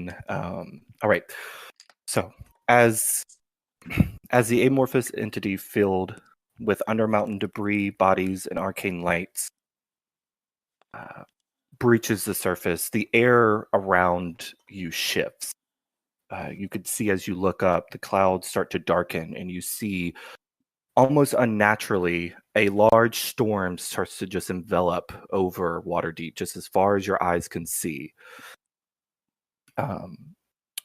again. All right. So as the amorphous entity filled with undermountain debris, bodies, and arcane lights breaches the surface, the air around you shifts. You could see as you look up, the clouds start to darken, and you see almost unnaturally a large storm starts to just envelop over Waterdeep, just as far as your eyes can see.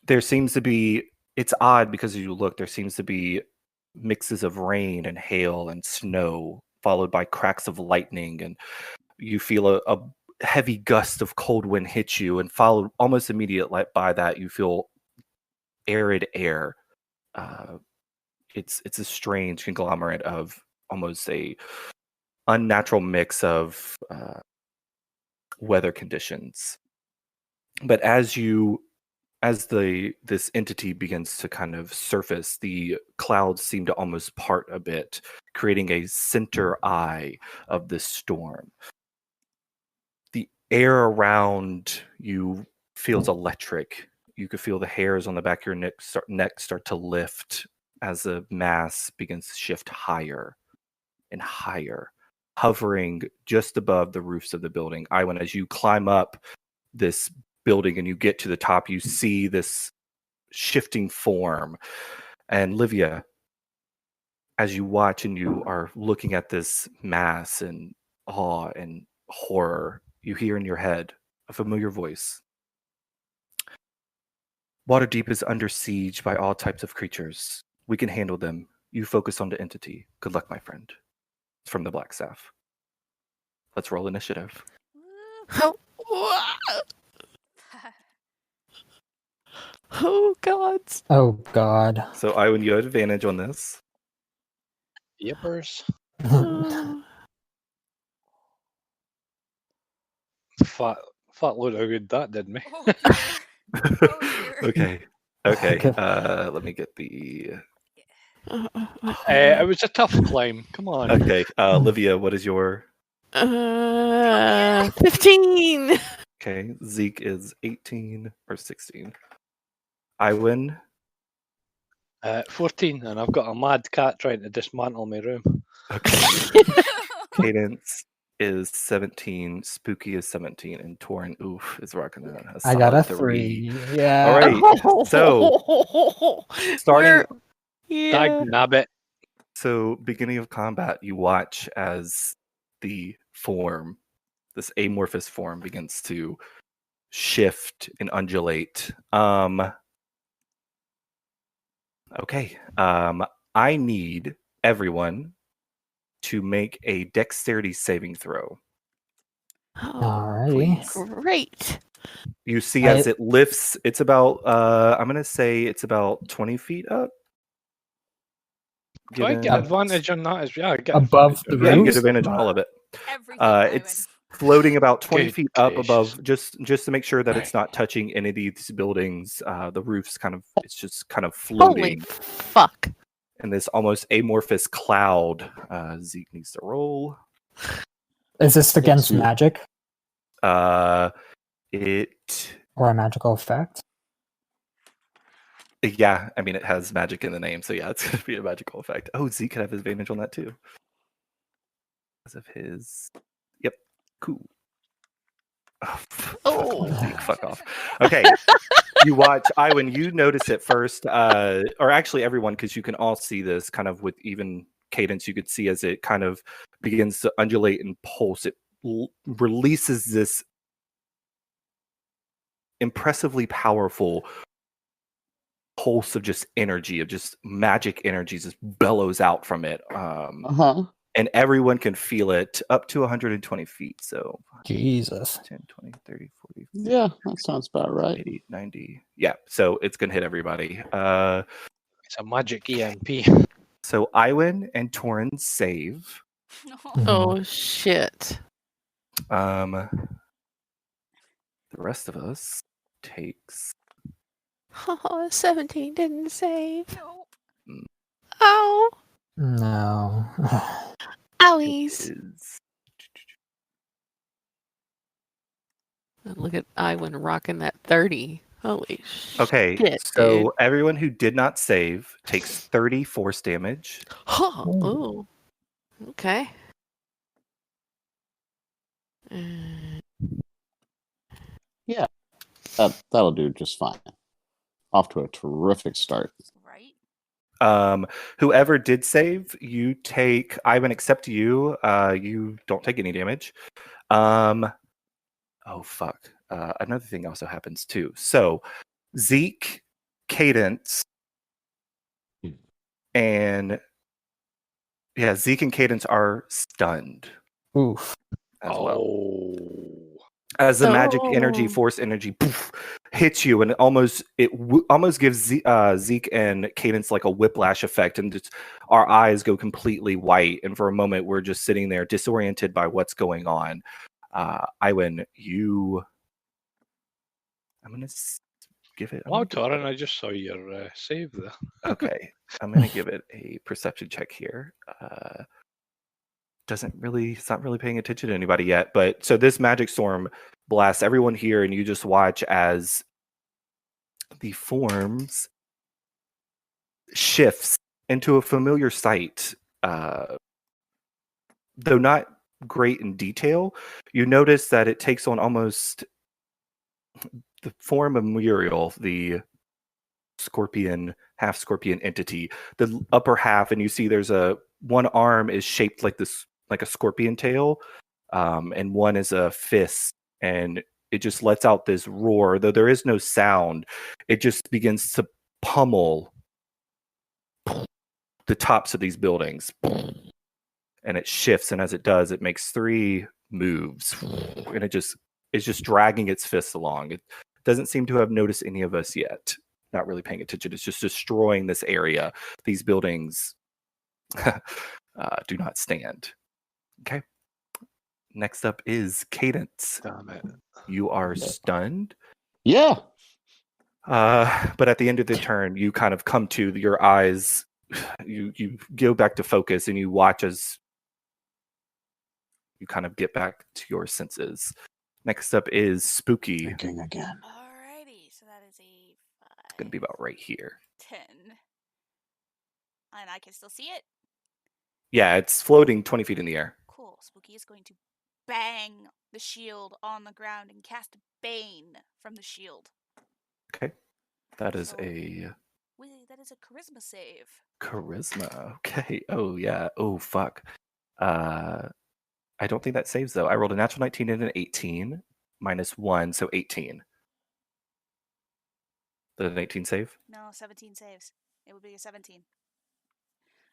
There seems to be, it's odd because as you look, there seems to be mixes of rain and hail and snow, followed by cracks of lightning, and you feel a heavy gust of cold wind hit you, and followed almost immediately by that, you feel arid air. It's a strange conglomerate of almost a unnatural mix of weather conditions. But as this entity begins to kind of surface, the clouds seem to almost part a bit, creating a center eye of this storm. The air around you feels electric. You could feel the hairs on the back of your neck start to lift as the mass begins to shift higher and higher, hovering just above the roofs of the building. Iwan, as you climb up this building and you get to the top, you see this shifting form. And Livia, as you watch and you are looking at this mass in awe and horror, you hear in your head a familiar voice. Waterdeep is under siege by all types of creatures. We can handle them. You focus on the entity. Good luck, my friend. It's from the Black Staff. Let's roll initiative. Oh, God. Oh, God. So, Iwan, you have advantage on this. Yippers. Fat load of good that did me. Okay. Let me get the... It was a tough climb. Come on. Okay. Livia, what is your... 15. Okay. Zeke is 18 or 16. Iwan? 14, and I've got a mad cat trying to dismantle my room. Okay. Cadence is 17, Spooky is 17, and Torin, is rocking a I got a solid 3. Yeah. All right. So, starting... Dag nabbit. So, beginning of combat, you watch as the form, this amorphous form, begins to shift and undulate. Okay. I need everyone to make a dexterity saving throw. Alrighty. Great. You see as it lifts, it's about, I'm going to say it's about 20 feet up. Do I get advantage on that as well? I get above the roof? Yeah, you get advantage on all of it. It's floating about 20 feet up above, just to make sure that it's not touching any of these buildings. The roof's it's just kind of floating. Holy fuck. And this almost amorphous cloud. Zeke needs to roll. Is this against magic? Or a magical effect? Yeah, I mean, it has magic in the name, so yeah, it's going to be a magical effect. Oh, Zeke could have his advantage on that too. Because of his... Yep, cool. Zeke, fuck off. Okay, you watch, Iwan, you notice it first, or actually everyone, because you can all see this kind of with even Cadence, you could see as it kind of begins to undulate and pulse, it releases this impressively powerful pulse of just energy, of just magic energy, just bellows out from it. And everyone can feel it up to 120 feet. So Jesus. 10, 20, 30, 40. 50, yeah, that sounds about right. 80, 90. Yeah, so it's going to hit everybody. It's a magic EMP. So Iwan and Torin save. Oh, shit. The rest of us takes... Oh, 17 didn't save. Nope. Oh. No. Owies. Look at Iwan rocking that 30. Holy shit. Okay, dude. so everyone who did not save takes 30 force damage. Huh. Ooh. Oh. Okay. Mm, That'll do just fine. Off to a terrific start. Right? Whoever did save, you take Ivan except you. You don't take any damage. Oh fuck. Another thing also happens too. So Zeke, Cadence, and Zeke and Cadence are stunned Oof. as well. Oh. As the magic energy, Oh. force energy, poof, hits you, and it almost gives Zeke and Cadence like a whiplash effect, and just, our eyes go completely white, and for a moment we're just sitting there disoriented by what's going on. Iwan, I'm gonna give it. Wow, Torin, I just saw your save there. Okay, I'm gonna give it a perception check here. It's not really paying attention to anybody yet, but so this magic storm blasts everyone here, and you just watch as the forms shifts into a familiar sight. Though not great in detail, you notice that it takes on almost the form of Muriel, the half scorpion entity, the upper half, and you see there's one arm is shaped like this, like a scorpion tail, and one is a fist, and it just lets out this roar. Though there is no sound, it just begins to pummel the tops of these buildings, and it shifts, and as it does, it makes 3 moves, and it's just dragging its fist along. It doesn't seem to have noticed any of us yet. Not really paying attention. It's just destroying this area. These buildings do not stand. Okay. Next up is Cadence. Damn it. You are stunned. Yeah. But at the end of the turn, you kind of come to your eyes. You go back to focus, and you watch as you kind of get back to your senses. Next up is Spooky. Thinking again. Alrighty, so that is a 5, It's going to be about right here. 10. And I can still see it. Yeah, it's floating 20 feet in the air. Cool. Spooky is going to bang the shield on the ground and cast Bane from the shield. Okay. That is So- That is a charisma save. charisma. Okay. Oh, yeah. Oh, fuck. I don't think that saves, though. I rolled a natural 19 and an 18, -1, so 18. Did an 18 save? No, 17 saves. It would be a 17.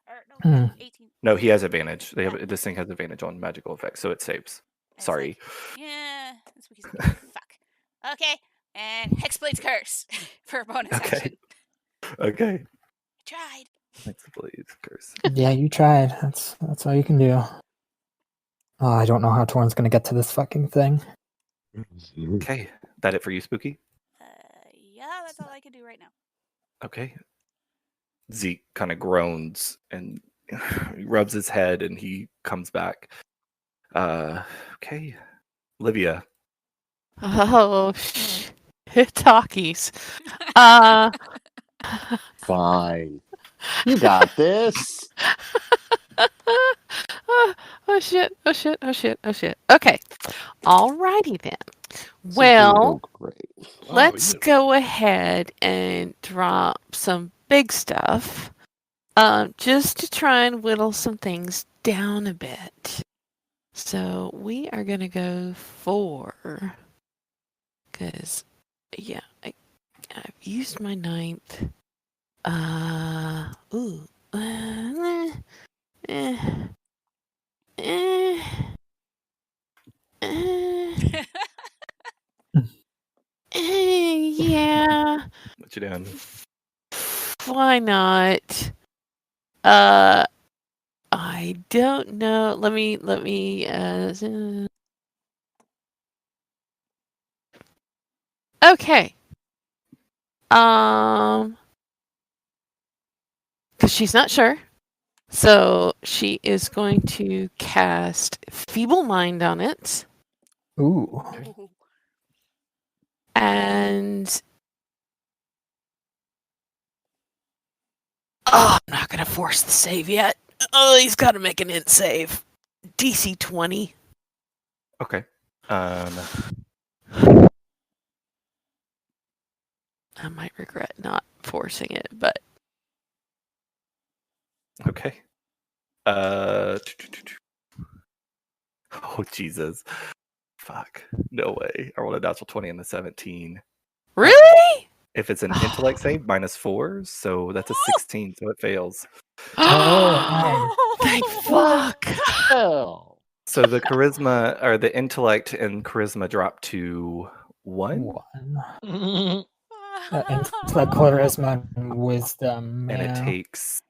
Or no, Hmm. 18. No, he has advantage. This thing has advantage on magical effects, so it saves. It's Sorry. like, yeah, Spooky's like, fuck. Okay, and Hexblade's Curse for a bonus Okay. action. Okay. I tried. Thanks, please. Curse. Yeah, you tried. That's all you can do. Oh, I don't know how Torn's gonna get to this fucking thing. Okay. That it for you, Spooky? Yeah, that's all I can do right now. Okay. Zeke kind of groans and he rubs his head, and he comes back. Okay. Olivia. Oh, talkies. Fine. You got this. Oh shit! Oh shit! Oh shit! Oh shit! Okay, alrighty then. Something Well, go great. let's yeah. go ahead and drop some big stuff, just to try and whittle some things down a bit. So we are gonna go for, because yeah, I've used my 9th. Ooh. Yeah. What you doing? Why not? I don't know. Let me okay. Because she's not sure. So she is going to cast Feeble Mind on it. Ooh. And Oh, I'm not gonna force the save yet. Oh, he's got to make an int save. DC 20. Okay. I might regret not forcing it, but Okay. Oh Jesus. Fuck. No way. I rolled a natural 20 and a 17. really? If it's an intellect save, -4, so that's a 16, so it fails. Oh, Thank fuck. Hell. So the charisma or the intellect and charisma drop to 1, one. Intellect, charisma, and wisdom. and it Yeah. takes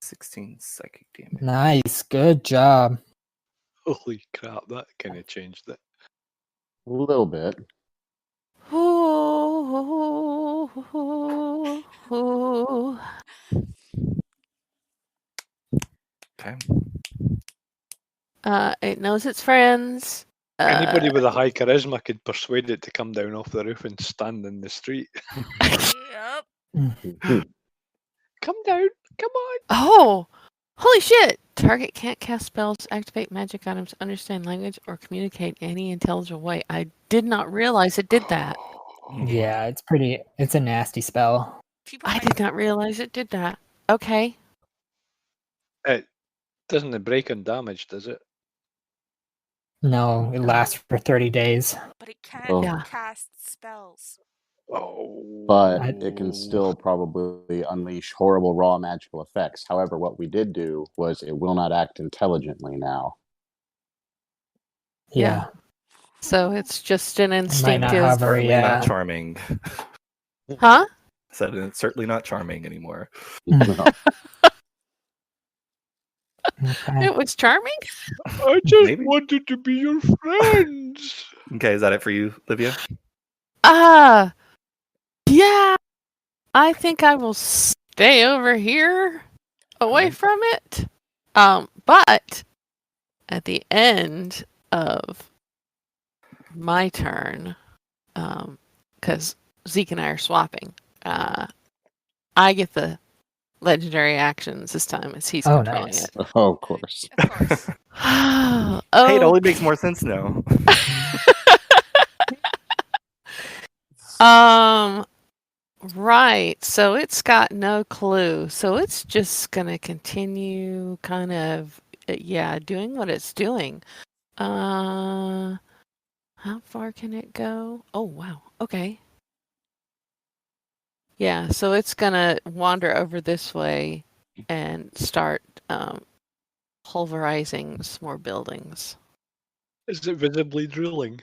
16 psychic damage. Nice. Good job. Holy crap, that kind of changed it. A little bit. Okay. It knows its friends. Anybody with a high charisma could persuade it to come down off the roof and stand in the street. Yep. Come down, come on. Oh, holy shit! Target can't cast spells, activate magic items, understand language, or communicate any intelligible way. I did not realize it did that. Yeah, it's a nasty spell. People I might- did not realize it did that. Okay. It doesn't break on damage, does it? No, it lasts for 30 days. But it can't Oh. Yeah. cast spells. Oh. But it can still probably unleash horrible raw magical effects. However, what we did do was it will not act intelligently now. Yeah. So it's just an Might not instinctive. have a Certainly yeah. not charming. Huh? Said it's certainly not charming anymore. Okay. It was charming? I just Maybe. wanted to be your friends. Okay, is that it for you, Livia? Yeah. I think I will stay over here away Alright. from it. But at the end of my turn, because Zeke and I are swapping, I get the legendary actions this time as he's Oh, controlling nice. it. Oh, of course. Of course. Oh, Hey, it only makes more sense now. Right. So it's got no clue. So it's just gonna continue kind of doing what it's doing. How far can it go? Oh wow. Okay. Yeah, so it's gonna wander over this way and start pulverizing some more buildings. Is it visibly drooling?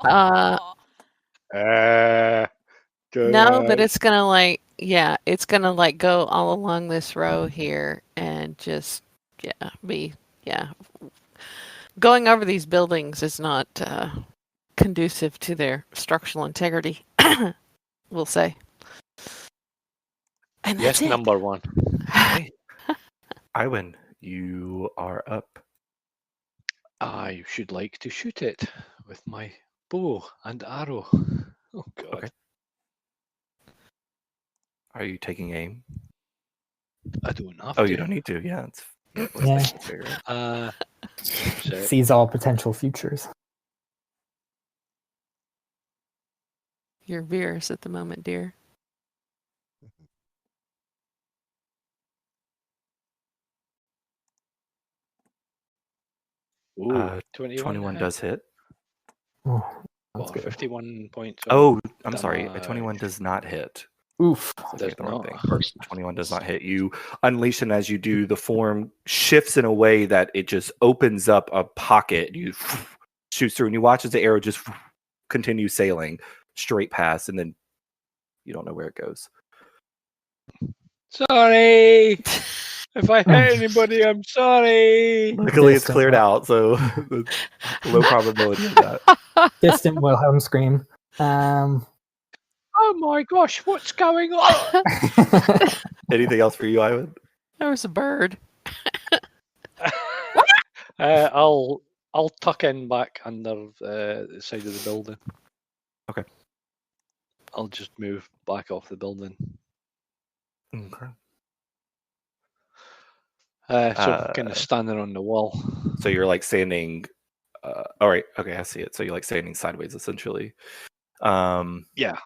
Uh, No, but it's gonna it's gonna like go all along this row here and just going over these buildings is not conducive to their structural integrity, we'll say. And yes, that's it. number one. Okay. Iwan, you are up. I should like to shoot it with my bow and arrow. Oh god. Okay. Are you taking aim? I don't have Oh, to. you don't need to. Yeah, it's Yeah. Uh, so- Sees all potential futures. You're Virus at the moment, dear. Ooh, 21 does hit. Oh, Well, that's good. 51 points. Oh, I'm sorry. A 21 damage. does not hit. Oof. Looking at the wrong Does thing. not. 21 does not hit. You unleash, and as you do, the form shifts in a way that it just opens up a pocket. You shoots through, and you watch as the arrow just continues sailing straight past, and then you don't know where it goes. Sorry. If I hit anybody, I'm sorry. Luckily, it's Distant cleared Wil- out, so low probability of that. Distant Wilhelm scream. Oh my gosh, what's going on? Anything else for you, Ivan? There was a bird. I'll tuck in back under the side of the building. Okay. I'll just move back off the building. Okay. So I'm kind of standing on the wall. So you're like standing. All right. Okay, I see it. So you're like standing sideways, essentially. Yeah.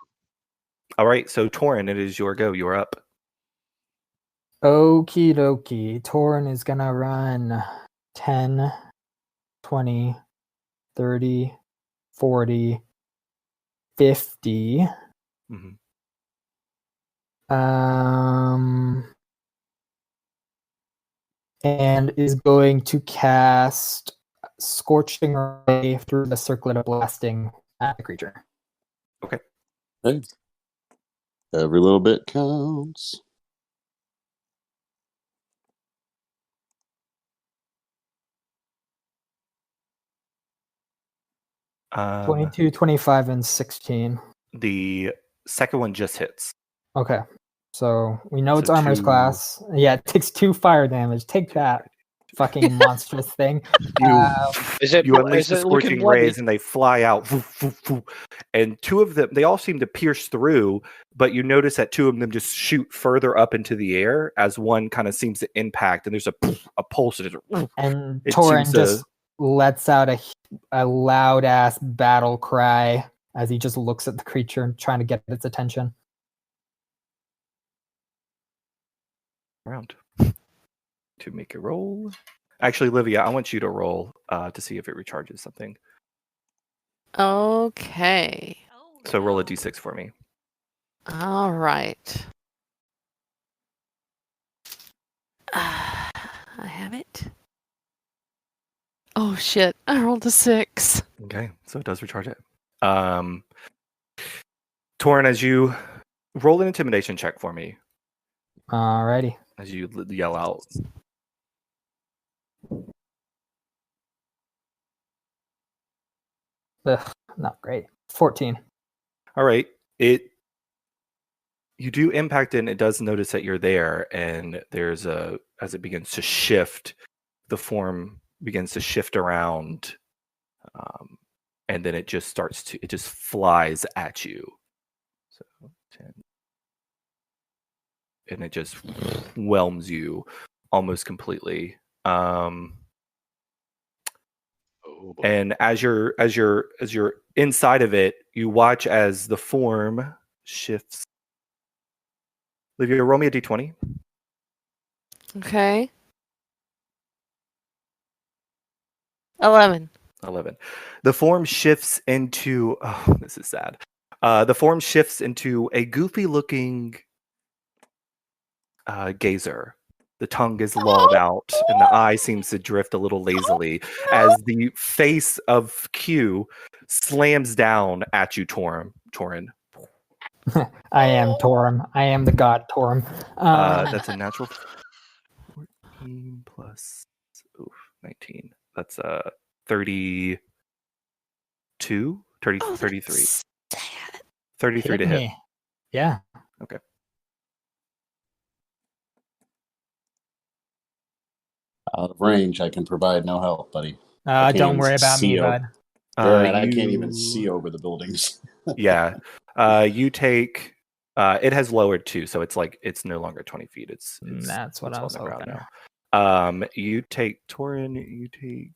All right. So Torin, it is your go. You're up. Okie dokie. Torin is gonna run 10, 20, 30, 40, 50. Mhm. And is going to cast Scorching Ray through the circlet of blasting at the creature. Okay. Hey. Every little bit counts. Um, 22, 25, and 16. the second one just hits. Okay. So we know So it's armor's 2 class. Yeah, it takes 2 fire damage. Take that, fucking monstrous thing. You Is it? you unleash Is the it looking scorching bloody? rays and they fly out. Woof, woof, woof. And 2 of them, they all seem to pierce through, but you notice that 2 of them just shoot further up into the air as one kind of seems to impact, and there's a pulse. And It Torin seems just lets out a loud ass battle cry as he just looks at the creature trying to get its attention. around to make a roll. Actually, Livia, I want you to roll to see if it recharges something. Okay. Oh, So roll a no. d6 for me. All right. I have it. Oh shit! I rolled a 6. Okay, so it does recharge it. Torin, as you roll an intimidation check for me, Alrighty. as you yell out. Ugh, not great. 14. All right, you do impact it, and it does notice that you're there, and there's as it begins to shift, the form begins to shift around, and then it just flies at you. So 10, and it just whelms you almost completely. Oh, boy. And as you're inside of it, you watch as the form shifts. Livia, roll me a d20. Okay. 11. 11. The form shifts into. Oh, this is sad. The form shifts into a goofy-looking gazer. The tongue is lolled out, and the eye seems to drift a little lazily as the face of Q slams down at you, Torin. I am Torim. I am the god Torim. That's a natural 14 plus 19. That's 32, 33. Sad. 33 to hit hit. me. Yeah. Out of range, I can provide no help, buddy. I can't Don't even worry about me, see bud. Garrett, I can't even see over the buildings. Yeah. You take it has lowered too, so it's no longer 20 feet. It's That's what I on was the ground hoping. now. You take Torin, you take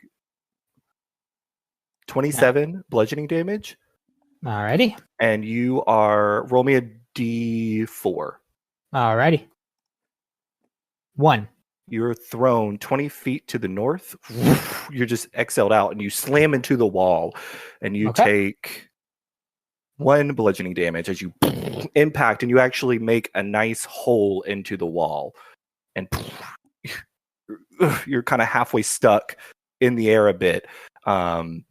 27 bludgeoning damage, Alrighty. and you are roll me a d4. Alrighty. 1. You're thrown 20 feet to the north. You're just exhaled out, and you slam into the wall, and you Okay. take 1 bludgeoning damage as you impact, and you actually make a nice hole into the wall, and you're kind of halfway stuck in the air a bit, and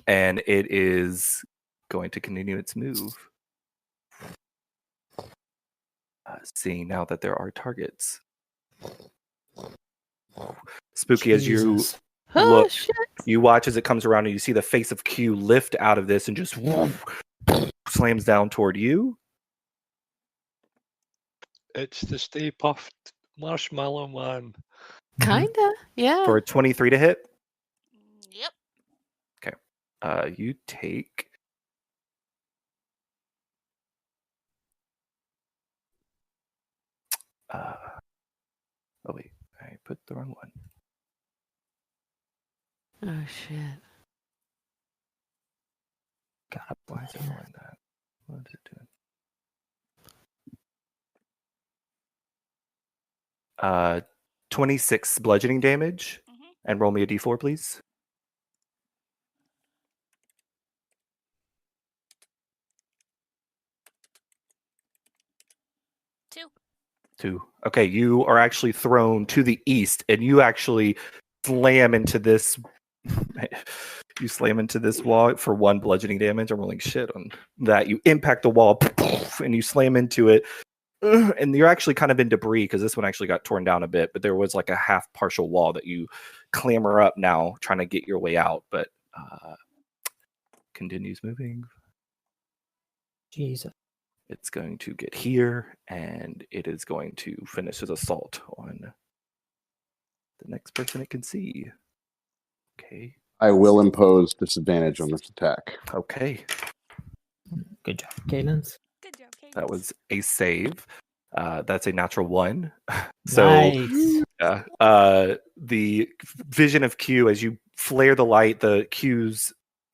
it is going to continue its move. Seeing now that there are targets. Spooky, as you Jesus. Oh look, shit! you watch as it comes around, and you see the face of Q lift out of this and just slams down toward you. It's the Stay Puffed Marshmallow Man. Kinda. Yeah. For a 23 to hit. Yep. You take Oh wait, I put the wrong one. Oh shit. God, Why is it pulling that? What is it doing? 26 bludgeoning damage, Mhm. and roll me a d4, please. 2. 2. Okay, you are actually thrown to the east, and you actually slam into this. You slam into this wall for 1 bludgeoning damage. I'm rolling shit on that. You impact the wall, and you slam into it. And you're actually kind of in debris because this one actually got torn down a bit, but there was like a half partial wall that you clamber up now, trying to get your way out, but continues moving. Jesus. It's going to get here, and it is going to finish his assault on the next person it can see. Okay. I will impose disadvantage on this attack. Okay. Good job, Cadence. Good job, Kate. That was a save. That's a natural 1. So Nice. the vision of Q as you flare the light, the Q's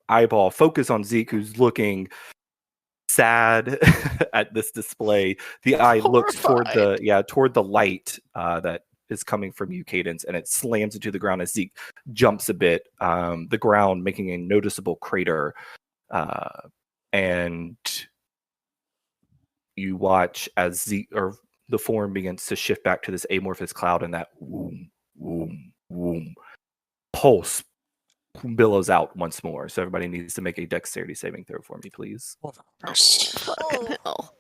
eyeball focus on Zeke, who's looking sad at this display. The eye looks toward the light that is coming from you, Cadence, and it slams into the ground as Zeke jumps a bit, the ground making a noticeable crater, and you watch as Zeke, or the form, begins to shift back to this amorphous cloud, and that woom, woom, woom pulse billows out once more. So everybody needs to make a dexterity saving throw for me, please. Fucking hell.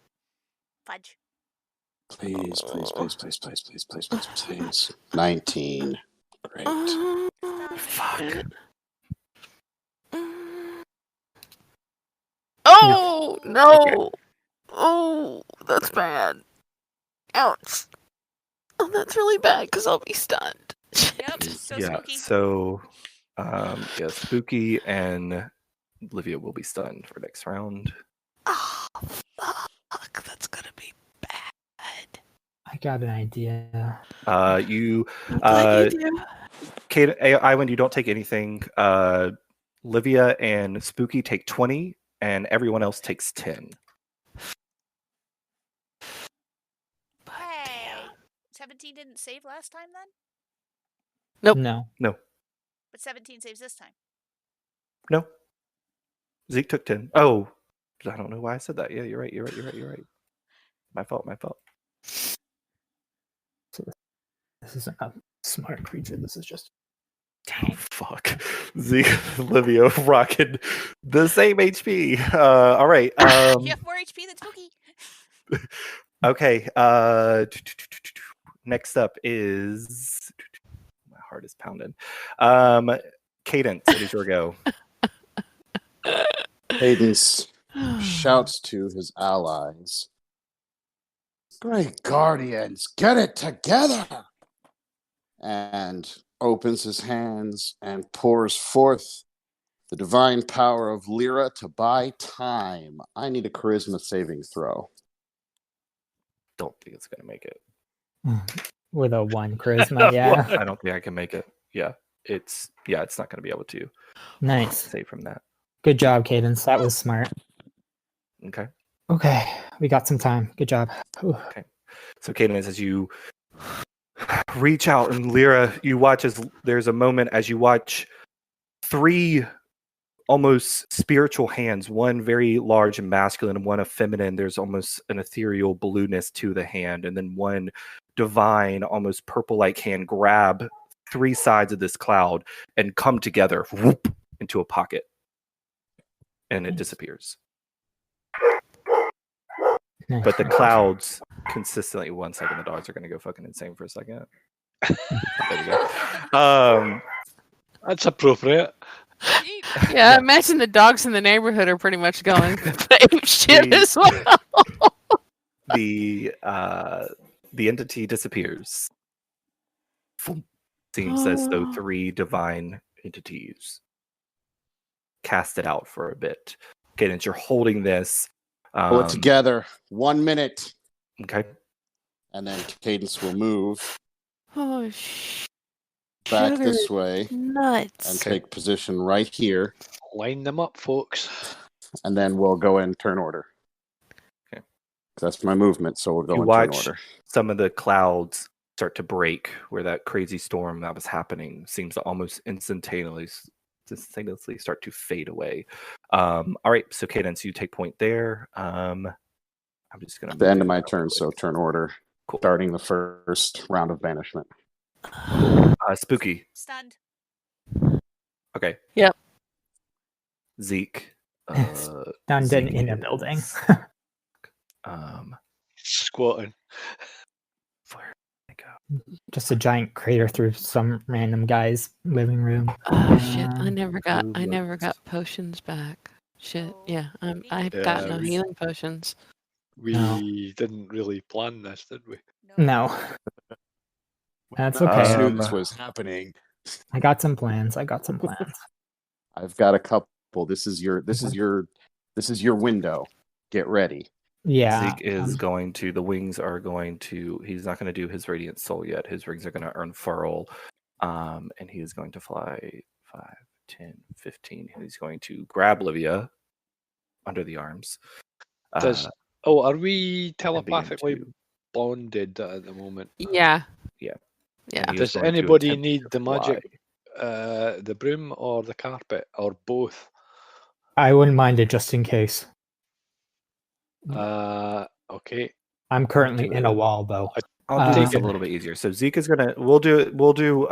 Fudge. Please. 19. Great. Fuck. Shit. Oh no! Oh, that's bad. Ouch. Oh, that's really bad because I'll be stunned. Yep, so Yeah. spooky. So, Spooky and Olivia will be stunned for next round. Oh, fuck. That's gonna be bad. I got an idea. You, What do you do? Kate, Iwan, you don't take anything. Olivia and Spooky take 20, and everyone else takes 10. Hey. 17 didn't save last time then? Nope. No. But 17 saves this time. No. Zeke took 10. Oh, I don't know why I said that. Yeah, you're right. My fault. This isn't a smart creature. This is just. Oh, fuck. Zeke, Olivia, rocking the same HP. All right. You have more HP than Spooky. Okay. Next up is, my heart is pounding. Cadence, it is your go. Cadence shouts to his allies, "Great Guardians, get it together!" And opens his hands and pours forth the divine power of Lyra to buy time. I need a charisma saving throw. Don't think it's gonna make it. With a 1 charisma, yeah. I don't think I can make it. Yeah, it's not gonna be able to Nice. save from that. Good job, Cadence. That was smart. Okay. Okay, we got some time. Good job. Whew. So Cadence, as you reach out, and Lyra, you watch as there's a moment as you watch 3 almost spiritual hands, one very large and masculine, and one a feminine. There's almost an ethereal blueness to the hand, and then one divine, almost purple-like hand grab 3 sides of this cloud and come together, whoop, into a pocket, and it disappears. Nice. But the clouds consistently. 1 second, the dogs are going to go fucking insane for a second. There we go. That's appropriate. Jeez. Yeah, I imagine the dogs in the neighborhood are pretty much going ape shit as well. The entity disappears. Seems as though 3 divine entities cast it out for a bit. Cadence, you're holding this. Pull it together. 1 minute. Okay. And then Cadence will move Oh, back sugar this way nuts. and take position right here. Line them up, folks. And then we'll go in turn order. Okay. That's my movement, so we'll go You in turn watch order. some of the clouds start to break where that crazy storm that was happening seems to almost instantaneously start to fade away. All right, so Cadence, you take point there. I'm just going to The end of my turn, so turn order. Cool. Starting the first round of banishment. Spooky. Stunned. Okay. Yep. Zeke. Stunned Zeke in a building. is, Squatting. where did I go? Just a giant crater through some random guy's living room. Oh shit! I Um, never got potions back. Shit. Oh, Yeah. I've Yeah, got no we- healing potions. We No. didn't really plan this, did we? No, that's I okay. knew this was happening. I got some plans. I've got a couple. This is your window. Get ready. Yeah. Zeke is going to, the wings are going to, he's not going to do his Radiant Soul yet. His wings are going to earn furl. And he is going to fly 5, 10, 15. And he's going to grab Livia under the arms. Are we and begin telepathically to- bonded at the moment? Yeah. Yeah. Yeah. And he is Does going to anybody attempt need to the fly. magic, the broom or the carpet, or both? I wouldn't mind it just in case. Okay. I'm currently do in a it. wall though. I'll do this a Take it. little bit easier. So Zeke is gonna. We'll do.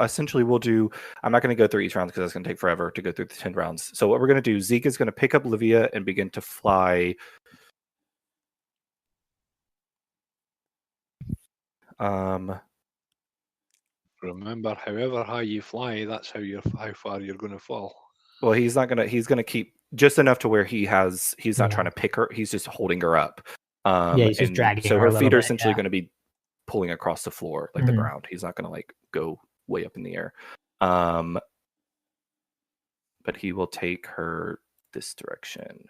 I'm not gonna go through each round because that's gonna take forever to go through the 10 rounds. So what we're gonna do? Zeke is gonna pick up Livia and begin to fly. Remember, however high you fly, that's how far you're going to fall. Well, he's not gonna. He's gonna keep just enough to where he's not Yeah. trying to pick her. He's just holding her up. Yeah, he's just and dragging so her a her little feet are bit, essentially yeah. going to be pulling across the floor, like the Mhm. ground. He's not going to like go way up in the air. But he will take her this direction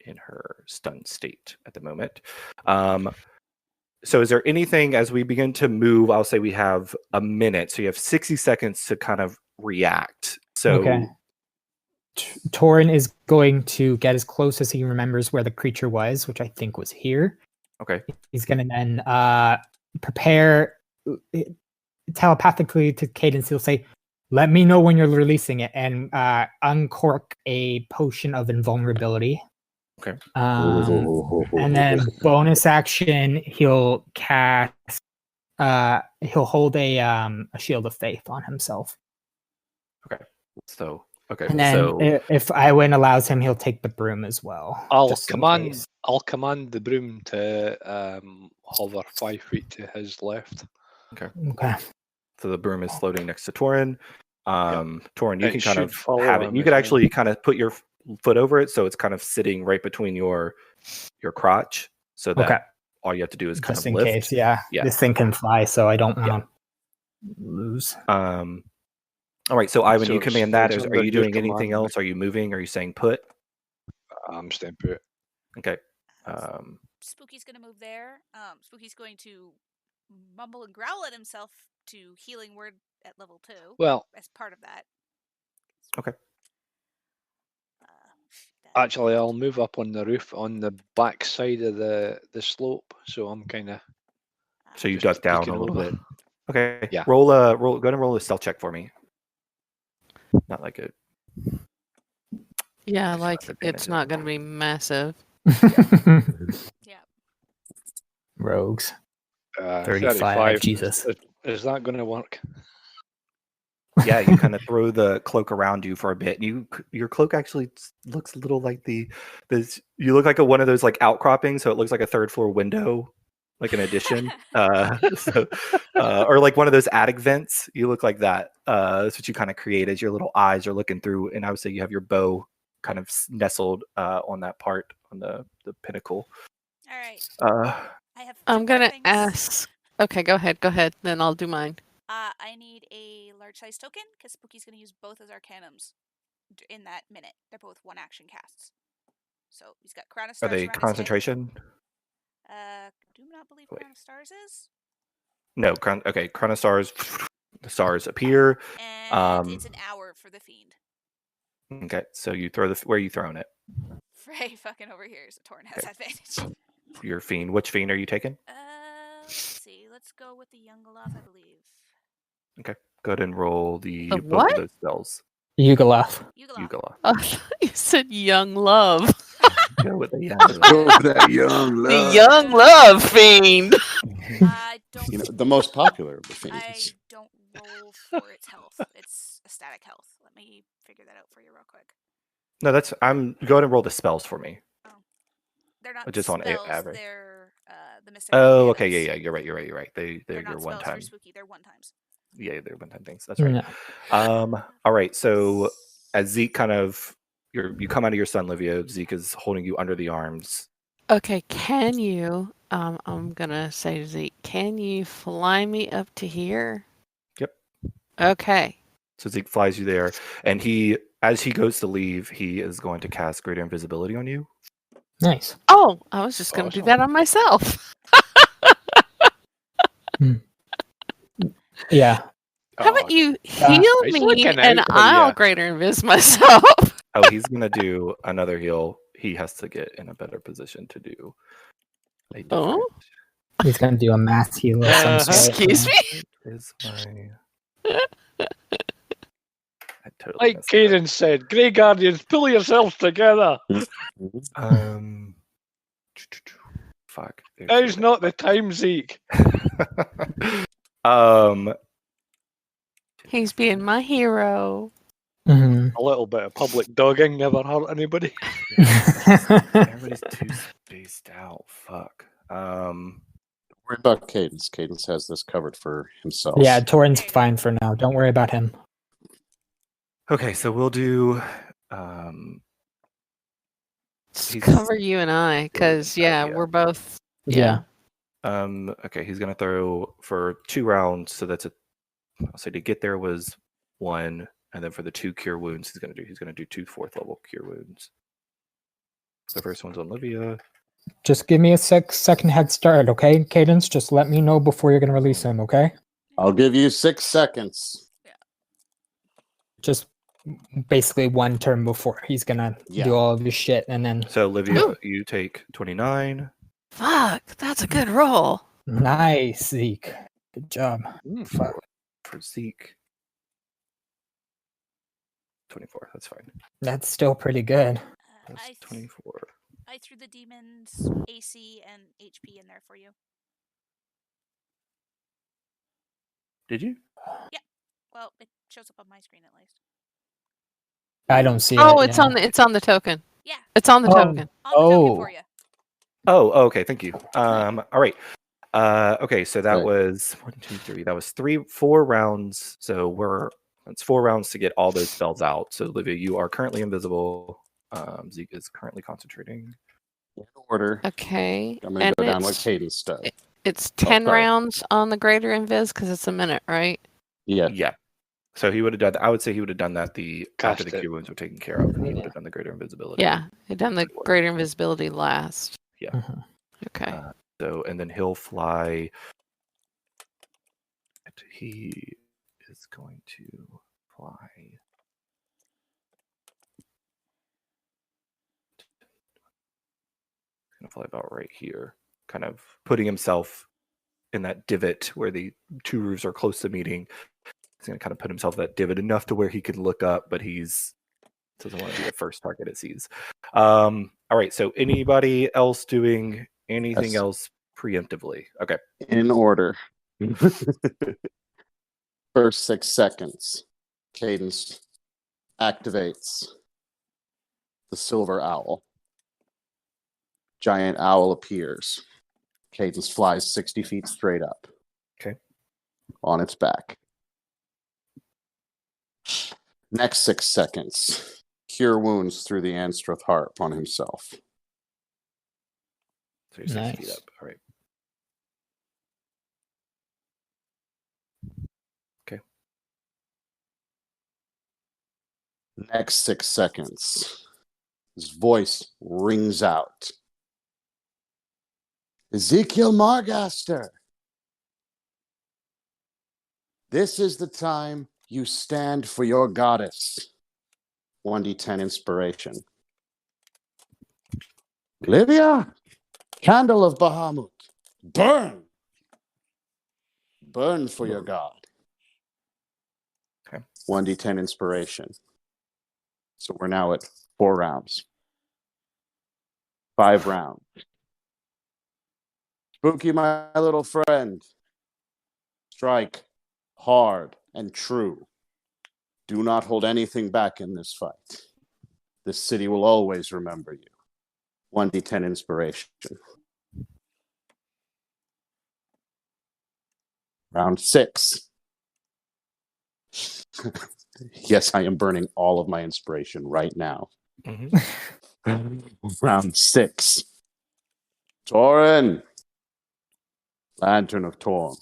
in her stunned state at the moment. So is there anything as we begin to move? I'll say we have a minute, so you have 60 seconds to kind of react. So Okay. Torin is going to get as close as he remembers where the creature was, which I think was here. okay, He's going to then prepare telepathically to Cadence. He'll say, "Let me know when you're releasing it," and uncork a potion of invulnerability. Okay. And then bonus action, he'll cast. He'll hold a shield of faith on himself. so okay, And then so if Iwin allows him, he'll take the broom as well. I'll just in command. case. I'll command the broom to hover 5 feet to his left. Okay. so the broom is floating next to Torin. Torin, you It can kind should of follow have it. him You as could well. actually kind of put your foot over it, so it's kind of sitting right between your crotch, so that Okay. all you have to do is kind Just of in lift. case, yeah. Yeah. This thing can fly, so I don't want Yeah. to lose. All right, so Ivan, So you it's- command that. it's Are under you your doing anything command. else? Are you moving? Are you saying put? I'm staying put. Okay. Spooky's gonna move there. Spooky's going to mumble and growl at himself to healing word at level 2 Well, as part of that. Okay. actually, I'll move up on the roof on the back side of the slope, so I'm kind of. So you Just duck down peeking a little over. bit. Okay. Yeah. Roll. Go ahead and roll a stealth check for me. Not like it. Yeah, It's like not advantage it's not of- going to be massive. Yeah. Rogues. 35. 35, Jesus. Is that going to work? Yeah, you kind of throw the cloak around you for a bit. Your cloak actually looks a little like this. You look like one of those like outcroppings, so it looks like a third floor window, like an addition, or like one of those attic vents. You look like that. That's what you kind of create as your little eyes are looking through, and I would say you have your bow kind of nestled on that part on the pinnacle. All right. I have. I'm two more going to things. ask. Okay, go ahead. Then I'll do mine. I need a large size token because Spooky's going to use both as Arcanums in that minute. They're both one action casts. So he's got Crown of Are Stars they around his head. concentration? do not believe Wait. Crown of Stars is. No, okay, Crown of Stars. The stars appear. And it's an hour for the fiend. Okay, so you throw where are you throwing it? Frey fucking over here, so Torn has Okay. advantage. Your fiend. Which fiend are you taking? Let's see. Let's go with the Youngalov, I believe. Go ahead and roll the The both what? of those spells. Yugalov. Yugalov. Yugala. Oh, I thought you said young love. Go with the Let's go with that young The love. young love fiend. I don't. You know, the most popular of the I fiends. don't roll for its health. It's a static health. Let me figure that out for you real quick. No, that's. I'm go ahead and roll the spells for me. They're not Just on spells. average. They're the mystic. Oh, okay, arcanas. yeah. You're right. They're They're your not one spells time. for spooky. They're one times. Yeah, they're one time things. That's right. No. All right. So as Zeke kind of you come out of your sun, Livia. Zeke is holding you under the arms. Okay, can you? I'm gonna say to Zeke, can you fly me up to here? Yep. Okay. So Zeke flies you there, and as he goes to leave, he is going to cast greater invisibility on you. Nice. Oh, I was just gonna do Awesome. that on myself. Yeah. How about you heal he's me looking and out for I'll ya. greater invis myself? Oh, he's gonna do another heal. He has to get in a better position to do a different. Oh? He's gonna do a mass heal of some sort. Excuse me? Is my I totally Like messed that up. Caden said, Grey Guardians, pull yourselves together. Fuck. Now's not the time, Zeke. He's being my hero. Hmm. A little bit of public dogging never hurt anybody. Everybody's too spaced out. Fuck. Worry about Cadence. Cadence has this covered for himself. Yeah, Torin's fine for now. Don't worry about him. Okay, so we'll do. Just He's- cover you and I, because Yeah. we're both. Yeah. Okay, he's gonna throw for 2 rounds. So that's I'll say to get there was 1, and then for the 2 cure wounds, he's gonna do 2 4th level cure wounds. The first one's on Livia. Just give me a second head start, okay, Cadence? Just let me know before you're gonna release him, okay? I'll give you 6 seconds. Just basically one turn before he's gonna Yeah. do all of his shit, and then So Livia, you take 29. Fuck, that's a good roll. nice, Zeke. Good job. Fuck. For Zeke. 24. That's fine. That's still pretty good. That's 24. I threw the demon's AC and HP in there for you. Did you? Well, it shows up on my screen at least. I don't see it. Oh, it's yeah. on the token. Yeah, It's on the Oh. token. on the token Oh. for you. Oh, okay. Thank you. All right. Okay. So that Right. was 1, 2, 3. That was 4 rounds. So it's 4 rounds to get all those spells out. So Olivia, you are currently invisible. Zeke is currently concentrating. In order. Oh, Okay. I'm going to go down what Cadence does. It's 10 sorry. rounds on the greater invis because it's a minute, right? Yeah. Yeah. So he would have done. I would say he would have done that after Cast the it. cure wounds were taken care of, and he would have done the greater invisibility. Yeah. It done the greater invisibility last. Mhm. Okay. So and then he'll fly. He is going to fly. He's gonna fly about right here, kind of putting himself in that divot where the 2 roofs are close to meeting. He's gonna kind of put himself in that divot enough to where he can look up, but doesn't want to be the first target it sees. All right. So anybody else doing anything Yes. else preemptively? Okay. In order. First 6 seconds. Cadence activates the silver owl. Giant owl appears. Cadence flies 60 feet straight up. Okay. On its back. Next 6 seconds. Cure wounds through the Anstroth harp on himself. So you're 6 feet Nice. up. All right. Okay. Next 6 seconds. His voice rings out. Ezekiel Margaster, this is the time you stand for your goddess. 1d10 inspiration. Livia, candle of Bahamut, burn! Burn for your god. Okay. 1d10 inspiration. So we're now at 4 rounds. 5 rounds. Spooky, my little friend. Strike hard and true. Do not hold anything back in this fight. This city will always remember you. 1d10 inspiration. Round 6. Yes, I am burning all of my inspiration right now. Round 6. Torin. Lantern of Torm.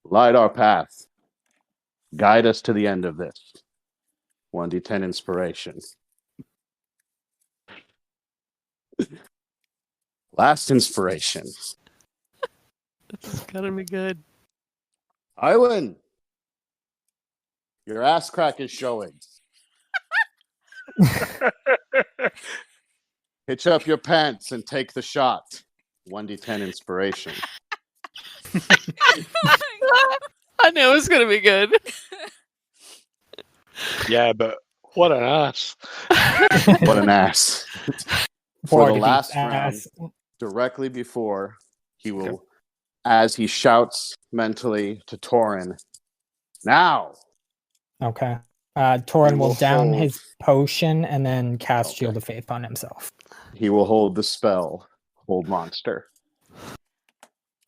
Light our path. Guide us to the end of this. 1d10 inspiration. Last inspiration. This is gonna be good. Iwan. Your ass crack is showing. Hitch up your pants and take the shot. 1d10 inspiration. I knew it was gonna be good. Yeah, but what an ass. What an ass. For Boy, the to be last round, ass. directly before, he will, as he shouts mentally to Torin, now! Okay. Torin He will will down hold- his potion and then cast Okay. Shield of Faith on himself. He will hold the spell, Hold Monster.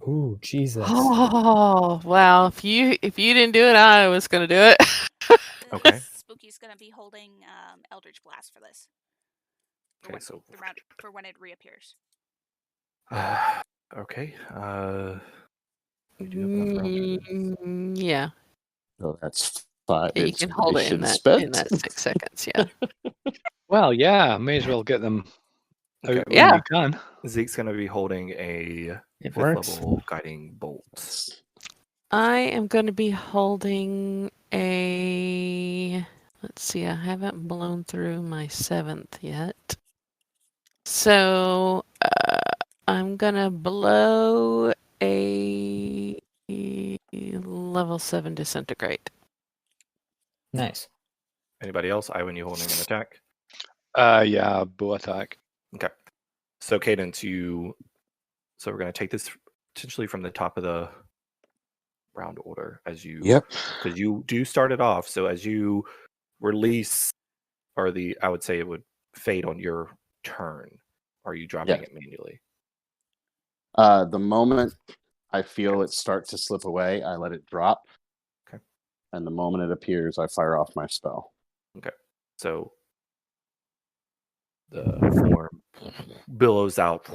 Ooh, Jesus. Oh wow! If you didn't do it, I was gonna do it. Okay. Spooky's gonna be holding Eldritch Blast for this. For Okay, when, so for when it reappears. okay. We do have enough room for this. Yeah, So that's 5 yeah, you can hold it in inspiration that spent. 6 seconds. Yeah. Well, yeah, may as well get them out Okay. when Yeah. you can. Zeke's going to be holding a It 5th works. level guiding bolt. I am going to be holding a. Let's see, I haven't blown through my 7th yet. So I'm going to blow a level 7 disintegrate. Nice. Anybody else? Iwan, you holding an attack? Yeah, bow attack. Okay. So Cadence, so we're going to take this potentially from the top of the round order as you, Yep. because you do start it off. So as you release, I would say it would fade on your turn. Are you dropping Yeah. it manually? The moment I feel it start to slip away, I let it drop. Okay. And the moment it appears, I fire off my spell. So the form billows out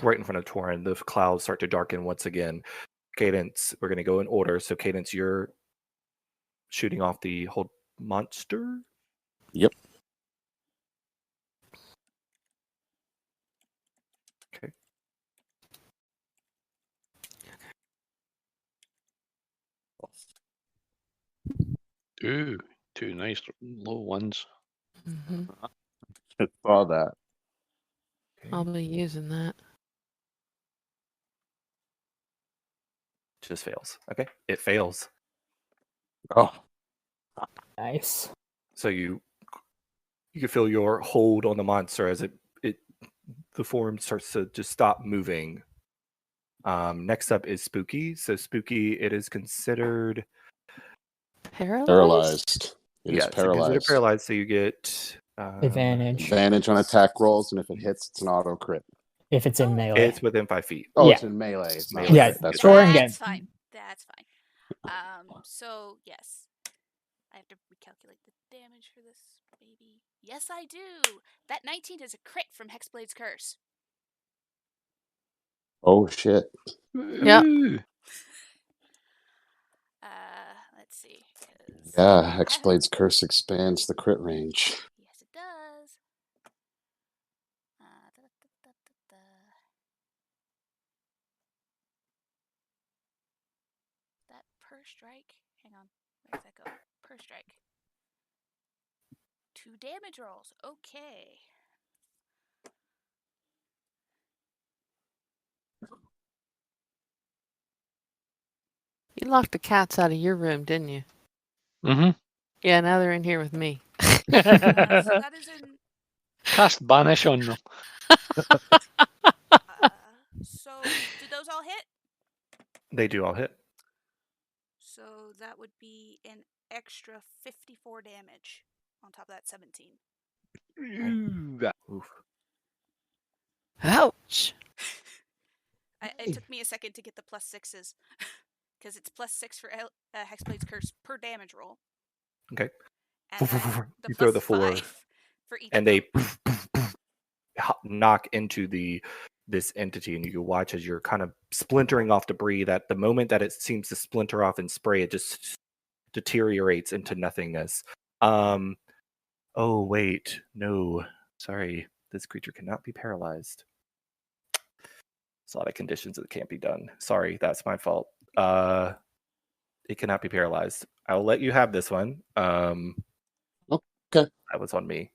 right in front of Torin. The clouds start to darken once again. Cadence, we're going to go in order. So Cadence, you're shooting off the Hold Monster? Yep. Okay. Ooh, 2 nice low ones. Mm-hmm. I saw that. I'll be using that. Just fails. Okay. It fails. Oh, Nice. So you can feel your hold on the monster as the form starts to just stop moving. Next up is Spooky. So Spooky, it is considered Paralyzed? It is it's considered paralyzed. paralyzed. So you get Advantage. Advantage on attack rolls, and if it hits, it's an auto crit. If it's in melee. It's within 5 feet. Oh, Yeah. it's in melee. It's not Yeah, crit. That's Torin right. gets- That's fine. That's fine. So yes, I have to recalculate the damage for this baby. Yes, I do. That 19 is a crit from Hexblade's Curse. Oh shit! Yep. Ooh. Let's see. 'cause- Yeah, Hexblade's Curse expands the crit range. Yes, it does. Da, da, da, da, da, da. strike. Hang on. Where does that go? Per strike. 2 damage rolls. Okay. You locked the cats out of your room, didn't you? Mm-hmm. Yeah, now they're in here with me. That is in. Cast banish on them. So, did those all hit? They do all hit. So that would be an extra 54 damage on top of that 17. Oof. Ouch. It took me a second to get the plus 6s. Because it's plus 6 for Hexblade's Curse per damage roll. Okay. And then You throw the plus 4, 5 for each and of they them. knock into this entity, and you can watch as you're kind of splintering off debris. That the moment that it seems to splinter off and spray, it just deteriorates into nothingness. Oh wait, no, sorry, this creature cannot be paralyzed. There's a lot of conditions that can't be done. Sorry, that's my fault. It cannot be paralyzed. I'll let you have this one. Okay. That was on me.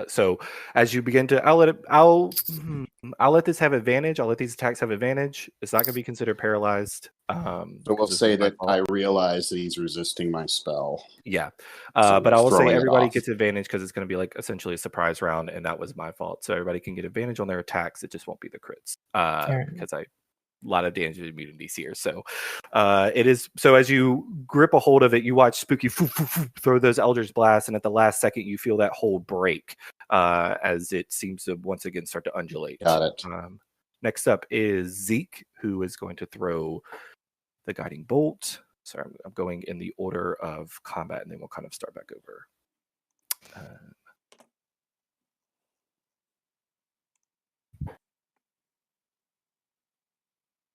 So as you begin to, I'll let this have advantage. I'll let these attacks have advantage. It's not going to be considered paralyzed. So we'll say that I realize that he's resisting my spell. Yeah. So But I will say throwing it everybody off. gets advantage because it's going to be like essentially a surprise round, and that was my fault. So everybody can get advantage on their attacks. It just won't be the crits because a lot of damage immunities here. So it is. So as you grip a hold of it, you watch Spooky throw those Eldritch Blasts, and at the last second, you feel that hold break as it seems to once again start to undulate. Got it. Next up is Zeke, who is going to throw the Guiding Bolt. Sorry, I'm going in the order of combat, and then we'll kind of start back over.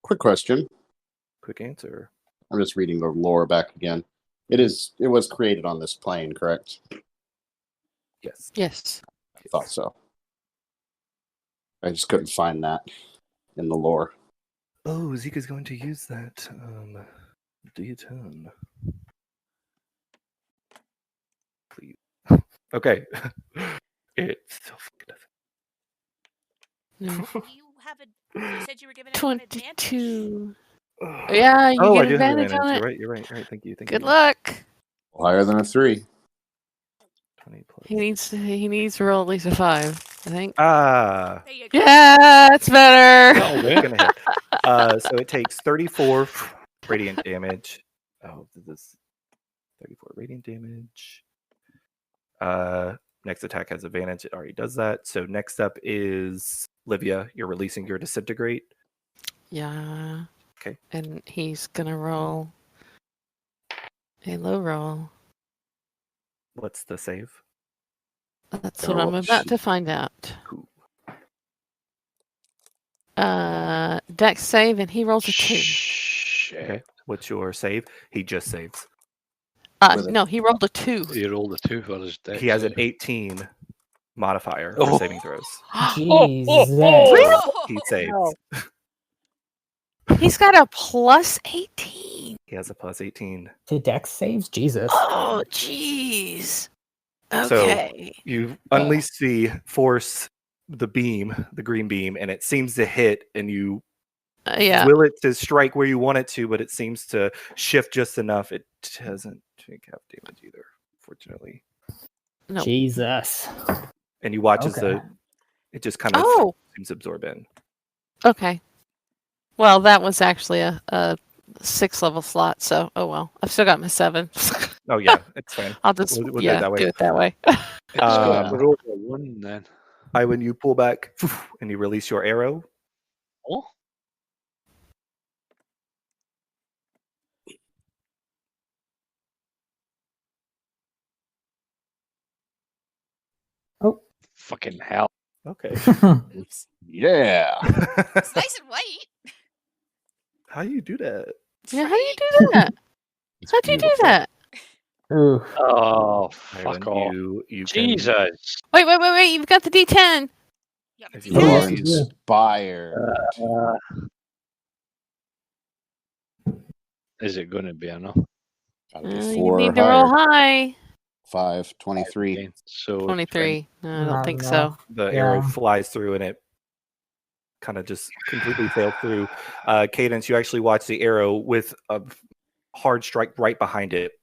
Quick question. Quick answer. I'm just reading the lore back again. It was created on this plane, correct? Yes. Yes. I thought so. I just couldn't find that in the lore. Oh, Zeke is going to use that D10. Please. Okay. It's so fucking No. You have you said you were giving everyone advantage. 22. Yeah, you I get do have advantage on it. You're right. Thank you. Good luck. Higher than a 3. 20 plus. He needs to roll at least a 5, I think. There you go. Yeah, that's better. It's gonna hit. So it takes 34 radiant damage. Oh, this is 34 radiant damage. Next attack has advantage. It already does that. So next up is Livia. You're releasing your disintegrate. Yeah. Okay. And he's gonna roll a low roll. What's the save? That's what I'm about to find out. Cool. Dex save, and he rolls a 2. Okay. What's your save? He just saves. No, he rolled a 2. You rolled a 2 for his deck. He has an 18 modifier for saving throws. Jesus. He saves. He's got a plus 18. He has a plus 18. To dex saves? Jesus. Oh, jeez. So Okay. you unleash the force, the beam, the green beam, and it seems to hit, and you Yeah. will it to strike where you want it to, but it seems to shift just enough. It doesn't take half damage either, fortunately. No. Jesus. And you watch as Okay. it just kind of seems to absorb in. Okay. Well, that was actually a 6-level slot, so oh well. I've still got my 7. Oh yeah, it's fine. I'll just We'll do it that way. do it that way. It's got to roll a 1 then. When you pull back and you release your arrow, Oh, fucking hell. okay. Oops. Yeah. It's nice and white. How do you do that? Yeah, how do you do that? It's How'd you do beautiful. that? Ooh. Oh, Ivan, fuck off. you can, Jesus. Wait. You've got the D10. Yeah, If but you Oh, want these to yeah. Inspired. Is it going to be enough? Gotta be You 4 or need to roll higher. high. 5, 23. Okay, so 23. No, I don't Not think enough. so. The arrow Yeah. flies through and it kind of just completely sails through. Cadence, you actually watch the arrow with a hard strike right behind it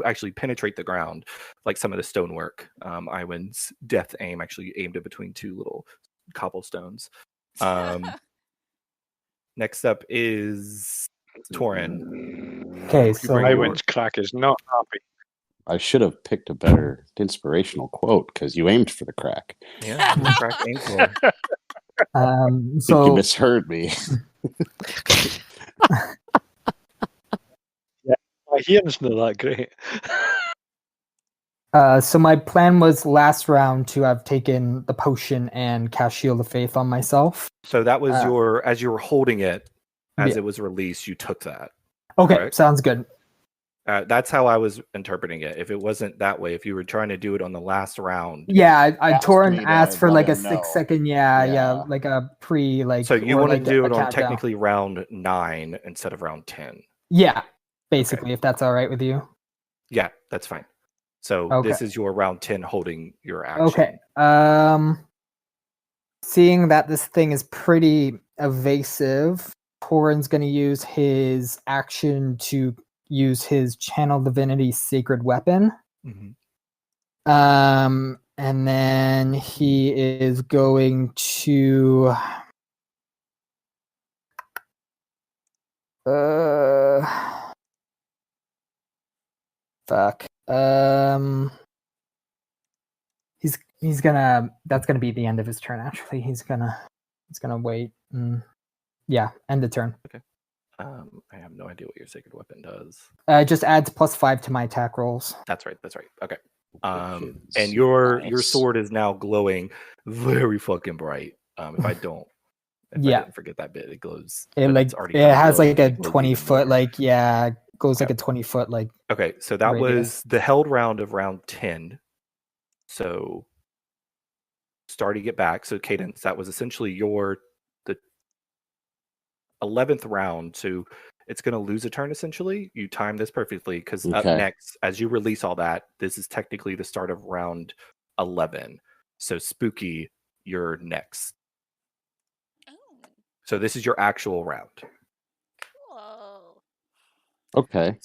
actually penetrate the ground, like some of the stonework. Iwan's death aim actually aimed it between two little cobblestones. Next up is Torin. Okay, You so bring your- Iwan's crack is not happy. I should have picked a better inspirational quote because you aimed for the crack. Yeah, the crack aim for. I think you so misheard me. My hearing's not that great. so my plan was last round to have taken the potion and cast Shield of Faith on myself. So that was Uh, your, as you were holding it, as yeah. it was released, you took that. Okay, correct? sounds good. That's how I was interpreting it. If it wasn't that way, if you were trying to do it on the last round, Yeah, I Asked Torin me to asked for let like a him know. 6-second, Yeah. like a pre, like. so you or want like to do a it on countdown. technically round 9 instead of round 10. Yeah, basically, if that's all right with you. Yeah, that's fine. So Okay. this is your round 10 holding your action. Okay. Seeing that this thing is pretty evasive, Torin's going to use his action to use his Channel Divinity Sacred Weapon. Mhm. And then he is going to fuck. He's gonna, that's gonna be the end of his turn actually. He's gonna wait. Yeah, end the turn. I have no idea what your sacred weapon does. It just adds +5 to my attack rolls. That's right. Okay. Wicked And your nice. sword is now glowing very fucking bright. If I Yeah. didn't forget that bit, it glows. It but like it's already it kinda has glowing, like a it glows 20 even foot, more. like goes like Okay. a 20 foot like. Okay, so that radius. was the held round of round 10. So starting it back, so Cadence, that was essentially the 11th round. So it's going to lose a turn essentially. You time this perfectly because up Okay. next, as you release all that, this is technically the start of round 11. So Spooky, you're next. Oh, So this is your actual round. cool. Okay.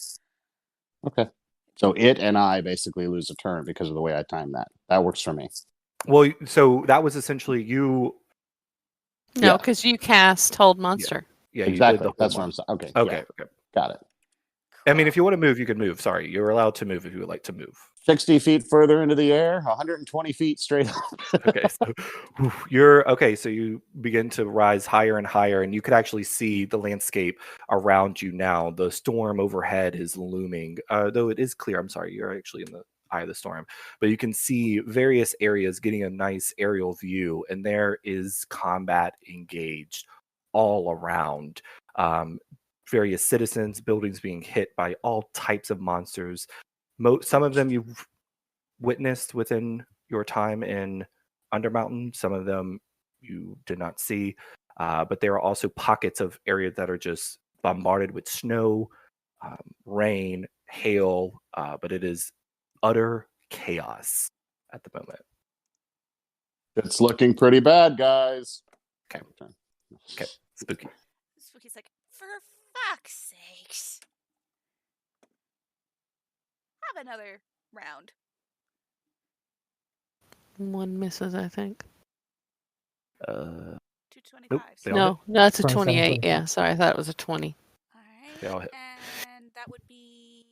So it and I basically lose a turn because of the way I timed that. That works for me. Well, so that was essentially you. No, Yeah. because you cast Hold Monster. Yeah, you did Exactly. the That's whole what I'm month. saying. Okay. Okay, yeah, okay. got it. I mean, if you want to move, you can move. Sorry, you're allowed to move if you would like to move. 60 feet further into the air, 120 feet straight up. Okay, so so you begin to rise higher and higher, and you could actually see the landscape around you now. The storm overhead is looming, though it is clear. I'm sorry, you're actually in the eye of the storm, but you can see various areas getting a nice aerial view, and there is combat engaged all around. Various citizens, buildings being hit by all types of monsters. Some of them you've witnessed within your time in Undermountain. Some of them you did not see, but there are also pockets of areas that are just bombarded with snow, rain, hail, but it is utter chaos at the moment. It's looking pretty bad, guys. Okay. Spooky. Spooky's like, for fuck's sakes. Have another round. One misses, I think. 225. Nope, they all No, that's a 27, 28. Yeah, sorry, I thought it was a 20. They all Alright. hit. And that would be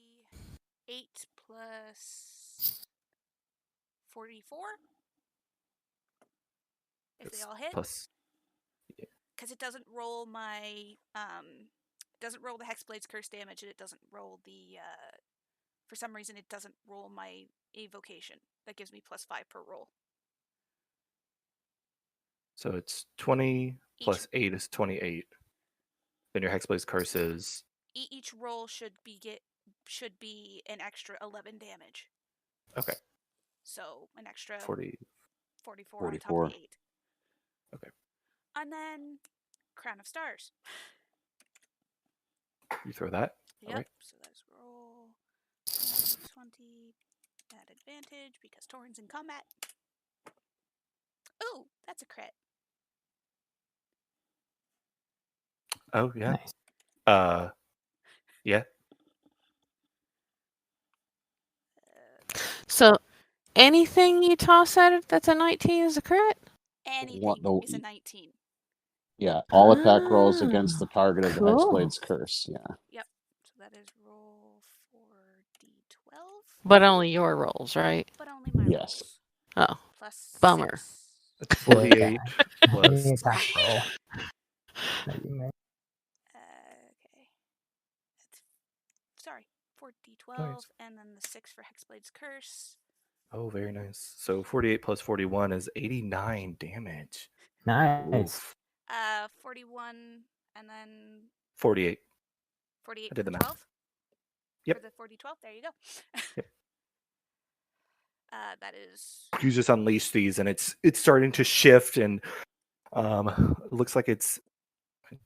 8 plus 44? If they all hit? Plus, Because it doesn't roll my doesn't roll the Hexblade's curse damage, and it doesn't roll the for some reason it doesn't roll my evocation. That gives me +5 per roll. so it's 20 plus 8 is 28. Then your Hexblade's curse is Each roll should be an extra 11 damage. okay. So an extra 40. 44 on top 44. of the 8. Okay. And then Crown of Stars. You throw that. Yep. Alright. So that's roll 20 at advantage because Torin's in combat. Ooh, that's a crit. Oh yeah. Nice. Yeah. So anything you toss at it that's a 19 is a crit? Anything no, is a 19. Yeah, all attack rolls Ah, against the target of the cool. Hexblade's curse. Yeah. Yep. So that is roll 4d12. But only your rolls, right? But only my Yes. rolls. Oh, Plus bummer. 6. It's Yeah. 48 plus. Any attack roll that you make. Okay. Sorry. 4d12, Nice. and then the 6 for Hexblade's Curse. Oh, very nice. So 48 plus 41 is 89 damage. Nice. Oof. 41, and then 48. 48 I for did the the math. 12? Yep. For the 40-12? There you go. Yep. That is... You just unleash these, and it's starting to shift, and it looks like it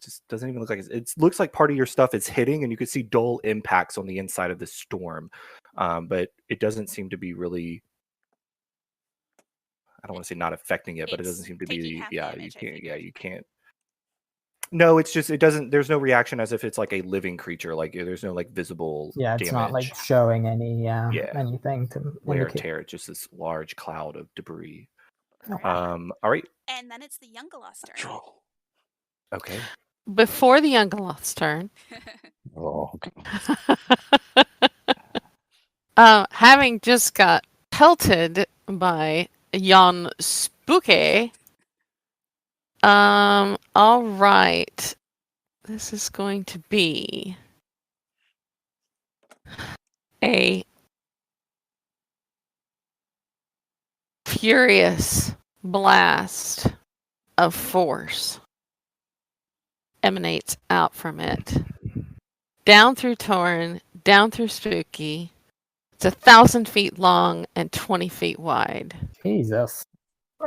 just doesn't even look like it looks like part of your stuff is hitting, and you can see dull impacts on the inside of the storm, but it doesn't seem to be really. I don't want to say not affecting it, but it doesn't It's seem to taking be. half Yeah, damage, I you can't. Yeah, figured. you can't. No, it's just it doesn't. There's no reaction as if it's like a living creature. Like there's no like visible Yeah, it's damage, not like showing any Yeah. anything to wear and indicate. tear. It's just this large cloud of debris. Okay. All right. And then it's the Youngaloth's turn. Control. Okay. Before the Youngaloth's turn, Oh, okay. having just got pelted by Jan Spooky. All right. This is going to be a furious blast of force emanates out from it. Down through Torin, down through Spooky. It's 1,000 feet long and 20 feet wide, Jesus.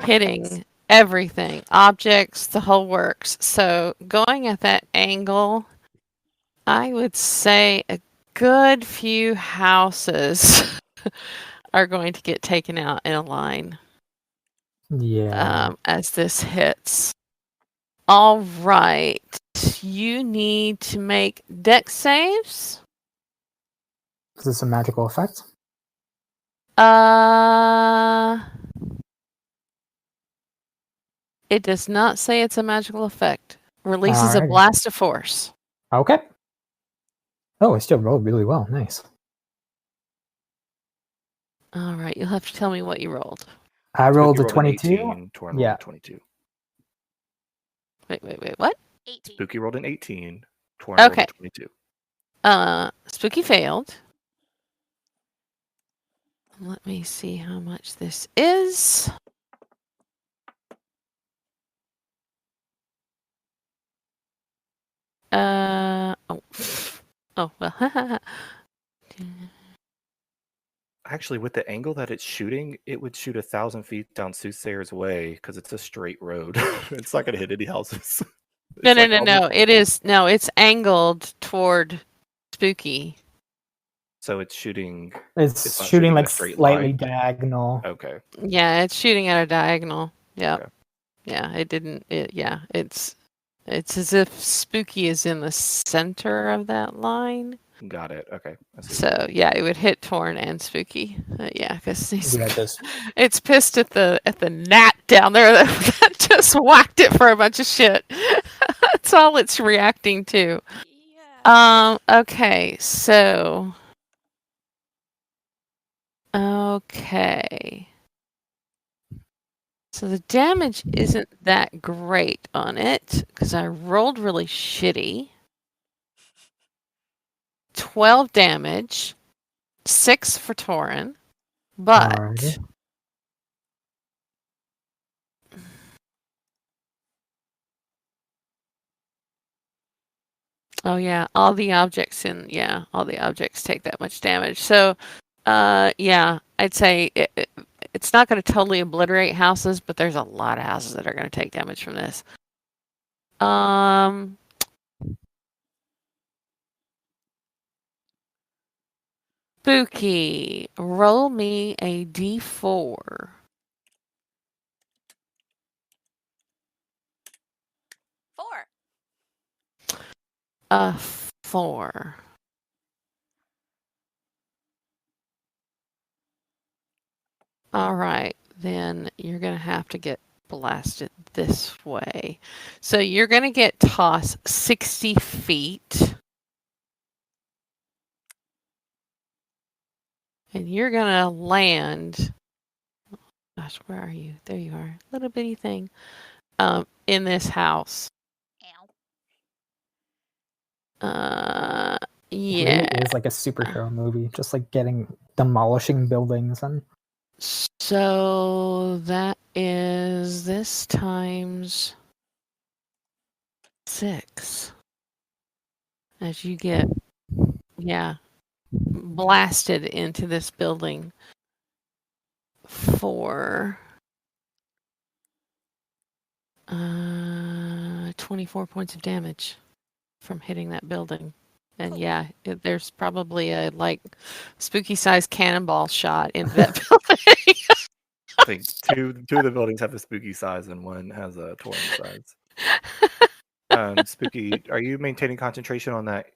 hitting everything, objects, the whole works. So going at that angle, I would say a good few houses are going to get taken out in a line Yeah. as this hits. All right. You need to make dex saves. Is this a magical effect? It does not say it's a magical effect. Releases a Alrighty. blast of force. Okay. Oh, I still rolled really well. Nice. All right, you'll have to tell me what you rolled. I rolled Spooky a 22. 18, Torin Yeah. rolled a 22. Wait, what? 18. Spooky rolled an 18. Torin rolled Okay. a 22. Spooky failed. Let me see how much this is. Oh well. Actually, with the angle that it's shooting, it would shoot 1,000 feet down Soothsayer's Way because it's a straight road. It's not going to hit any houses. No. It's like almost- It is it's angled toward Spooky. So it's shooting. It's It's not shooting shooting in a like straight slightly line. diagonal. Okay. Yeah, it's shooting at a diagonal. Yeah. Okay. Yeah, it didn't. It's as if Spooky is in the center of that line. Got it. Okay. I see. So yeah, it would hit Torn and Spooky. Yeah, because Yeah, just it's pissed at the gnat down there that just whacked it for a bunch of shit. That's all it's reacting to. Yeah. Okay, so okay. So the damage isn't that great on it because I rolled really shitty. 12 damage, 6 for Torin, but Alrighty. oh yeah, all the objects take that much damage. So yeah, I'd say it's not going to totally obliterate houses, but there's a lot of houses that are going to take damage from this. Spooky, roll me a d4. 4. A 4. All right, then you're going to have to get blasted this way. So you're going to get tossed 60 feet. And you're going to land. Gosh, where are you? There you are. Little bitty thing. In this house. Ow. Yeah. Really is like a superhero movie, just like demolishing buildings and So that is this times 6. As you get, blasted into this building for 24 points of damage from hitting that building. And Cool. there's probably a spooky sized cannonball shot in that building. I think two of the buildings have a spooky size and one has a Torin size. Spooky, are you maintaining concentration on that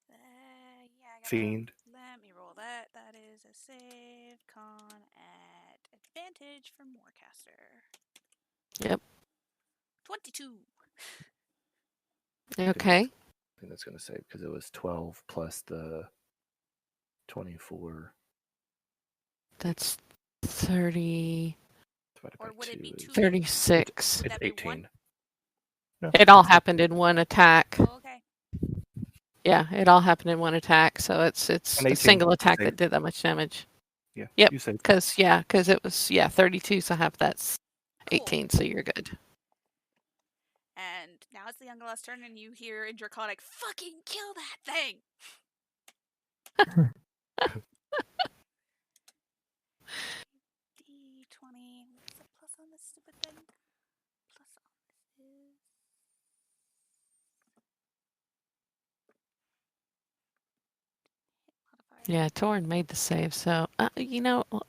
Yeah, I gotta fiend? let me roll that. That is a save con at advantage for Morecaster. Yep. 22. Okay. I think that's going to save because it was 12 plus the 24. That's 30, Divided Or by would it be 2 is- 36. Would It's that be one? 18. No, It all it's happened in one attack. Oh, okay. Yeah, it all happened in one attack. So it's An a 18 single attack save. that did that much damage. Yeah. Yep. You saved. Because it was 32. So half that's 18. So you're good. And now it's the Younglaw's turn, and you hear in Draconic, "Fucking kill that thing!" D20. What's the plus on this stupid thing? Plus on this is. Hit modifier. Yeah, Torin made the save. So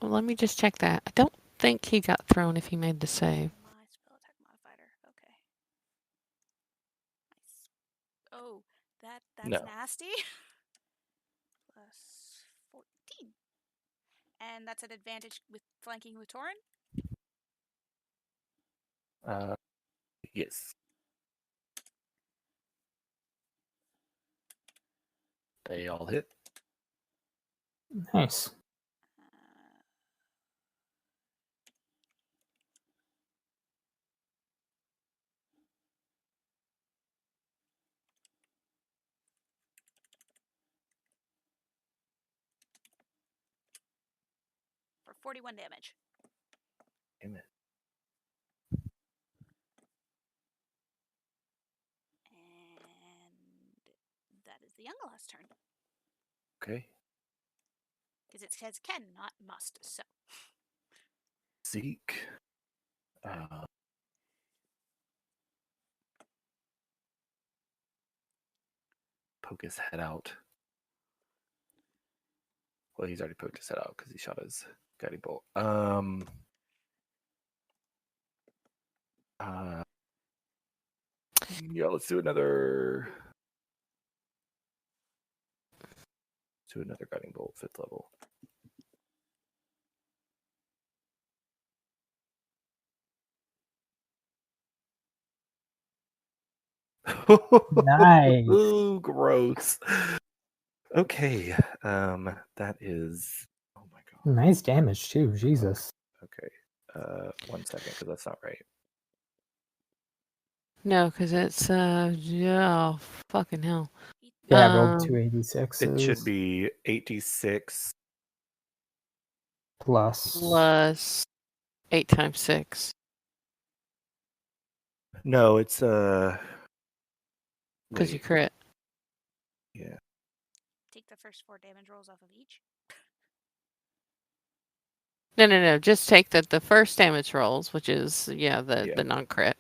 let me just check that. I don't think he got thrown if he made the save. My spell attack modifier. Okay. Nice. Oh, that's No. nasty. Plus 14. And that's an advantage with flanking with Torin? Yes. They all hit. nice. Uh, for 41 damage. Damn it. And that is the Younglaw's turn. Okay. Because it says can, not must. So Zeke. Poke his head out. Well, he's already poked his head out because he shot his guiding bolt. Yeah, let's do another. Let's do another guiding bolt, 5th level. Nice. Ooh, gross. Okay, that is. Oh my god. Nice damage too. Jesus. Okay, 1 second, because that's not right. No, because it's fucking hell. Yeah, I rolled Um, 286. It should be 86. plus. Plus 8 times 6. No, it's Because you wait, crit. yeah. take the first 4 damage rolls off of each. No. Just take the first damage rolls, which is Yeah. the non-crit.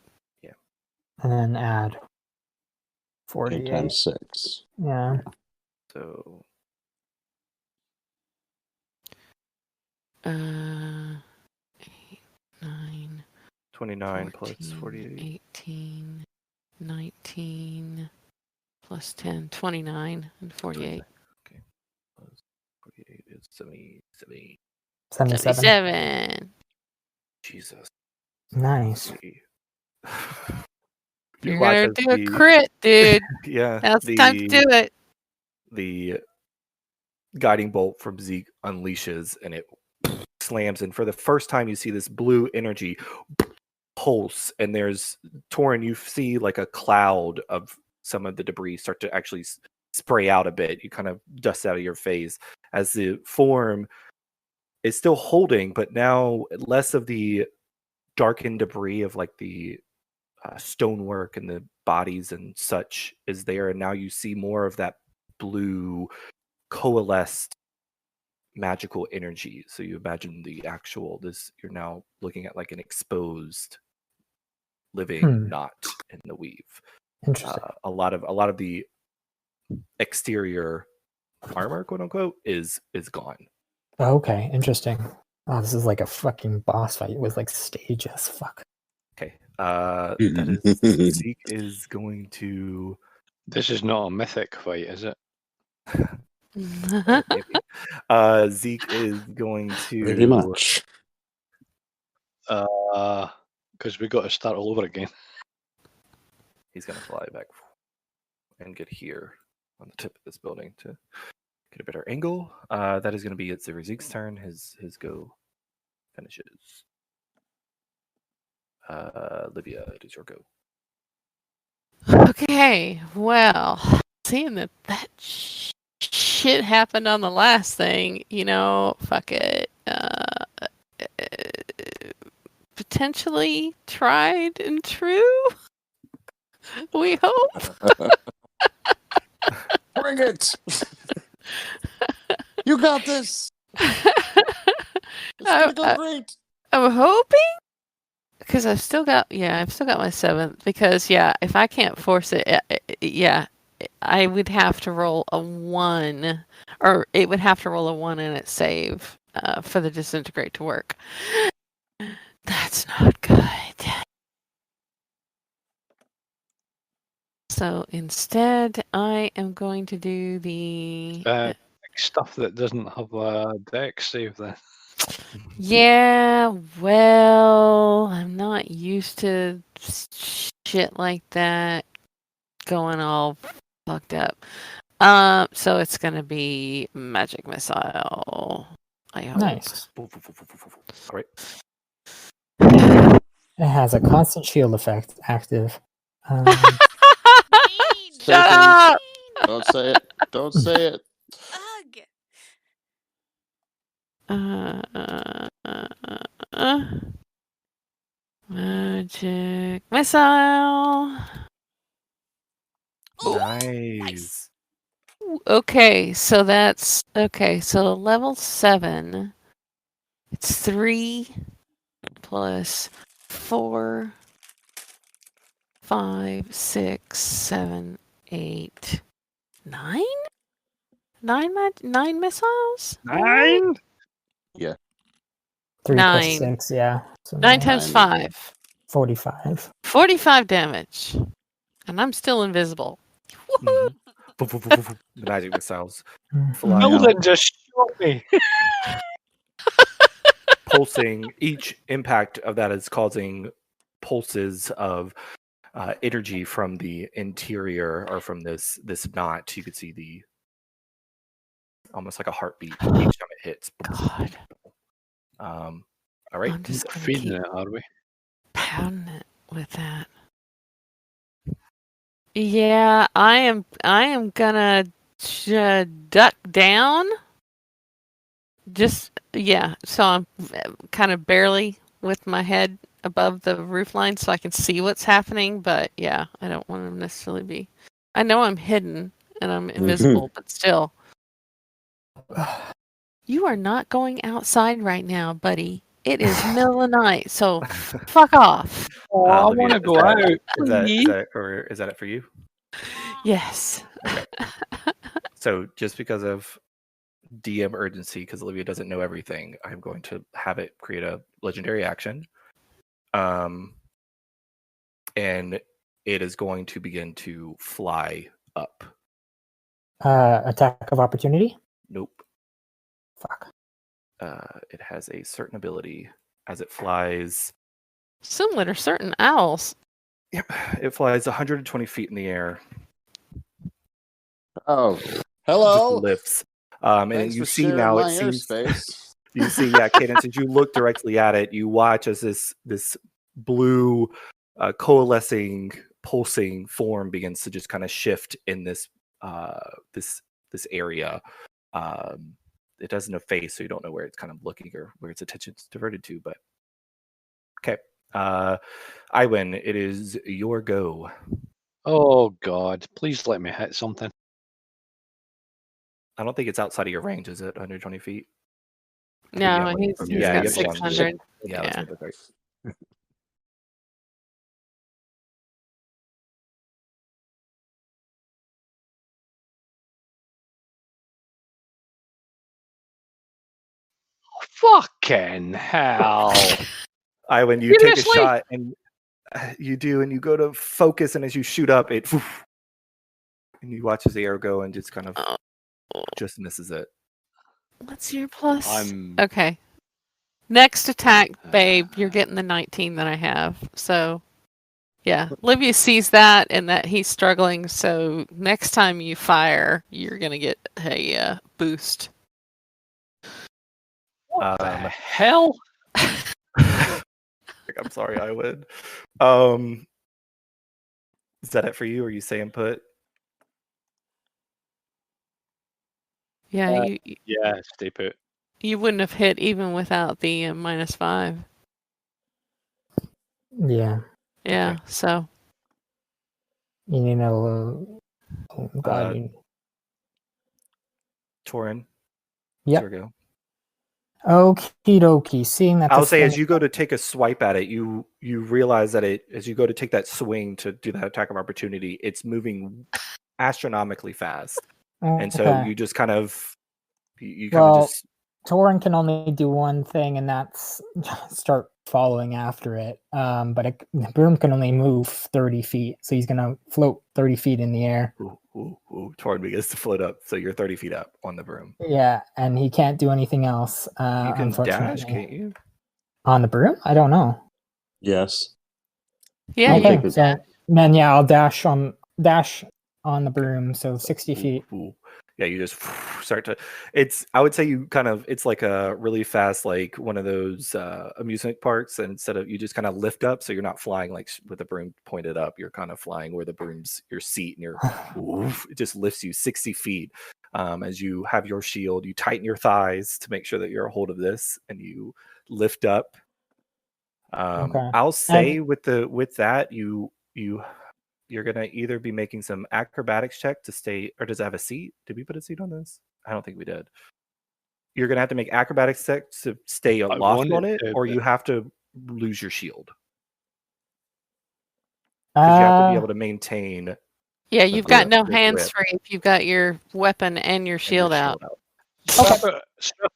And then add 8 48. times 6. Yeah. So 8, 9, 29 plus 14, 48. 18, 19, plus 10, 29, and 48. Okay. Plus 48 is 70. 77. 77. Jesus. Nice. You're watch gonna as do a crit, dude. Yeah. Now it's time to do it. The guiding bolt from Zeke unleashes and it slams. And for the first time, you see this blue energy pulse. And there's Torin, you see like a cloud of some of the debris start to actually spray out a bit. You kind of dust out of your face as the form is still holding, but now less of the darkened debris of like the stonework and the bodies and such is there. And now you see more of that blue coalesced magical energy. So you imagine the actual you're now looking at like an exposed living knot in the weave. Interesting. A lot of the exterior armor, quote unquote, is gone. Okay, interesting. Oh, this is like a fucking boss fight with like stages. Fuck. Okay. That is Zeke is going to This is not a mythic fight, is it? maybe. Zeke is going to Pretty much. Because we got to start all over again. He's gonna fly back and get here on the tip of this building to get a better angle. That is gonna be at Zeke's turn. His go finishes. Livia, it is your go. Okay, well, seeing that shit happened on the last thing, fuck it. Potentially tried and true. We hope. Bring it! You got this! It's gonna go great! I'm hoping because I've still got my 7th. Because if I can't force it, I would have to roll a 1, or it would have to roll a 1 in its save for the disintegrate to work. That's not good. So instead, I am going to do the Stuff that doesn't have a dex save then. Yeah, well, I'm not used to shit like that going all fucked up. So it's gonna be magic missile. I hope. Nice. All right. It has a constant shield effect active. Shut up! Don't say it. Don't say it. Magic missile. Nice. Okay, so that's so level 7. It's 3 plus 4, 5, 6, 7, 8, 9? 9 missiles? 9? 3 9. plus 6, yeah. So 9 times 5. 45. 45 damage. And I'm still invisible. Woohoo! The magic missiles fly Mhm. out, Elden just shot me. pulsing. Each impact of that is causing pulses of energy from the interior or from this knot. You could see almost like a heartbeat each time it hits. God. All right. I'm just gonna Feeding keep it, are we? pounding it with that. Yeah, I am gonna duck down. So I'm kind of barely with my head above the roof line so I can see what's happening, but I don't want to necessarily be. I know I'm hidden and I'm invisible, but still. You are not going outside right now, buddy. It is middle of the night, so fuck off. Oh, I Olivia, want to is go that- out. Is that it for you? Yes. So just because of DM urgency because Olivia doesn't know everything. I'm going to have it create a legendary action. And it is going to begin to fly up. Attack of opportunity? Nope. Fuck. It has a certain ability as it flies. Similar to certain owls. Yep, it flies 120 feet in the air. Oh, Just hello. lifts. And Thanks you for see sharing now my it seems airspace. you see, yeah, Cadence, as you look directly at it, you watch as this blue coalescing, pulsing form begins to just kind of shift in this area. It doesn't have face, so you don't know where it's kind of looking or where its attention's diverted to. But okay, Iwin, it is your go. Oh God! Please let me hit something. I don't think it's outside of your range, is it? 120 feet. No, Yeah, he's yeah, got you have one. 600. Yeah, Yeah. that's right. Fucking hell! When you take a Seriously? shot and you do, and you go to focus, and as you shoot up, it and you watch as the arrow go and just kind of just misses it. What's your plus? I'm Okay. Next attack, babe, you're getting the 19 that I have. So, yeah. Livia sees that and that he's struggling. So, next time you fire, you're going to get a boost. what the hell? I'm sorry, I would. Is that it for you, or you say input? Yeah, Uh, Yeah, stay put. you wouldn't have hit even without the -5. Yeah. Yeah, Okay. so. You need a little. Oh, God. Torin. Yep. There we go. Okie dokie. Seeing that I'll this say thing as you go to take a swipe at it, you realize that as you go to take that swing to do that attack of opportunity, it's moving astronomically fast, and so Okay. you just kind of you kind of Well, just Torin can only do one thing, and that's start following after it. But the broom can only move 30 feet, so he's gonna float 30 feet in the air. Torin begins to float up, so you're 30 feet up on the broom. Yeah, and he can't do anything else. You can Unfortunately, dash, can't you? on the broom? I don't know. Yes. Yeah, I'll you take Okay, it. so then yeah, I'll dash on the broom, so 60 feet. Yeah, you just start to. I would say you kind of. It's like a really fast, like one of those amusement parks, and instead of you just kind of lift up, so you're not flying like with the broom pointed up. You're kind of flying where the broom's your seat, and it just lifts you 60 feet. As you have your shield, you tighten your thighs to make sure that you're a hold of this, and you lift up. Okay. I'll say with that you're gonna either be making some acrobatics check to stay, or does it have a seat? Did we put a seat on this? I don't think we did. You're gonna have to make acrobatics checks to stay aloft on it, or you have to lose your shield. Because you have to be able to maintain. Yeah, you've got no grip. hands free if you've got your weapon and your shield out. Strap it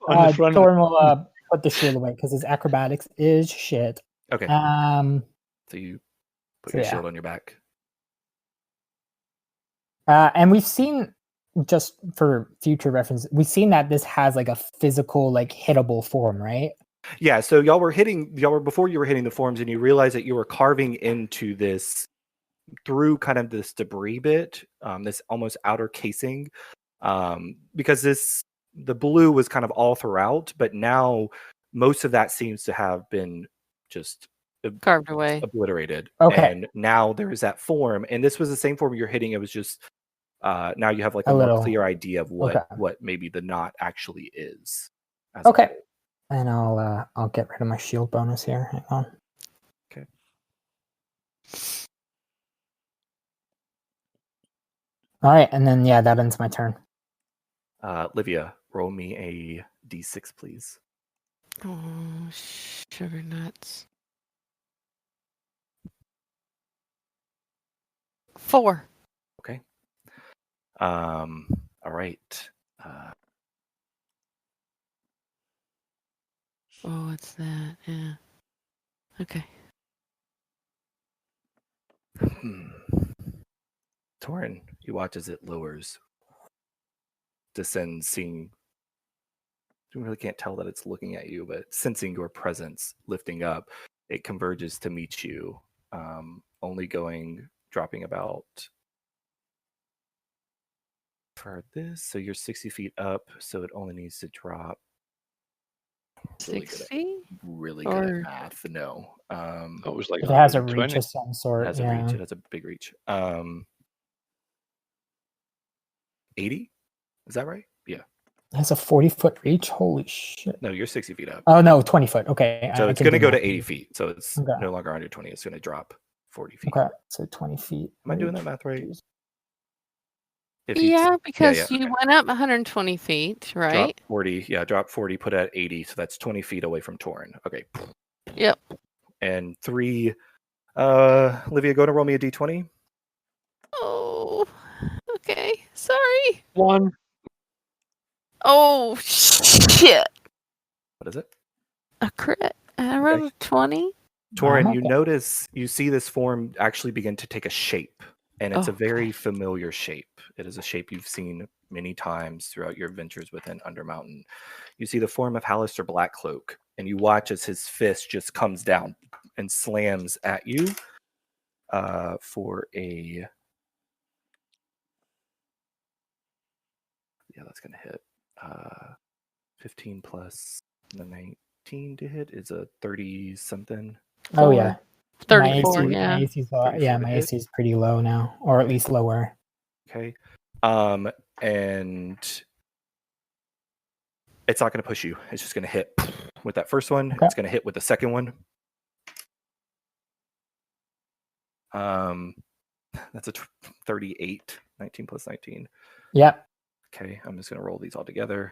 on the front. Torin will put the shield away because his acrobatics is shit. Okay. So you put your shield on your back. And we've seen, just for future reference, we've seen that this has like a physical, like hittable form, right? Yeah. So before you were hitting the forms, and you realized that you were carving into this through kind of this debris bit, this almost outer casing, because the blue was kind of all throughout, but now most of that seems to have been just carved away, obliterated. Okay. And now there is that form, and this was the same form you're hitting. It was just now you have like a little more clear idea of what maybe the knot actually is. Okay. And I'll get rid of my shield bonus here. Hang on. Okay. All right, and then that ends my turn. Livia, roll me a d6, please. Oh, sugar nuts. 4. Okay. All right. Oh, what's that? Yeah. Okay. Torin, you watch as it lowers, descends, seeing. You really can't tell that it's looking at you, but sensing your presence lifting up, it converges to meet you, only dropping about for this. So you're 60 feet up, so it only needs to drop. Really good at, 60? really good Or- at math. No. That was like If it has a 120. reach of some It sort, has a yeah. reach. It has a big reach. 80? Is that right? Yeah. It has a 40-foot reach. Holy shit! No, you're 60 feet up. Oh no, 20 foot. Okay, So I it's can going to do go to math. 80 feet. So it's Okay. no longer 120. It's going to drop 40 feet. Okay, so 20 feet. Am I doing that reach. math right? Jeez. If you Yeah, because yeah, you okay. went up 120 feet, right? Drop 40. Yeah, drop 40, put it at 80. So that's 20 feet away from Torin. Okay. Yep. And 3. Olivia, go to roll me a d20. Oh, okay. Sorry. 1. Oh, shit. What is it? A crit. I rolled a 20. Torin, I'm you okay. you see this form actually begin to take a shape, and it's a very Okay. familiar shape. It is a shape you've seen many times throughout your adventures within Undermountain. You see the form of Hallister Blackcloak, and you watch as his fist just comes down and slams at you for a. Yeah, that's going to hit. 15 plus the 19 to hit is a 30 something. Oh yeah. 34, my yeah. AC's low. 34 Yeah, to my hit. AC is pretty low now, or at least lower. Okay. And it's not going to push you. It's just going to hit with that first one. Okay. It's going to hit with the second one. That's a 38. 19 plus 19. Yep. Okay, I'm just going to roll these all together.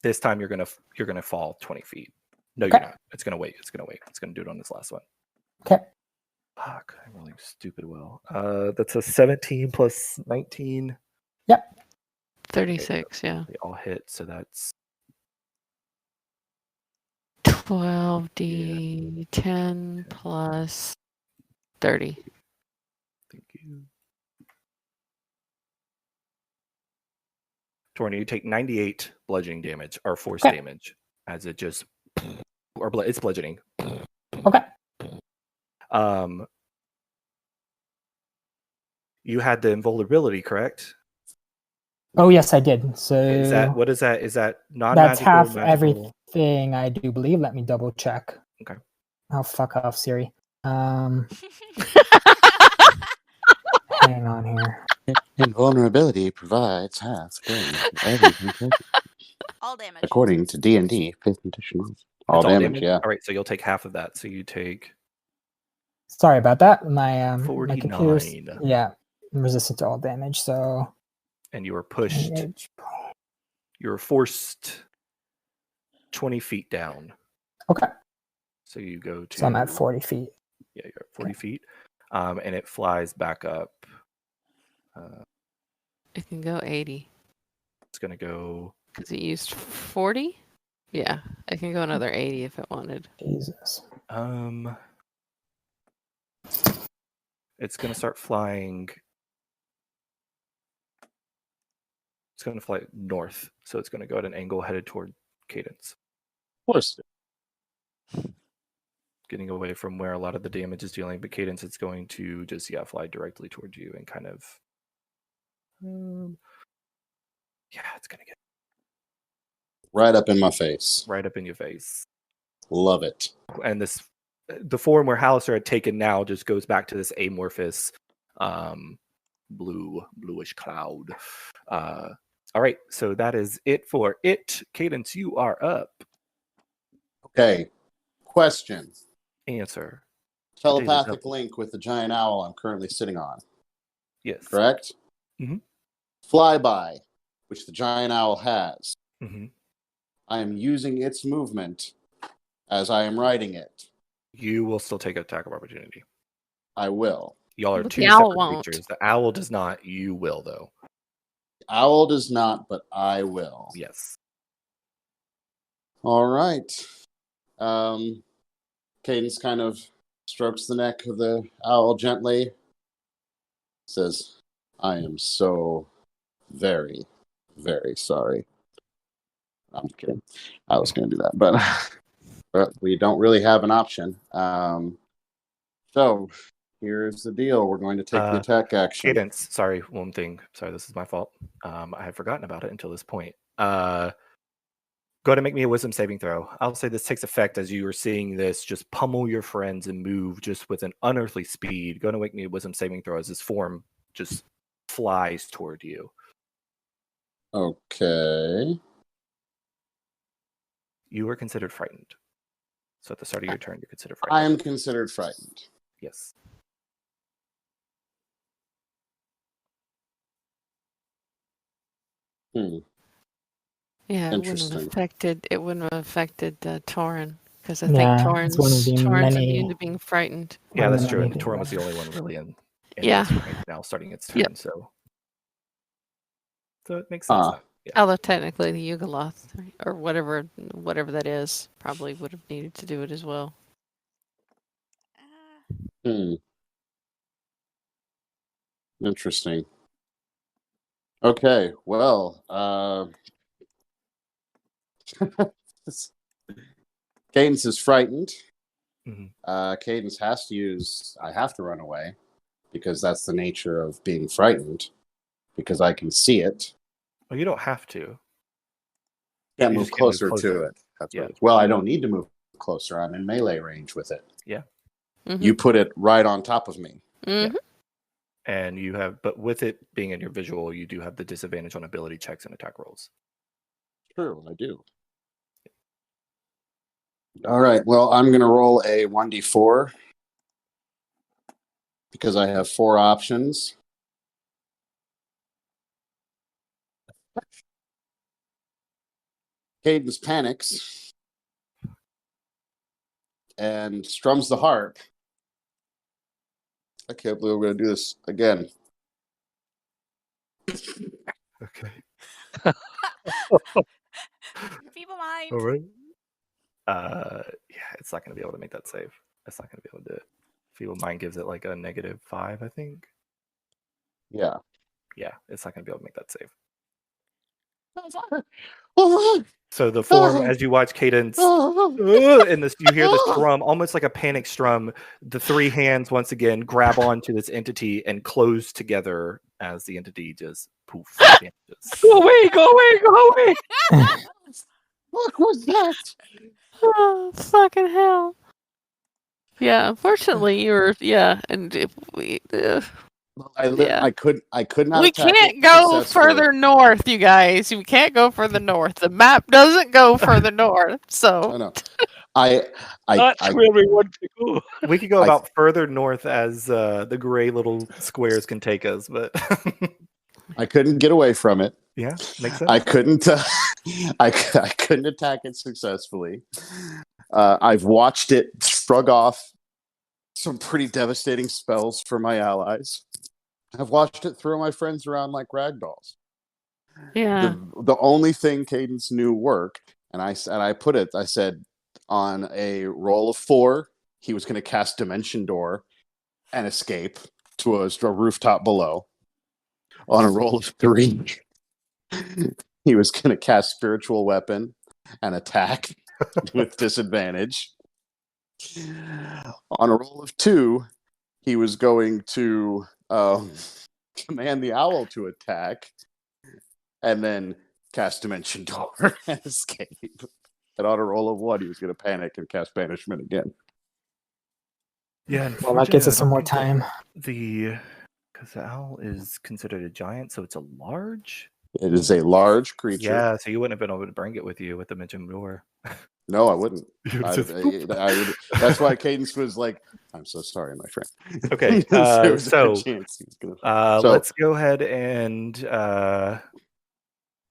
This time you're gonna fall 20 feet. No, Okay. you're not. It's gonna wait. It's gonna wait. It's gonna do it on this last one. Okay. Fuck, I'm rolling stupid well. That's a 17 plus 19. 36, yeah. They all hit, so that's 12d10 plus 30. thank you. Torna, you take 98 bludgeoning damage or force Okay. damage as it just it's bludgeoning. Okay. You had the invulnerability, correct? Oh yes, I did. So Is that what is that? Is that non that's magical? half Magical? everything I do believe. Let me double check. Okay. Oh fuck off, Siri. Hang on here. Invulnerability provides half everything. All damage. According to D&D 5th edition. All It's damage, yeah. All right, so you'll take half of that. So you take Sorry about that. My my 49. computer's resistant to all damage. So And you were pushed. damage. You were forced 20 feet down. Okay. So you go to. So I'm at 40 feet. Yeah, you're at 40 feet. And it flies back up. It can go 80. It's going to go. Because it used 40? Yeah, I can go another 80 if it wanted. Jesus. It's going to start flying. It's going to fly north. So it's going to go at an angle headed toward Cadence. Of course. Getting away from where a lot of the damage is dealing, but Cadence, it's going to just fly directly towards you and kind of it's gonna get Right up in my face. right up in your face. Love it. And the form where Hallister had taken now just goes back to this amorphous bluish cloud. All right, so that is it for it. Cadence, you are up. Okay. Question. Answer. Telepathic link with the giant owl I'm currently sitting on. Yes. Correct? Mhm. Flyby, which the giant owl has. Mm-hmm. I am using its movement as I am riding it. You will still take an attack of opportunity. I will. Y'all are But two the owl separate won't. creatures. The owl does not. You will, though. The owl does not, but I will. Yes. All right. Cadence kind of strokes the neck of the owl gently. Says, I am so very, very sorry. I'm kidding. I was going to do that, but we don't really have an option. So here's the deal. We're going to take the attack action. Cadence, sorry, one thing. Sorry, this is my fault. I had forgotten about it until this point. Go ahead and make me a wisdom saving throw. I'll say this takes effect as you are seeing this just pummel your friends and move just with an unearthly speed. Go ahead and make me a wisdom saving throw as this form just flies toward you. Okay. You are considered frightened. So at the start of your turn, you're considered I frightened. am considered frightened. Yes. Yeah, Interesting. it wouldn't have affected Torin, because I Yeah, think it's one of the Torin's many- immune to being frightened. Yeah, One of that's the true. many And Torin was the things. only one really in Yeah. this right now, starting its turn. Yep. So it makes sense. Now. Yeah. Although technically the Yugoloth or whatever that is probably would have needed to do it as well. Interesting. Okay, well, Cadence is frightened. Cadence has to use, I have to run away, because that's the nature of being frightened, because I can see it. Well, you don't have to. Can't You move just can't move closer to closer. it. That's Yeah. what it is. Well, I don't need to move closer. I'm in melee range with it. Yeah. Mhm. You put it right on top of me. Mhm. And you have, but with it being in your visual, you do have the disadvantage on ability checks and attack rolls. True, I do. All right, well, I'm going to roll a 1d4 because I have 4 options. Cadence panics and strums the harp. I can't believe we're going to do this again. Okay. Feeble mind. All right. Yeah, it's not going to be able to make that save. It's not going to be able to do it. Feeble Mind gives it like a -5, I think. Yeah. Yeah, it's not going to be able to make that save. Oh, So the form, as you watch Cadence, and this, you hear this strum, almost like a panic strum. The 3 hands once again grab onto this entity and close together as the entity just poof. vanishes. Go away, go away, go away. what was that? Oh, fucking hell. Yeah, unfortunately and if we Yeah. I could not. we attack can't it go successfully. further north, you guys. We can't go further north. The map doesn't go further north. I So know. I That's where we want to go. We could go I- about further north as the gray little squares can take us, but I couldn't get away from it. yeah, makes sense. I couldn't. I couldn't attack it successfully. I've watched it shrug off some pretty devastating spells for my allies. I've watched it throw my friends around like ragdolls. yeah. The only thing Cadence knew work, and I said on a roll of 4, he was going to cast Dimension Door and escape to a rooftop below. On a roll of 3, he was going to cast Spiritual Weapon and attack with disadvantage. On a roll of 2, he was going to command the owl to attack and then cast Dimension Door and escape. And on a roll of 1, he was going to panic and cast Banishment again. Yeah, Well, that gives us some more unfortunately, time. Because the owl is considered a giant, so it's a large. It is a large creature. Yeah, so you wouldn't have been able to bring it with you with the Dimension Door. No, I wouldn't. You I just- would, that's why Cadence was like, "I'm so sorry, my friend." Okay, There was a so, good chance he was gonna- So- let's go ahead and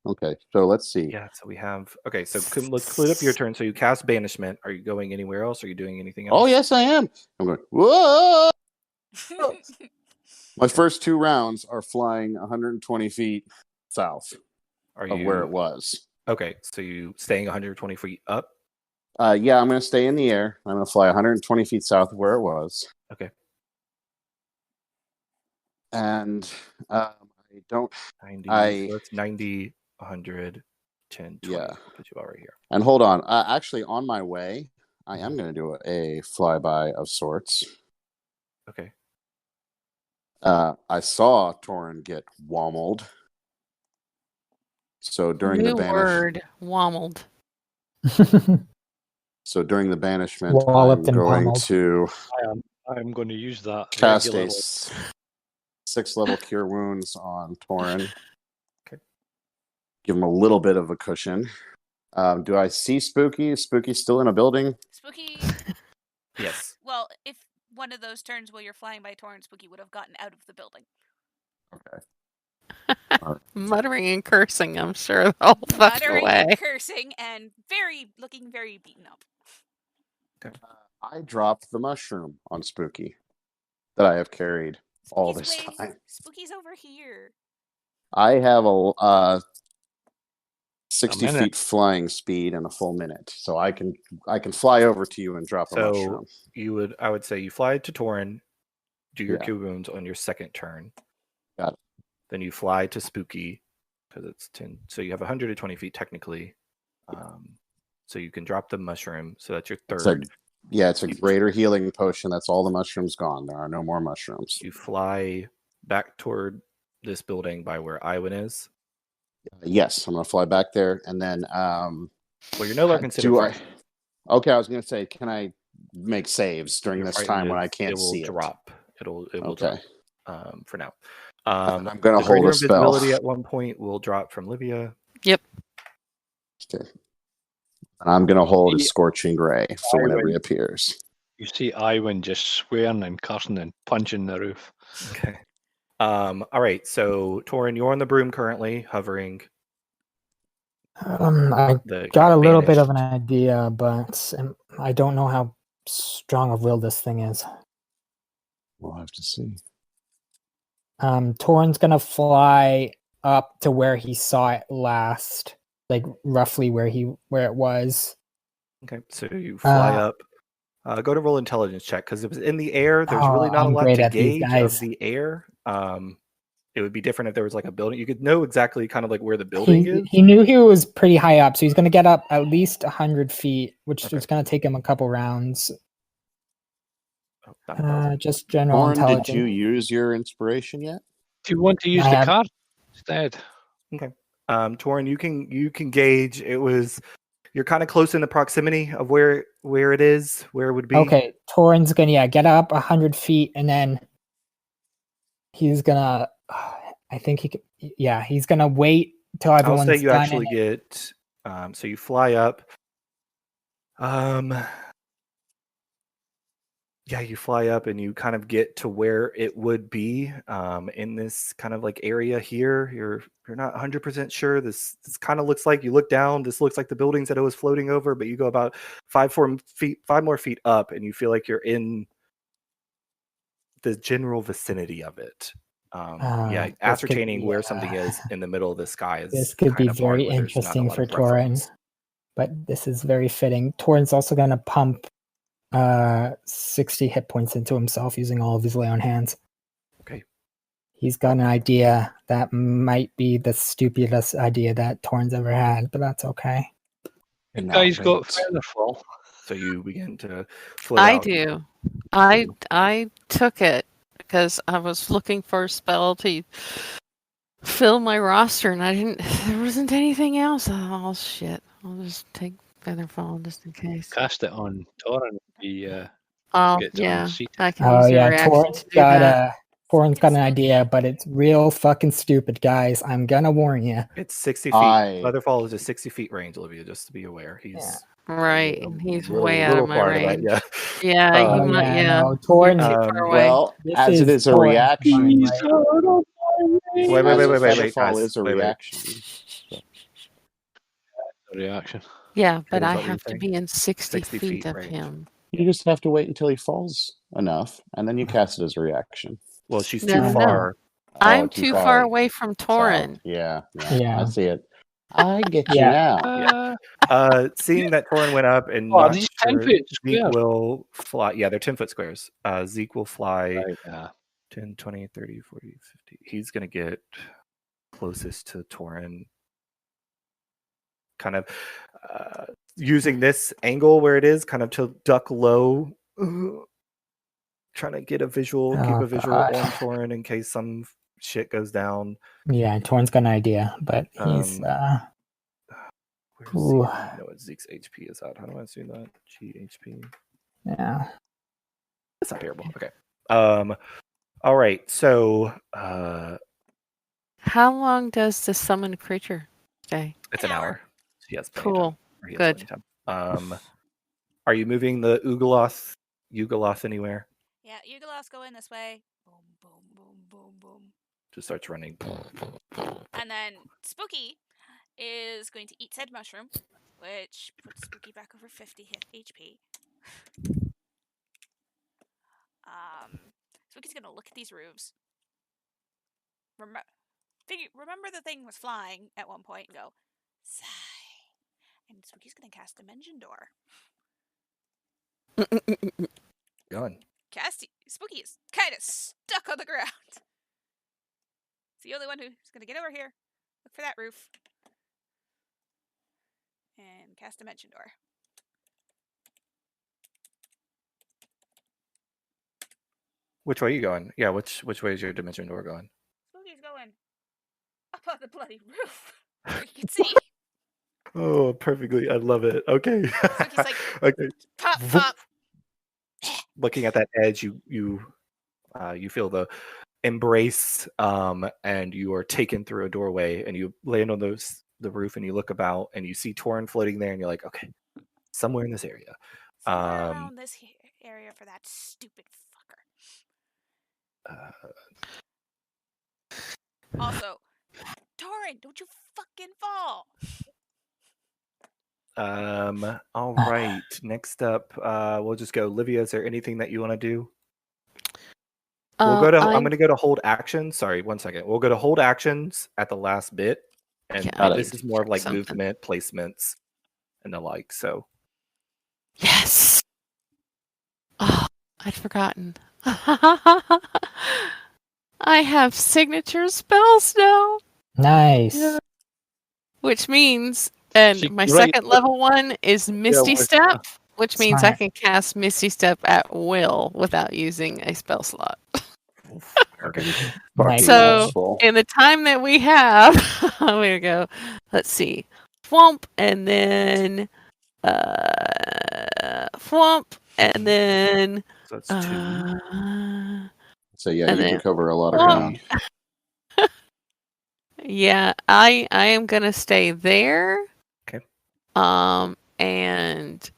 Okay, so let's see. yeah. So we have so let's clear up your turn. So you cast Banishment. Are you going anywhere else? Are you doing anything else? Oh yes, I am. I'm going. Whoa! My first 2 rounds are flying 120 feet south Are of you where it was. Okay, so you staying 120 feet up. Yeah, I'm going to stay in the air. I'm going to fly 120 feet south of where it was. Okay. And I don't. 90. I- So that's 90, 100, 10, 20. Yeah. I'll put you out right here. And hold on. Actually, on my way, I am going to do a flyby of sorts. Okay. I saw Torin get wommeled. So during New the word, wommeled. So during the banishment, Walloped I'm and going pummeled. to I'm going to use that cast a regularly. 6th level Cure Wounds on Torin. Okay. Give him a little bit of a cushion. Do I see Spooky? Is Spooky still in a building? Spooky. Yes. Well, if one of those turns while you're flying by Torrent, Spooky would have gotten out of the building. Okay. Muttering and cursing, I'm sure the whole fucking Muttering way. and cursing and looking very beaten up. I dropped the mushroom on Spooky that I have carried all this Spooky's time. Spooky's over here. I have a 60 minute. feet flying speed in a full minute, so I can fly over to you and drop a So mushroom. I would say you fly to Torin, do your Yeah. Cure Wounds on your second turn. Got it. Then you fly to Spooky because it's 10. So you have 120 feet technically. So you can drop the mushroom. So that's your It's a, third. it's a greater healing potion. That's all the mushrooms gone. There are no more mushrooms. You fly back toward this building by where Iwan is. Yes, I'm gonna fly back there, and then Well, you're no longer considered do I? frightened. Okay, I was gonna say, can I make saves during You're this frightened time when is- I can't it will see drop. It will Okay. drop for now. I'm gonna the hold greater a spell. invisibility at one point will drop from Livia. Yep. Okay. And I'm gonna hold a See, scorching ray for whenever Iwan. he appears. You see Iwan just swearing and cursing and punching the roof. Okay. All right. So Torin, you're on the broom currently, hovering. I The got a little bit of an banished- idea, but I don't know how strong of will this thing is. We'll have to see. Torin's gonna fly up to where he saw it last, like roughly where it was. Okay. So you fly Uh, up. Go to roll intelligence check because it was in the air. There's Oh, really not a I'm lot great to at these gauge of guys. the air. It would be different if there was like a building. You could know exactly kind of like where the building is. He knew he was pretty high up, so he's gonna get up at least 100 feet, which Okay. is gonna take him a couple rounds. Oh, not 1,000. Just general Lauren, intelligence. did you use your inspiration yet? Do you want to use I the have- card instead? Torin, you can gauge. You're kind of close in the proximity of where it is, where it would be. Okay, Torin's gonna get up 100 feet, and then he's gonna. I think he could. Yeah, he's gonna wait till I'll everyone's say you done. actually get. So you fly up. Yeah, you fly up and you kind of get to where it would be in this kind of like area here. You're not 100% sure. This kind of looks like, you look down, this looks like the buildings that it was floating over, but you go about 5 more feet up and you feel like you're in the general vicinity of it. This could ascertaining be, where something is in the middle of the sky is This could be kind of hard very when there's not a interesting lot for of Torin, reference. but this is very fitting. Torin's also gonna pump 60 hit points into himself using all of his lay on hands. Okay. He's got an idea that might be the stupidest idea that Torin's ever had, but that's okay. And now Guys got it's- feather fall. So you begin to float I out. do. I took it because I was looking for a spell to fill my roster, and there wasn't anything else. Oh shit! I'll just take Featherfall just in case. Cast it on Torin. Oh Get yeah, unseated. I can Oh use your yeah, reaction Torin's to do that. Torin's got an idea, but it's real fucking stupid, guys. I'm gonna warn you. It's 60 feet. Featherfall is a 60 feet range, Olivia, just to be aware. He's Right, a he's little- way out of little my far to that, range. yeah. Yeah, Oh, you might, yeah. no, Torin. You're too far away. Well, This as it is is a Torin, reaction, by the way. Wait, as a featherfall guys. is a Wait. reaction. Reaction. Yeah, but is I what you're have to saying. be in 60 60 feet feet of range. him. You just have to wait until he falls enough, and then you cast it as a reaction. Well, she's No, too no. far. I'm too far away from south. Torin. Yeah, Yeah. I see it. I get you Yeah. now. Seeing that Torin went up and Oh, are not these 10 sure, foot Zeke squares? will fly. Yeah, they're 10-foot squares. Zeke will fly Right, 10, 20, 30, 40, 50. He's going to get closest to Torin. Kind of using this angle where it is, kind of to duck low. Trying to get a visual, keep Oh, a visual God. on Torin in case some shit goes down. Yeah, Torn's got an idea, but he's Where's ooh. Zeke? I don't know what Zeke's HP is at. How do I see that? GHP. Yeah. That's not terrible. Okay. All right. So How long does the summoned creature stay? it's An an hour. hour. He has plenty of Cool. time. Or he has Good. plenty of time. Are you moving the Ugoloth anywhere? Yeah, Yugolov's going this way. Boom, boom, boom, boom, boom. Just starts running. And then Spooky is going to eat said mushroom, which puts Spooky back over 50 HP. Spooky's gonna look at these roofs. Remember the thing was flying at one point and go, sigh. And Spooky's gonna cast Dimension Door. Gone. Spooky is kind of stuck on the ground. It's the only one who's gonna get over here, look for that roof, and cast Dimension Door. Which way are you going? Yeah, which way is your dimension door going? Spooky's going up on the bloody roof where you can see. Oh, perfectly. I love it. Okay. Spooky's like, okay. pop, pop. Looking at that edge, you feel the embrace, and you are taken through a doorway, and you land on the roof, and you look about, and you see Torin floating there, and you're like, okay, somewhere in this area. Somewhere around this area for that stupid fucker. Also, Torin, don't you fucking fall. All right. Next up, we'll just go. Livia, is there anything that you want to do? We'll go to. I'm going to go to hold action. Sorry, 1 second. We'll go to hold actions at the last bit, and Yeah, this is more of like something. movement placements and the like. So Yes. Oh, I'd forgotten. I have signature spells now, Nice. which means, and So my you're right. second level one is Misty with Step, which means I Smart. can cast Misty Step at will without using a spell slot. okay. Nice. So- Useful. In the time that we have, here we go. Let's see, Thwomp, and then Thwomp, and then So that's 2. So yeah, and you then- could cover a lot of Oh. ground. yeah, I am gonna stay there. Okay. And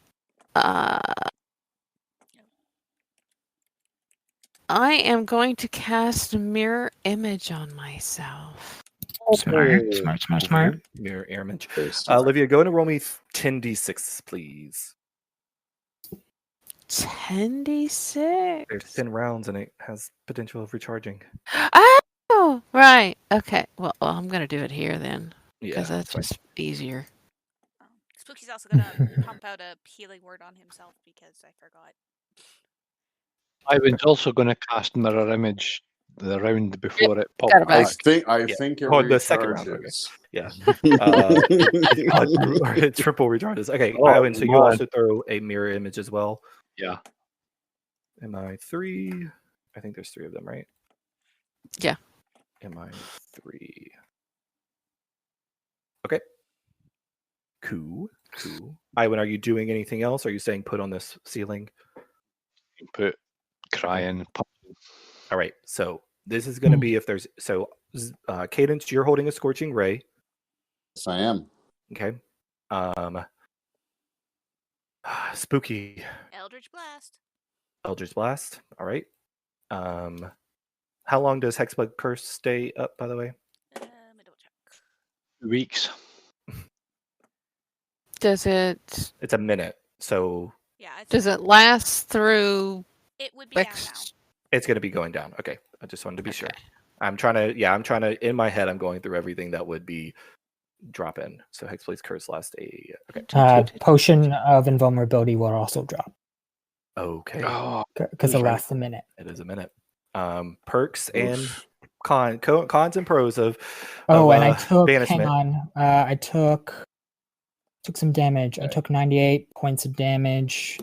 I am going to cast mirror image on myself. Smart. Mirror image. Very smart. Olivia, go and roll me 10d6, please. 10d6. There's 10 rounds, and it has potential of recharging. Oh, right. Okay. Well, I'm gonna do it here then, Yeah, because that's fine. just easier. Spooky's also gonna pump out a healing word on himself because I forgot. I was also going to cast mirror image the round before it popped got it I back. think Yeah. it Oh, the second round, okay. recharges. Yeah. Triple recharges. Okay, Oh, and so you man. also throw a mirror image as well. Yeah. MI3. I think there's 3 of them, right? Yeah. MI3. Okay. Cool. Iwan, are you doing anything else? Are you saying put on this ceiling? Put crying. All right. So this is going to be if there's Cadence, you're holding a scorching ray. Yes, I am. Okay. Spooky. Eldritch Blast. Eldritch Blast. All right. How long does Hexblood Curse stay up, by the way? Let me double check. Weeks. Does it It's a minute. So Yeah, does it last through it would be down now. X? it's going to be going down. Okay. I just wanted to be sure. Okay. I'm trying to, in my head, I'm going through everything that would be drop in. So Hexblade's Curse lasts a. Okay. Potion of Invulnerability will also drop Okay. Oh, because it Right. lasts a minute. It is a minute. Perks and Oof. cons and pros of. Oh, and I of, took. banishment. Hang on. I took some damage. I Okay. took 98 points of damage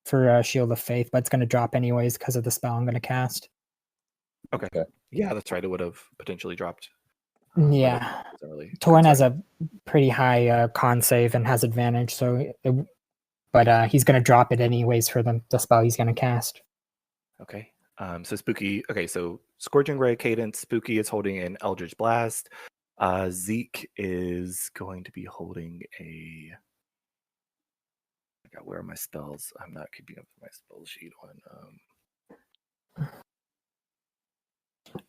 for Shield of Faith, but it's going to drop anyways because of the spell I'm going to cast. Okay. Okay. Yeah, that's right. It would have potentially dropped. Yeah. Wasn't really. Torin has sorry. a pretty high con save and has advantage, but he's going to drop it anyways for the spell he's going to cast. Okay. So Spooky. Okay, so Scorching Ray, Cadence. Spooky is holding an Eldritch Blast. Zeke is going to be holding a. I got where are my spells? I'm not keeping up with my spell sheet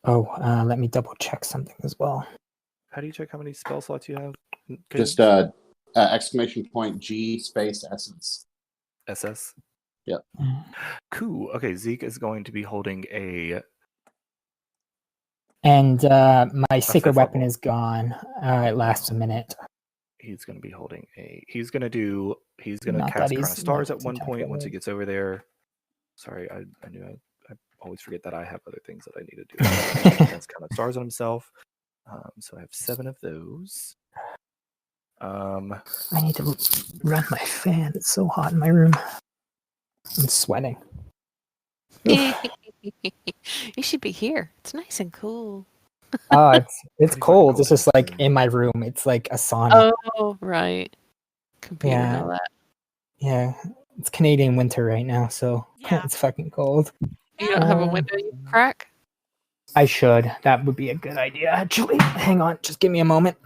on. Let me double check something as well. How do you check how many spell slots you have? Just Cadence? exclamation point G space essence. SS. Yep. Cool. Okay, Zeke is going to be holding a. And my sacred fifth weapon level. is gone. It lasts a minute. He's going to be holding a. He's going to Not cast that Crown he's of Stars not at one attack point that once he way. gets over there. Sorry, I knew I always forget that I have other things that I need to do. Cast Crown of Stars on himself. So I have 7 of those. I need to run my fan. It's so hot in my room. I'm sweating. You should be here. It's nice and cool. Oh, it's Pretty cold. fucking It's just cold. like in my room. It's like a sauna. Oh, right. Computer and Yeah. all that. Yeah, it's Canadian winter right now, so Yeah. it's fucking cold. You don't have a Uh, window you can crack? I should. That would be a good idea, actually. Hang on, just give me a moment.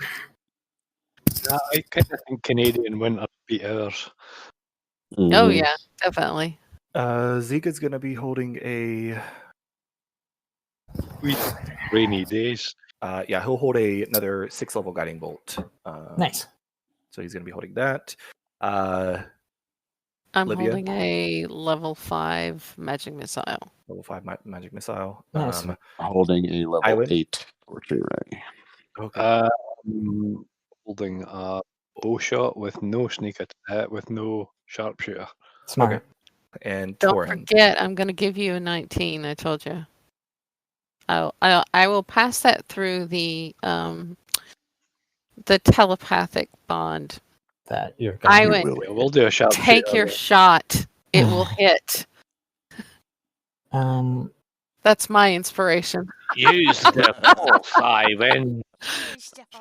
yeah, I kind of think Canadian winter beat ours. Oh, Mhm. yeah, definitely. Zeke is going to be holding a. Rainy days. Yeah, he'll hold another 6th level Guiding Bolt. Nice. So he's going to be holding that. I'm Livia? holding a level 5 magic missile. Level 5 magic missile. Nice. Holding a level Iwan? 8 Scorching Ray. Okay. Holding a bow shot with no with no sharpshooter. Smart. Okay. And Don't Torin. forget, I'm going to give you a 19. I told you. I will pass that through the telepathic bond. That you're I gonna. would will. Yeah, we'll do a sharpshooter. take your shot. It will hit. That's my inspiration. Use the force, Ivan.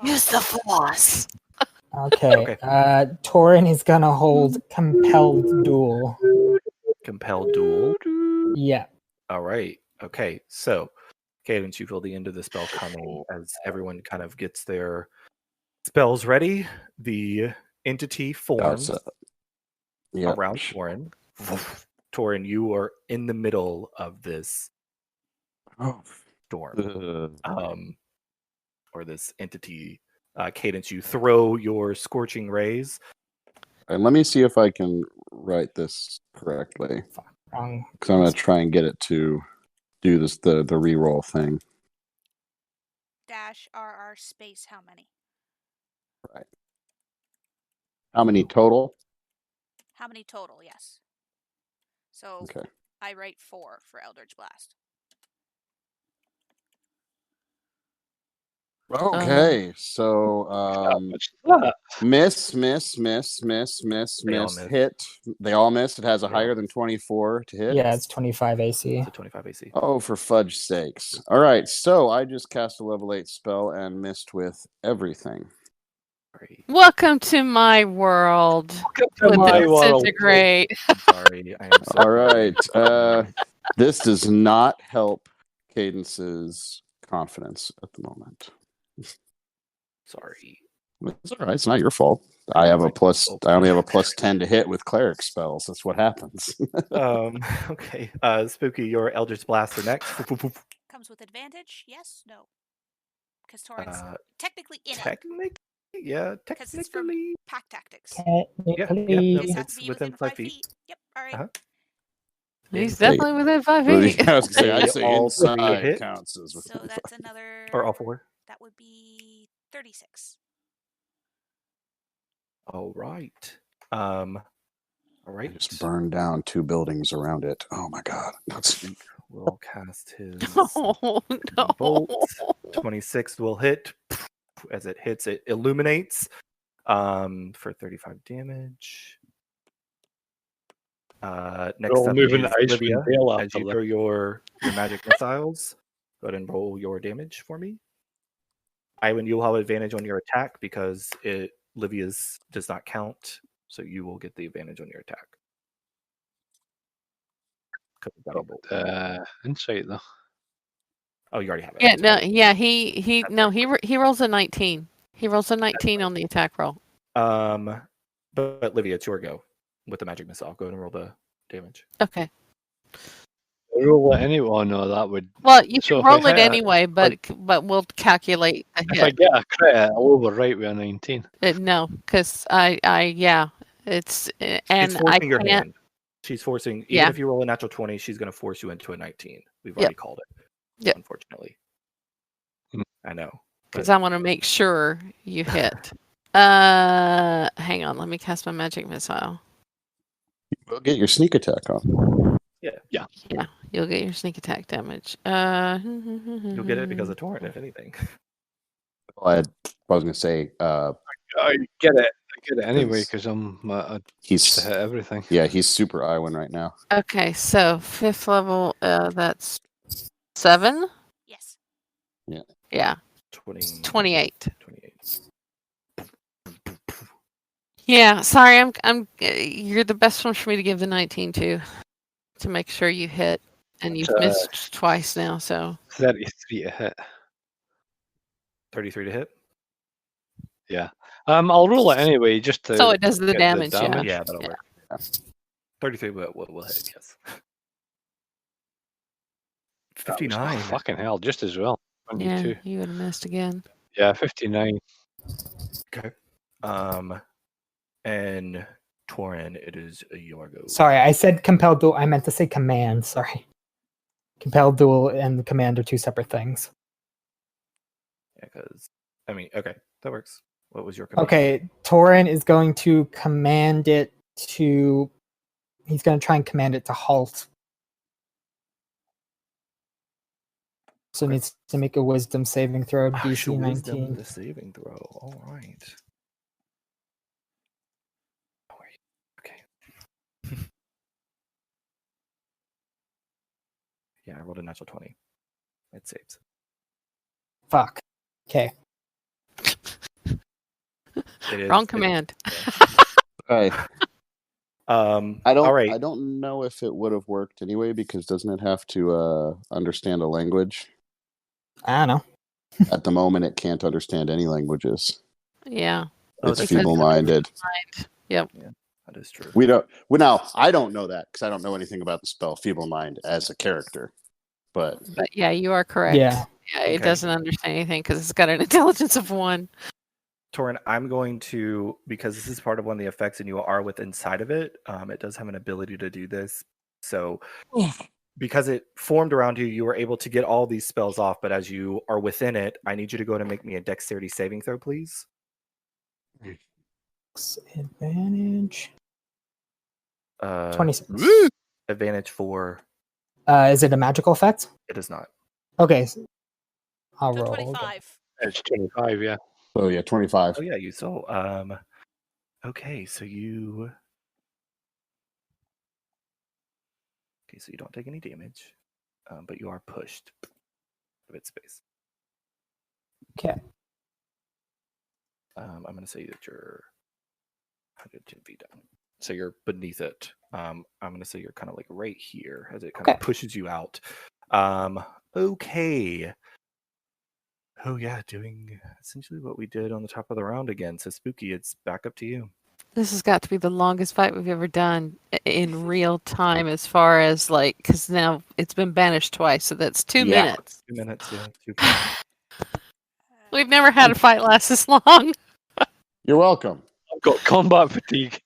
Use the force. Okay. Okay. Torin is gonna hold compelled duel. Compelled duel. Yeah. All right. Okay. So, Cadence, you feel the end of the spell coming as everyone kind of gets their spells ready. The entity forms Yeah. around Torin. Torin, you are in the middle of this Oh. storm, or this entity. Cadence, you throw your scorching rays. And let me see if I can write this correctly, Wrong. because I'm going to try and get it to do this the reroll thing. Dash RR space how many? How many total? How many total? Yes. So Okay. I write 4 for Eldritch Blast. Okay, so miss, miss. hit. They all miss. It has a They all higher than 24 to hit. Yeah, it's 25 AC. It's a 25 AC. Oh, for fudge sakes. All right, so I just cast a level 8 spell and missed with everything. Sorry. Welcome to my world. With my the world. disintegrate. I'm sorry. I am so All right. This does not help Cadence's confidence at the moment. sorry. It's all right. It's not your fault. I only have a plus 10 to hit with cleric spells. That's what happens. Okay. Spooky, your Eldritch Blast are next. Comes with advantage? Yes? No? Because Torin's Uh, technically in it. technically, yeah, 'Cause it's from technically. Pack Tactics. Technically. no, This has it's to be within 5 feet. Yep. All right. Uh-huh. He's Hey. definitely within 5 I feet. was gonna say, I'd They say all three inside hit. counts as So that's another. Or all 4. That would be 36. All right. All I right. just burned down 2 buildings around it. Oh my god. That's Will cast his Oh no. bolt. 26 will hit. As it hits, it illuminates for 35 damage. Next all up moving is Icewind Livia. Dale As after you that. throw your magic missiles, go ahead and roll your damage for me. Iwan, you'll have advantage on your attack because Livia's does not count, so you will get the advantage on your attack. 'Cause of that bolt. Insight though. Oh, you already have it. Yeah, That's no, fine. yeah, he rolls a 19. He rolls a 19 on the attack roll. But Livia, it's your go with the magic missile. Go ahead and roll the damage. Okay. Roll it anyway. Oh no, that would. Well, you So can if I roll it hit a- anyway, but we'll calculate a If I hit. get a crit, I'll overwrite with a 19. No, because it's She's and I forcing your can't. hand. She's forcing. Even Yeah. if you roll a natural 20, she's going to force you into a 19. We've Yep. already called it. Yep. Unfortunately. Hmm. I know. Because I want to make sure you hit. Hang on. Let me cast my magic missile. We'll get your sneak attack on. Yeah, you'll get your sneak attack damage. You'll get it because of Torrent, if anything. Well, I was gonna say I get it. I get it anyway because I'm to he's hit everything. he's super Iwan right now. Okay, so 5th level. That's 7. Yes. Yeah, 20, 28. 28. Yeah, sorry. You're the best one for me to give the 19 to make sure you hit, and you've missed twice now. So 33 to hit. 33 to hit? Yeah. I'll roll it anyway just to. it does the get damage. Yeah, that'll Yeah. work. 33 will hit, yes. That was- 59. fucking hell, just as well. Yeah, 22. you would have missed again. Yeah, 59. Okay. And Torin, it is your go. Sorry, I said compelled duel. I meant to say command. Sorry. Compelled duel and command are 2 separate things. Yeah, because okay, that works. What was your command? Okay, Torin is going to command it to. He's going to try and command it to halt. So it needs to make a wisdom saving throw, Gosh, DC wisdom 19. the saving throw. All right. Oh, wait. Okay. Yeah, I rolled a natural 20. It saves. Fuck. Okay. It is, Wrong command. Okay. I don't. All right. I don't know if it would have worked anyway because doesn't it have to understand a language? I don't know. At the moment, it can't understand any languages. Yeah. Oh, It's that's feeble-minded. Yep. That is true. We don't. Well, now I don't know that because I don't know anything about the spell Feeble Mind as a character. But But yeah, you are correct. Yeah. Yeah, it Okay. doesn't understand anything because it's got an intelligence of 1. Torin, I'm going to, because this is part of one of the effects and you are within inside of it, it does have an ability to do this. So because it formed around you, you were able to get all these spells off, but as you are within it, I need you to go ahead and make me a dexterity saving throw, please. Advantage. 26. Advantage for Is it a magical effect? it is not. Okay. I'll So roll. 25. It's 25, yeah. oh yeah, 25. Oh yeah, you saw. Okay, so you. Okay, so you don't take any damage, but you are pushed a bit space. Okay. I'm going to say that you're 110 feet down. So you're beneath it. I'm going to say you're kind of like right here as it kind of Okay. pushes you out. Okay. Oh, yeah, doing essentially what we did on the top of the round again. So, Spooky, it's back up to you. This has got to be the longest fight we've ever done in real time, as far as because now it's been banished twice, so that's 2 Yeah. minutes. 2 minutes, yeah. 2 minutes. We've never had a fight last this long. You're welcome. I've got combat fatigue.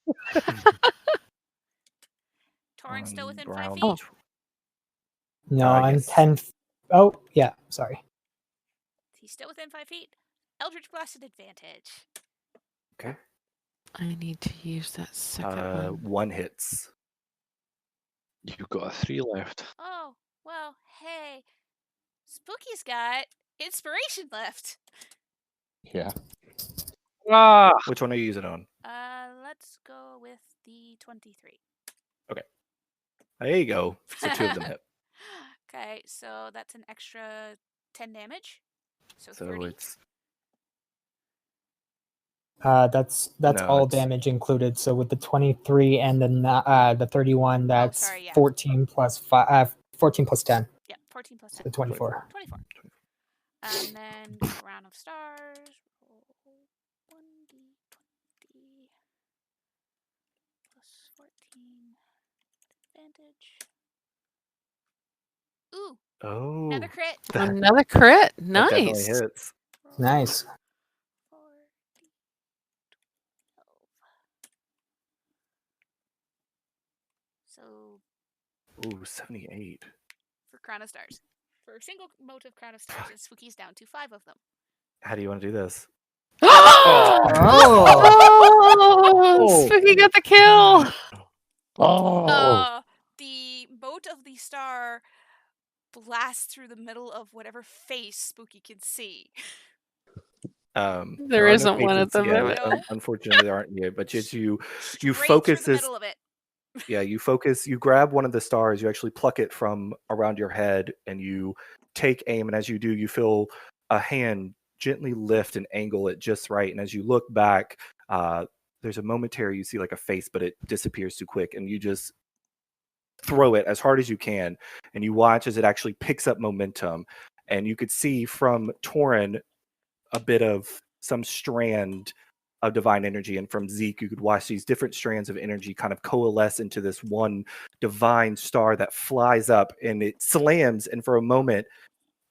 Torrent's still within Brown 5 feet. No, I'm yes. 10. Oh, yeah. Sorry. He's still within 5 feet. Eldritch Blast at advantage. Okay. I need to use that second one. One hits. You've got a 3 left. Oh, well, hey. Spooky's got inspiration left. Yeah. Ah! Which one are you using on? Let's go with the 23. There you go. So 2 of them hit. Okay, so that's an extra 10 damage. So So 30. it's That's No, all it's- damage included. So with the 23 and the 31, that's sorry, yeah. 14 plus 5, 14 plus 10, Yeah, 14 plus 10. so 24. 24. And then do a round of stars. Roll 1d20 plus 14. Advantage. Ooh, Oh, another crit. Another crit. that definitely Nice. hits. Roll Nice. 4d12. So Ooh, 78. for Crown of Stars. For a single motive Crown of Stars, it's Spooky's down to 5 of them. How do you want to do this? Oh, Spooky got the kill. Oh! The mote of the star blasts through the middle of whatever face Spooky can see. There are no isn't one at faces the yet. moment. No. Unfortunately, there aren't yet. But just you Straight focus through the this. middle of it. Yeah, you focus. You grab one of the stars. You actually pluck it from around your head, and you take aim. And as you do, you feel a hand gently lift and angle it just right. And as you look back, there's a momentary. You see like a face, but it disappears too quick, and you just throw it as hard as you can, and you watch as it actually picks up momentum. And you could see from Torin a bit of some strand of divine energy, and from Zeke you could watch these different strands of energy kind of coalesce into this one divine star that flies up, and it slams, and for a moment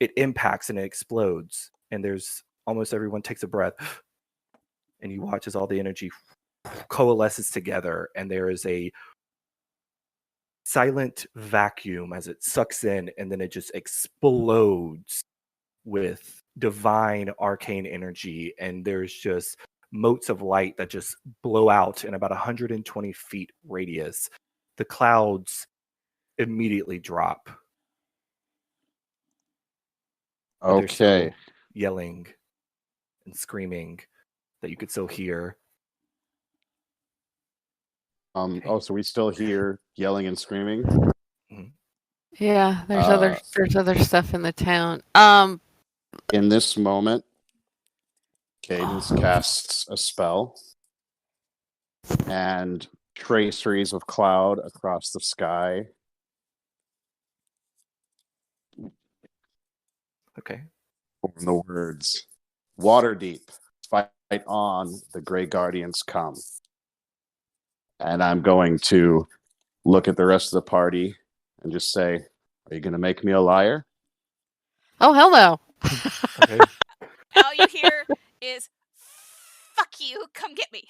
it impacts and it explodes, and there's almost everyone takes a breath, and you watch as all the energy coalesces together, and there is a silent vacuum as it sucks in, and then it just explodes with divine arcane energy, and there's just motes of light that just blow out in about 120 feet radius. The clouds immediately drop. But they're still Okay. yelling and screaming that you could still hear. So we still hear yelling and screaming. Yeah, there's other stuff in the town. In this moment, Cadence casts a spell, and traceries of cloud across the sky. Okay. Form the words, "Waterdeep, fight on, the Grey Guardians come." And I'm going to look at the rest of the party and just say, "Are you going to make me a liar?" Oh, hell no. Okay. All you hear is, "Fuck you, come get me."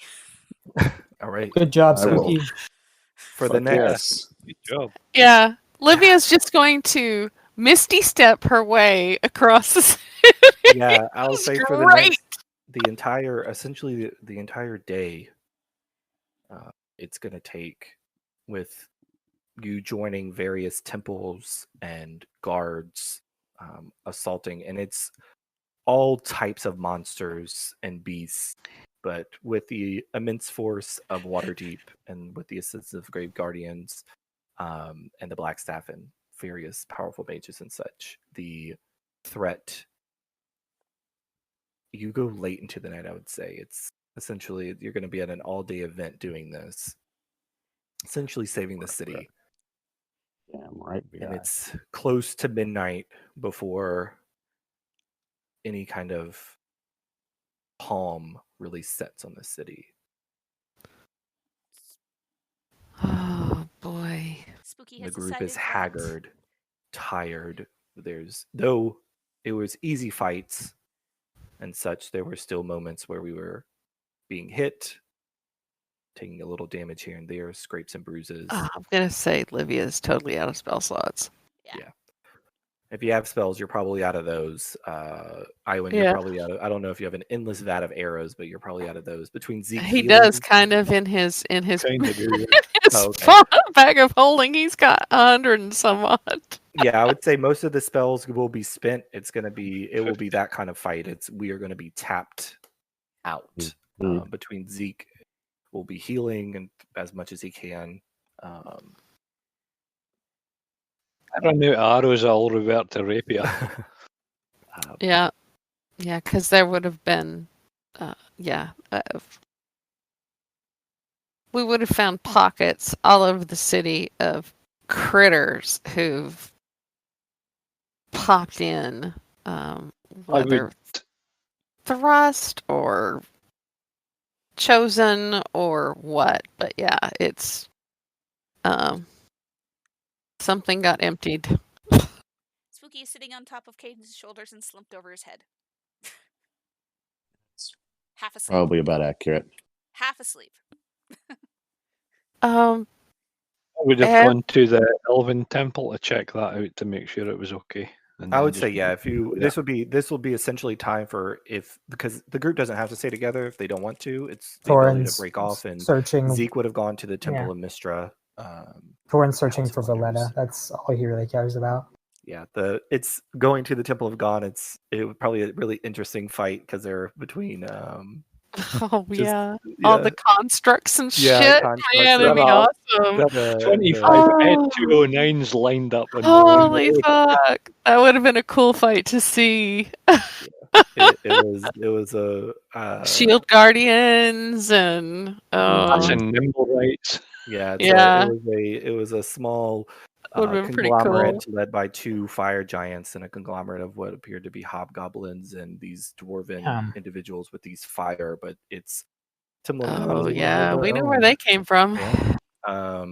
All right. Good job, I will. Spooky. For the Fuck next yes. Good job. Yeah, Livia's just going to misty step her way across the city. yeah, I'll say for the Great. next the entire essentially the entire day it's going to take, with you joining various temples and guards assaulting, and it's all types of monsters and beasts, but with the immense force of Waterdeep and with the assistance of Grave Guardians and the Blackstaff and various powerful mages and such, the threat, you go late into the night, I would say. It's essentially, you're going to be at an all-day event doing this, essentially saving the city. Damn right we And are. it's close to midnight before any kind of calm really sets on the city. Oh boy. Spooky The has group decided is that- haggard, tired. Though it was easy fights and such, there were still moments where we were being hit, taking a little damage here and there, scrapes and bruises. I'm gonna say Livia's totally out of spell slots. If you have spells, you're probably out of those. Iwan, you're Yeah. probably out of. I don't know if you have an endless vat of arrows, but you're probably out of those. Between Zeke He healing, does kind of in his Kind of do. his Oh, okay. bag of holding. He's got 100 and some odd. Yeah, I would say most of the spells will be spent. It will be that kind of fight. We are going to be tapped out. Mhm. Between Zeke will be healing and as much as he can. I run out of arrows, I'll revert to rapier. Yeah, because there would have been, we would have found pockets all over the city of critters who've popped in, whether would- thrust or chosen or what. But yeah, it's something got emptied. Spooky is sitting on top of Caden's shoulders and slumped over his head. Half asleep. Probably about accurate. Half asleep. Um, I would have Ev- gone to the Elven Temple to check that out to make sure it was okay. And I then would just say, yeah. If you Yeah. this will be essentially time for because the group doesn't have to stay together if they don't want to. It's the ability to Thorin's break off, and searching. Zeke would have gone to the Temple Yeah. of Mistra. Thorin's searching House for of Wonders. Valletta. That's all he really cares about. Yeah, it's going to the Temple of God. It was probably a really interesting fight because they're between oh just- yeah, all yeah. the constructs and Yeah, shit. constructs Man, it'd be are- awesome. the- 25 Oh. 209s lined up. In Holy one row. fuck! That would have been a cool fight to see. it was a Shield Guardians and That's oh, in nimble rights. Yeah, Yeah. it was a small Would've been pretty conglomerate led by two fire giants and a conglomerate of what appeared to be hobgoblins and these dwarven individuals with these fire, but it's Temple of God oh is a yeah, little we know their where own. they came from. Yeah.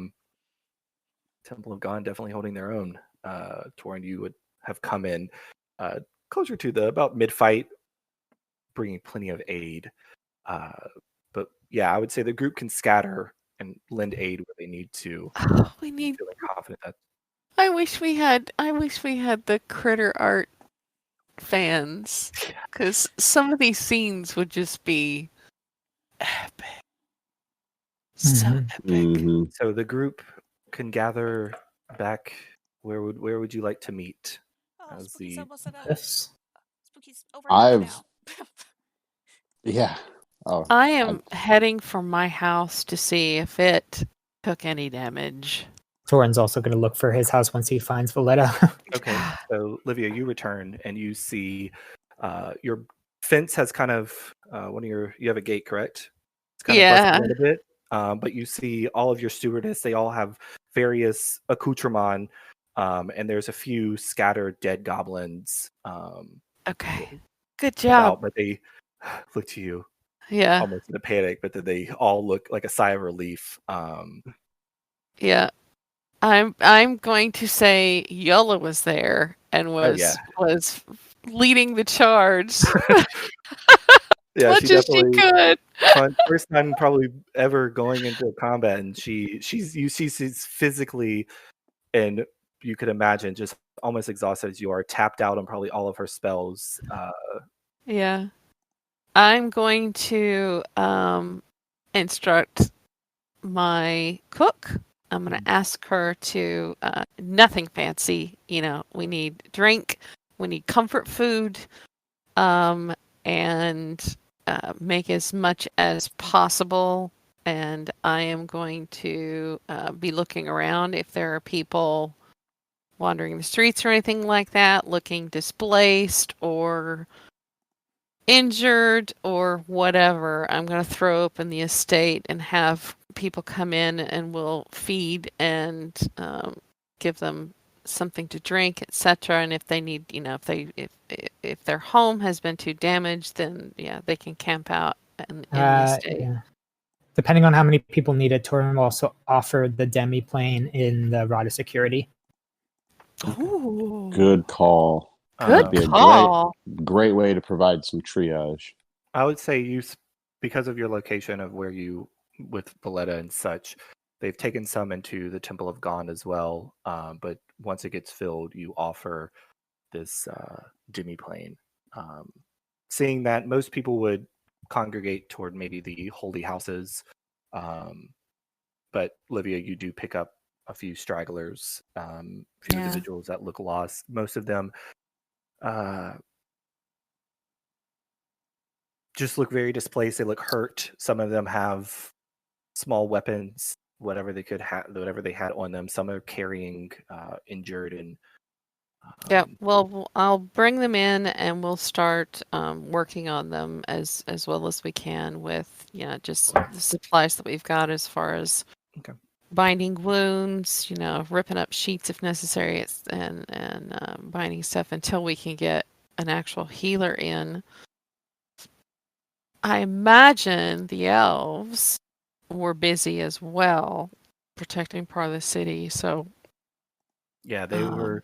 Temple of God definitely holding their own. Torin, you would have come in closer to the about mid-fight, bringing plenty of aid. But yeah, I would say the group can scatter and lend aid where they need to. We need. Feeling confident that I wish we had the critter art fans, because some of these scenes would just be epic. So Mhm. epic. Mhm. so the group can gather back. Where would you like to meet? Oh, As Spooky's the- almost at a. Yes. Spooky's over now. I've- Yeah. Oh, I am heading for my house to see if it took any damage. Thorin's also going to look for his house once he finds Valletta. Okay, so Livia, you return and you see your fence has kind of you have a gate, correct? It's kind of Yeah. busted a bit, but you see all of your stewardess. They all have various accoutrements, and there's a few scattered dead goblins Okay. Good about, job. but they look to you Yeah. almost in a panic, but then they all look like a sigh of relief. Yeah. I'm going to say Yola was there and was leading the charge Yeah, much as she could. First time probably ever going into combat, and she's physically, and you could imagine just almost exhausted as you are, tapped out on probably all of her spells. Yeah. I'm going to instruct my cook. I'm going to ask her to nothing fancy. We need drink, we need comfort food, and make as much as possible. And I am going to be looking around if there are people wandering the streets or anything like that, looking displaced or injured or whatever. I'm going to throw open the estate and have people come in, and we'll feed and give them something to drink, etc. And if they need, if their home has been too damaged, then yeah, they can camp out in the estate. Yeah. Depending on how many people need it, Thorin will also offer the demi plane in the Rada security. Ooh, good call. good be a call. Great way to provide some triage. I would say because of your location of where you with Valletta and such, they've taken some into the Temple of Gond as well. But once it gets filled, you offer this demiplane. Seeing that most people would congregate toward maybe the holy houses, but Livia, you do pick up a few stragglers, a few Yeah. individuals that look lost. Most of them just look very displaced. They look hurt. Some of them have small weapons, whatever they could have, whatever they had on them. Some are carrying injured and. Yeah, well, I'll bring them in and we'll start working on them as well as we can with, just the supplies that we've got as far as Okay. binding wounds, ripping up sheets if necessary, and binding stuff until we can get an actual healer in. I imagine the elves were busy as well, protecting part of the city, so Yeah, they were.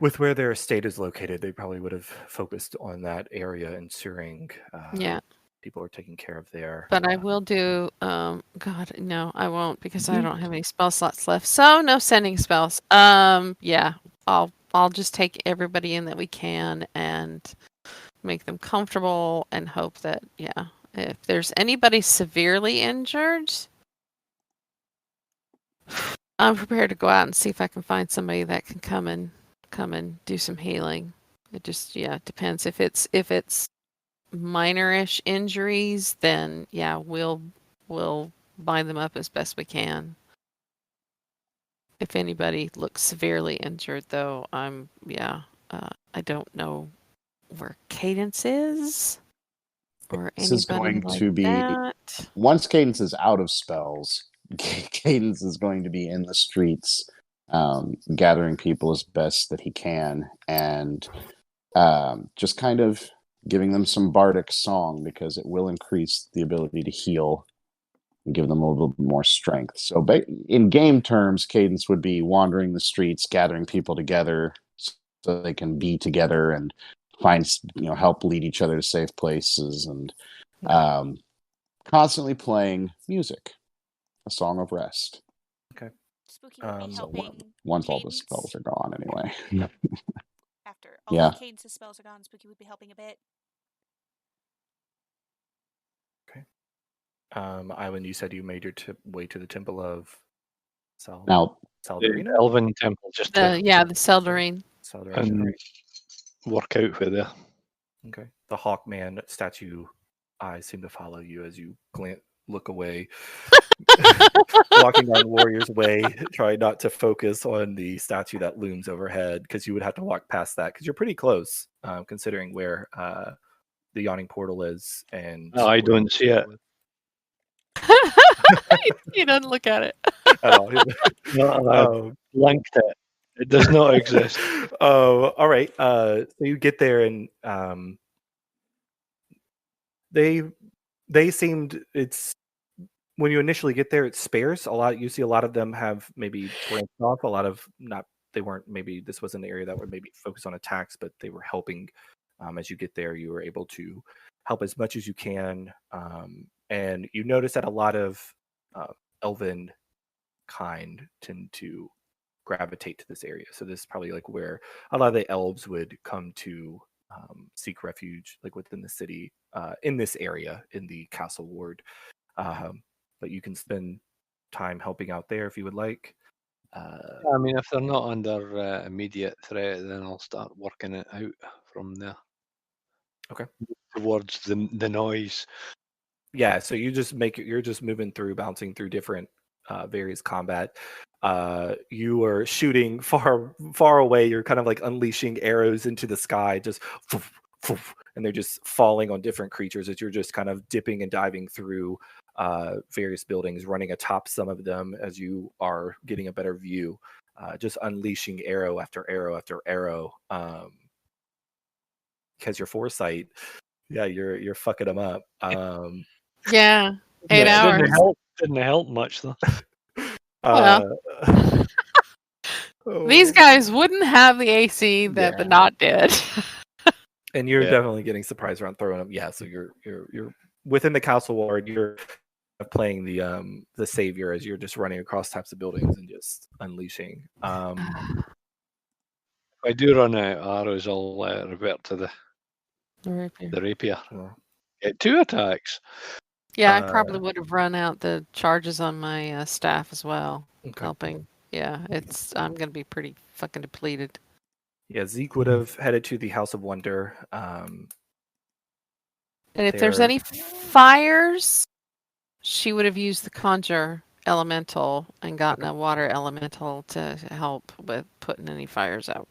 With where their estate is located, they probably would have focused on that area, ensuring yeah. people are taken care of there. But I will do, God, no, I won't because I don't have any spell slots left. So no sending spells. Yeah, I'll just take everybody in that we can and make them comfortable and hope that, if there's anybody severely injured, I'm prepared to go out and see if I can find somebody that can come and do some healing. It just, depends. If it's minor-ish injuries, then we'll bind them up as best we can. If anybody looks severely injured, though, I don't know where Cadence is or This is anybody going like to be that. once Cadence is out of spells. Cadence is going to be in the streets, gathering people as best that he can, and just kind of giving them some bardic song because it will increase the ability to heal and give them a little bit more strength. So, in game terms, Cadence would be wandering the streets, gathering people together so they can be together and find, help lead each other to safe places, and constantly playing music, a song of rest. Spooky would be So helping. Once all the Cadence spells are gone, anyway. After all Yeah. of Cadence's spells are gone, Spooky would be helping a bit. Iwan, you said you made your way to the Temple of Now, The Saldarina? Elven Temple, just to The Seldarine. Saldarina, and right. work out where they're. Okay. The Hawkman statue eyes seem to follow you as you look away, walking down Warrior's Way, try not to focus on the statue that looms overhead because you would have to walk past that because you're pretty close, considering where the yawning portal is. And No, I don't see it. You don't look at it. At all. No, I blanked it. It does not exist. Oh, all right. So you get there and they seemed, it's when you initially get there, it's sparse. You see a lot of them have maybe branched off. A lot of this wasn't the area that would maybe focus on attacks, but they were helping. As you get there, you were able to help as much as you can. And you notice that a lot of elven kind tend to gravitate to this area. So this is probably like where a lot of the elves would come to seek refuge, like within the city, in this area, in the castle ward. But you can spend time helping out there if you would like. I mean, if they're not under immediate threat, then I'll start working it out from there. Okay. Towards the noise. Yeah, so you're just moving through, bouncing through different various combat. You are shooting far away. You're kind of like unleashing arrows into the sky, just and they're just falling on different creatures as you're just kind of dipping and diving through various buildings, running atop some of them as you are getting a better view, just unleashing arrow after arrow after arrow. Because your foresight, you're fucking them up. Yeah, 8 hours. Didn't help much though. These guys wouldn't have the AC that the Knot did. And you're definitely getting surprised around throwing them. Yeah, so you're within the castle ward. You're playing the savior as you're just running across types of buildings and just unleashing. I do run out of arrows, I'll revert to the rapier. Well, Get 2 attacks. Yeah, I probably would have run out the charges on my staff as well, okay. helping. Yeah, I'm gonna be pretty fucking depleted. Yeah, Zeke would have headed to the House of Wonder. And if there's there- any fires, she would have used the conjure elemental and gotten a water elemental to help with putting any fires out.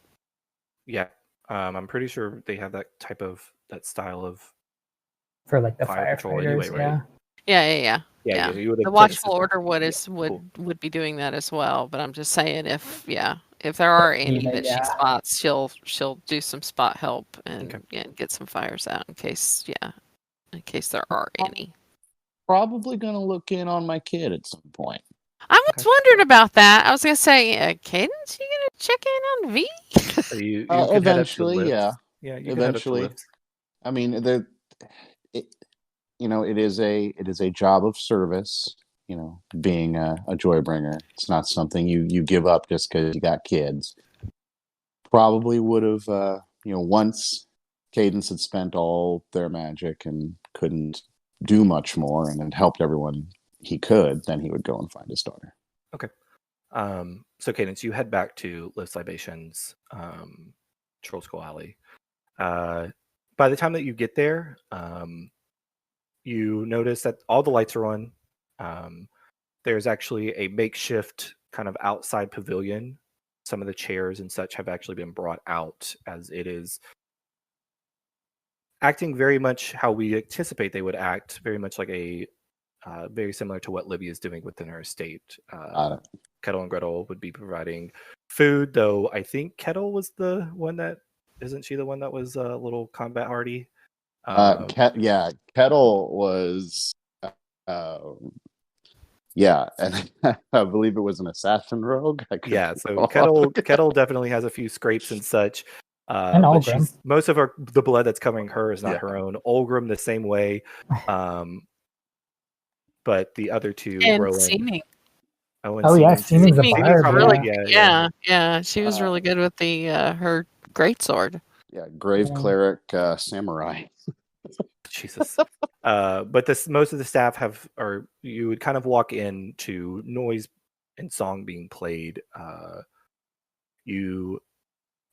Yeah, I'm pretty sure they have that style of For like the fire patrol firefighters, anyway, right? yeah. Yeah. You would have The put a watchful system- order would Yeah, cool. would be doing that as well. But I'm just saying, if there are any needed, that she yeah. spots, she'll do some spot help and Okay. get some fires out in case there are any. Probably gonna look in on my kid at some point. I was wondering about that. I was gonna say, Cadence, you gonna check in on V? So you could head up to Eventually, Lift. yeah. Yeah, you could head up to Eventually. Lift. I mean, it is a job of service. Being a Joybringer, it's not something you give up just because you got kids. Probably would have, once Cadence had spent all their magic and couldn't do much more, and had helped everyone he could, then he would go and find his daughter. So Cadence, you head back to Lift's Libations, Troll Skull Alley. By the time that you get there, you notice that all the lights are on. There's actually a makeshift kind of outside pavilion. Some of the chairs and such have actually been brought out, as it is acting very much how we anticipate they would act, very much like very similar to what Livy is doing within her estate. Kettle and Gretel would be providing food, though I think Kettle was the one that, isn't she the one that was a little combat hardy? Kettle was, and I believe it was an assassin rogue. Yeah, so Kettle definitely has a few scrapes and such. And but Olgrim. Most of the blood that's covering her is not Yeah. her own. Olgrim the same way. But the other two, And Rowan. Seeming. Oh, yeah, Seeming's a Seeming bard, was really yeah. yeah. She was really good with the her greatsword. Yeah, grave Yeah. cleric samurai. Jesus. But most of the staff you would kind of walk in to noise and song being played.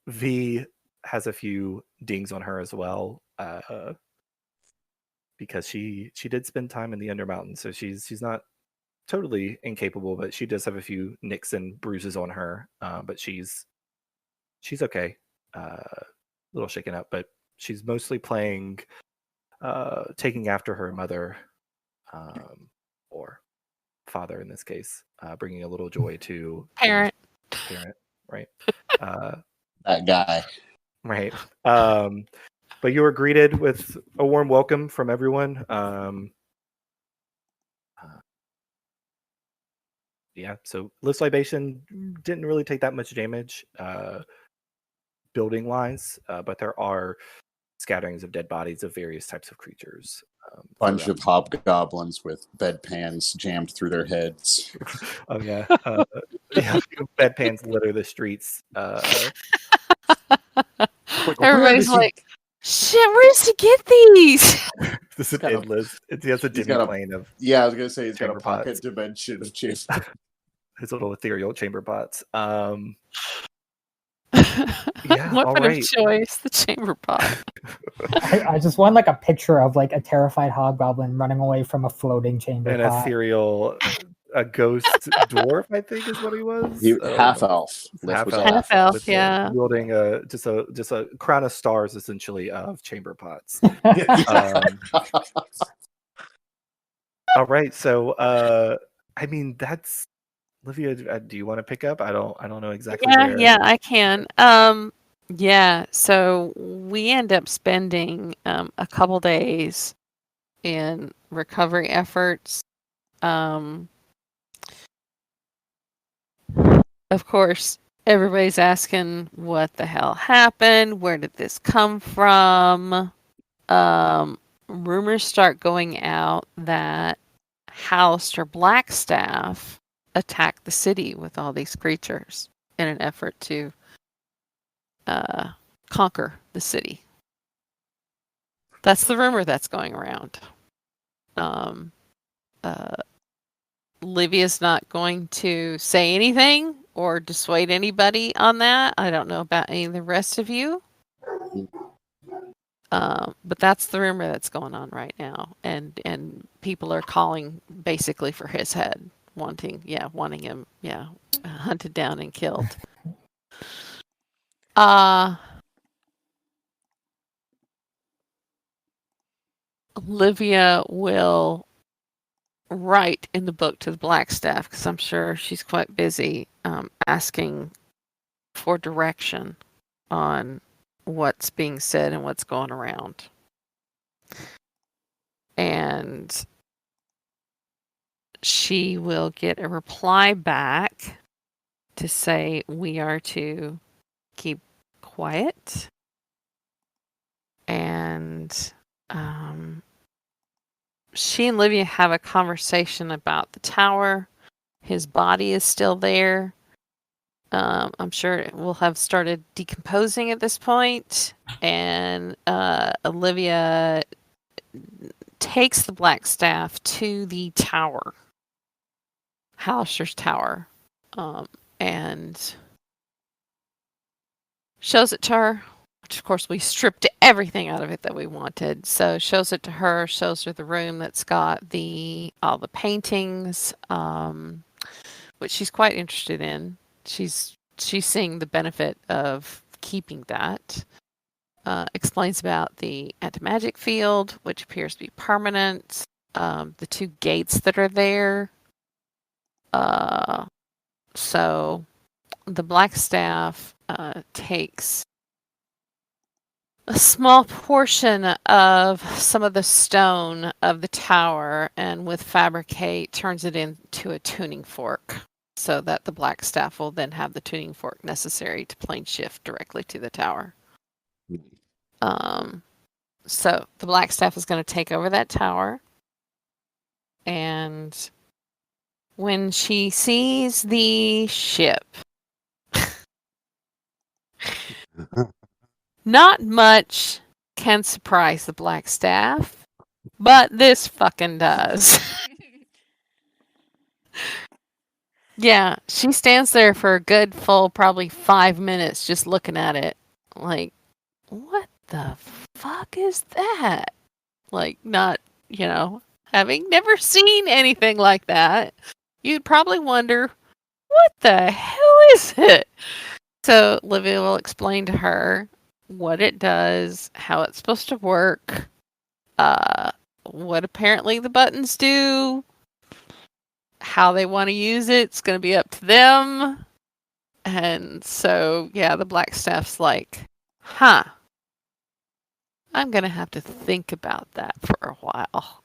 V has a few dings on her as well, because she did spend time in the Undermountain, so she's not totally incapable, but she does have a few nicks and bruises on her. But she's okay. A little shaken up, but she's mostly playing, taking after her mother, or father in this case, bringing a little joy to Parent. right? That guy. Right. But you were greeted with a warm welcome from everyone. So Lift's Libation didn't really take that much damage, building wise, but there are scatterings of dead bodies of various types of creatures. Bunch throughout. of hobgoblins with bedpans jammed through their heads. Oh yeah, bedpans litter the streets. Everybody's like, shit, where does he get these? This is got a- endless. He has a he's got a- demi-plane of Yeah, I was gonna say he's got a Chamber pocket pots. dimension of chamber. his little ethereal chamber pots. Weapon alright. of choice, the chamber pot. I just want like a picture of like a terrified hobgoblin running away from a floating chamber An pot. ethereal, a ghost dwarf, I think is what he was. Half elf. Half elf, with, yeah. wielding just a crown of stars, essentially, of chamber pots. All right, so I mean that's Olivia. Do you want to pick up? I don't know exactly. where. Yeah, I can. Yeah, so we end up spending a couple days in recovery efforts. Of course, everybody's asking what the hell happened, where did this come from? Rumors start going out that Halster Blackstaff attacked the city with all these creatures in an effort to conquer the city. That's the rumor that's going around. Livia's not going to say anything or dissuade anybody on that. I don't know about any of the rest of you. But that's the rumor that's going on right now, and people are calling basically for his head, wanting him, hunted down and killed. Olivia will write in the book to the Blackstaff, because I'm sure she's quite busy, asking for direction on what's being said and what's going around. And she will get a reply back to say we are to keep quiet. And she and Livia have a conversation about the tower. His body is still there. I'm sure it will have started decomposing at this point. And Olivia takes the Blackstaff to the tower, Halaster's tower, and shows it to her. Which, of course, we stripped everything out of it that we wanted. So shows it to her, shows her the room that's got all the paintings, which she's quite interested in. She's seeing the benefit of keeping that. Explains about the anti-magic field, which appears to be permanent. The 2 gates that are there. So the Blackstaff takes a small portion of some of the stone of the tower, and with Fabricate turns it into a tuning fork, so that the Blackstaff will then have the tuning fork necessary to plane shift directly to the tower. So the Blackstaff is going to take over that tower, and when she sees the ship, not much can surprise the Blackstaff, but this fucking does. Yeah, she stands there for a good full probably 5 minutes just looking at it. Like, what the fuck is that? Like, not, having never seen anything like that, you'd probably wonder, what the hell is it? So Livia will explain to her what it does, how it's supposed to work, what apparently the buttons do, how they want to use it. It's going to be up to them. And so, yeah, the Blackstaff's like, I'm going to have to think about that for a while.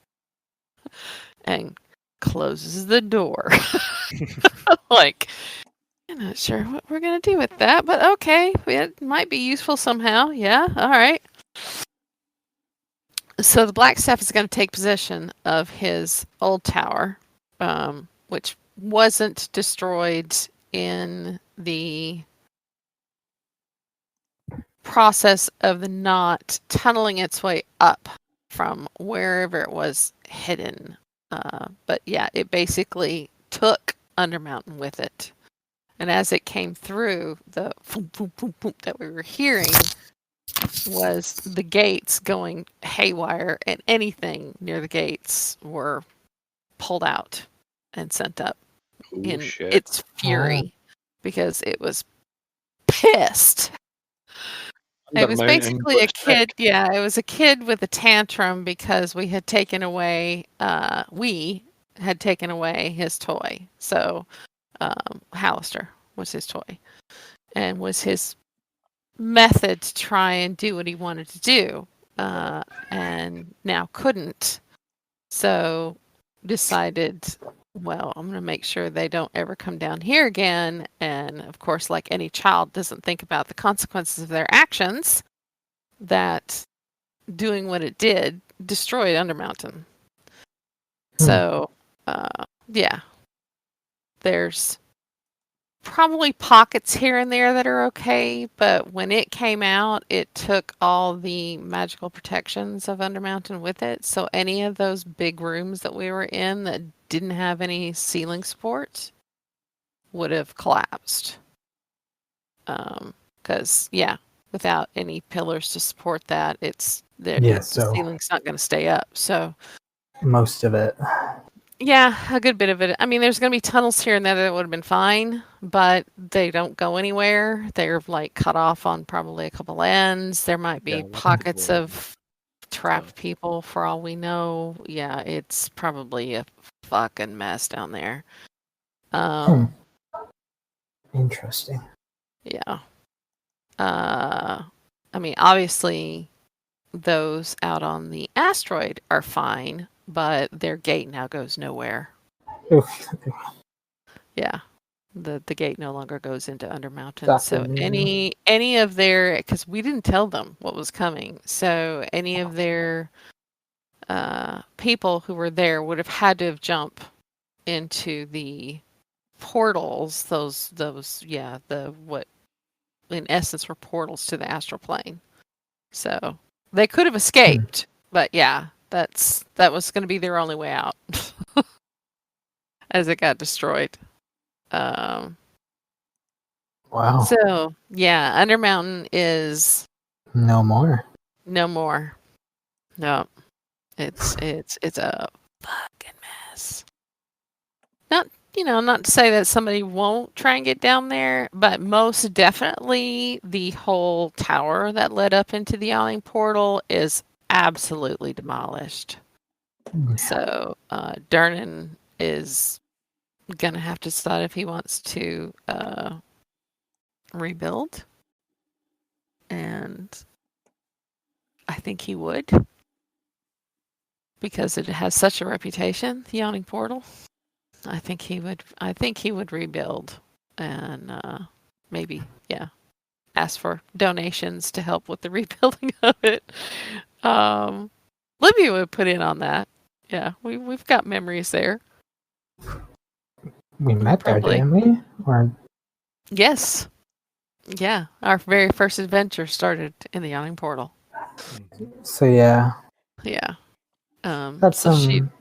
And closes the door. Like, I'm not sure what we're going to do with that, but okay, it might be useful somehow. Yeah, all right. So the Blackstaff is going to take possession of his old tower, which wasn't destroyed in the process of the knot tunneling its way up from wherever it was hidden. But yeah, it basically took Undermountain with it. And as it came through, the boom, boom, boom, boom that we were hearing was the gates going haywire, and anything near the gates were pulled out and sent up in Shit. its fury because it was pissed. It was basically a kid. Yeah, it was a kid with a tantrum because we had taken away his toy. So Halaster was his toy, and was his method to try and do what he wanted to do, and now couldn't. So decided, well, I'm going to make sure they don't ever come down here again. And of course, like any child doesn't think about the consequences of their actions, that doing what it did destroyed Undermountain. So, yeah, there's probably pockets here and there that are okay, but when it came out, it took all the magical protections of Undermountain with it. So any of those big rooms that we were in that didn't have any ceiling support would have collapsed. Because without any pillars to support that, the so ceiling's not going to stay up. So most of it. yeah, a good bit of it. I mean, there's going to be tunnels here and there that would have been fine, but they don't go anywhere. They're like cut off on probably a couple ends. There might be Yeah, like pockets wood. of trapped people for all we know. Yeah, it's probably a fucking mess down there. Interesting. Yeah. I mean, obviously, those out on the asteroid are fine, but their gate now goes nowhere. Oof. Yeah. The gate no longer goes into Undermountain. That's So amazing. any of their, because we didn't tell them what was coming, so any of their people who were there would have had to have jumped into the portals. The what in essence were portals to the astral plane. So they could have escaped, but yeah, that was going to be their only way out as it got destroyed. Wow. So yeah, Undermountain is No more. no more. No, it's a fucking mess. Not to say that somebody won't try and get down there, but most definitely the whole tower that led up into the yawning portal is absolutely demolished. So Durnan is gonna have to decide if he wants to rebuild, and I think he would, because it has such a reputation, the Yawning Portal. I think he would rebuild, and maybe ask for donations to help with the rebuilding of it. Libya would put in on that. Yeah, we've got memories there. We met there, Probably. didn't we? Or Yes. Yeah, our very first adventure started in the Yawning Portal. so yeah. Yeah. That's So some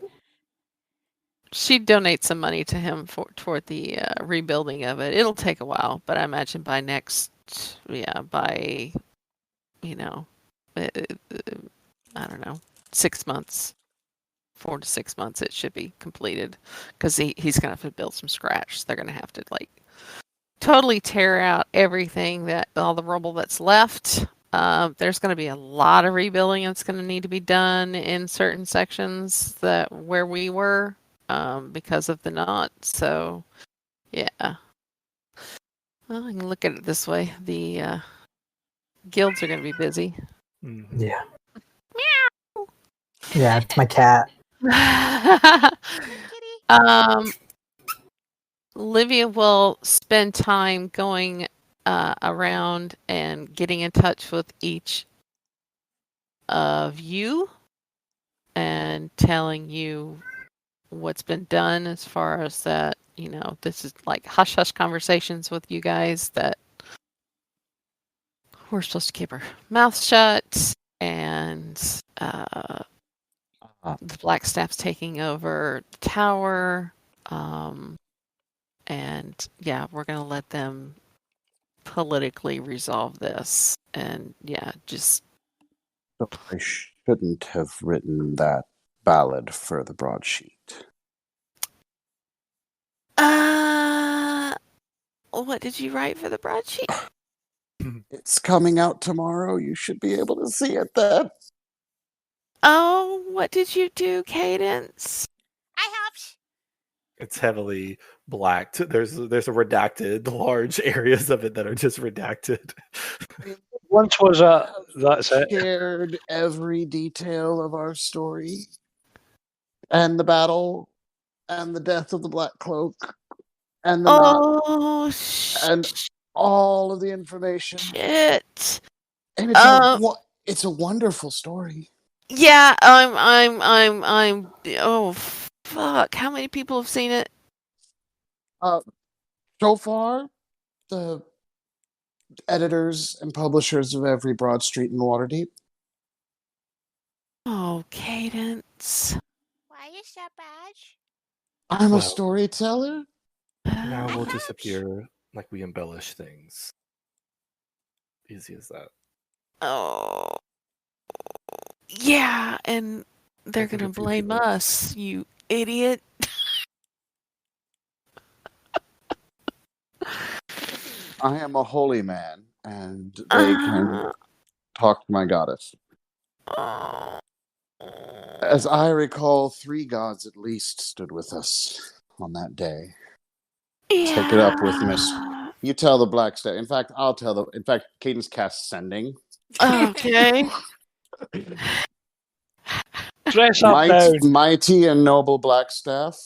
she'd donate some money to him toward the rebuilding of it. It'll take a while, but I imagine by I don't know, 6 months, 4 to 6 months, it should be completed, because he's gonna have to build from scratch. They're gonna have to totally tear out everything, all the rubble that's left. There's going to be a lot of rebuilding that's going to need to be done in certain sections where we were, because of the knot. So, yeah. Well, I can look at it this way: the guilds are going to be busy. yeah. Yeah, it's my cat. Kitty. Livia will spend time going around and getting in touch with each of you and telling you what's been done, as far as that, this is like hush hush conversations with you guys that we're supposed to keep our mouth shut, and the Black Staff's taking over the tower. And yeah, we're going to let them politically resolve this. And yeah, just. So I shouldn't have written that ballad for the broadsheet. What did you write for the broadsheet? It's coming out tomorrow. You should be able to see it then. Oh, what did you do, Cadence? I helped. It's heavily blacked. There's a redacted large areas of it that are just redacted. Once was that's it. Shared every detail of our story, and the battle, and the death of the Black Cloak, and the knot, and all of the information. Shit. And it's a wonderful story. Yeah, I'm. Oh fuck! How many people have seen it? So far, the editors and publishers of every Broad Street in Waterdeep. Oh, Cadence. Why is that badge? I'm a Well- storyteller. Now we'll Ouch. disappear like we embellish things. Easy as that. Oh. Yeah, and they're I think going a to few blame people- us, you idiot. I am a holy man, and they can talk to my goddess. Oh. As I recall, 3 gods at least stood with us on that day. Take it up with Miss. Yeah. You tell the Black Staff. In fact, I'll tell the. In fact, Cadence casts sending. Okay. Dress up down. Mighty and noble Blackstaff.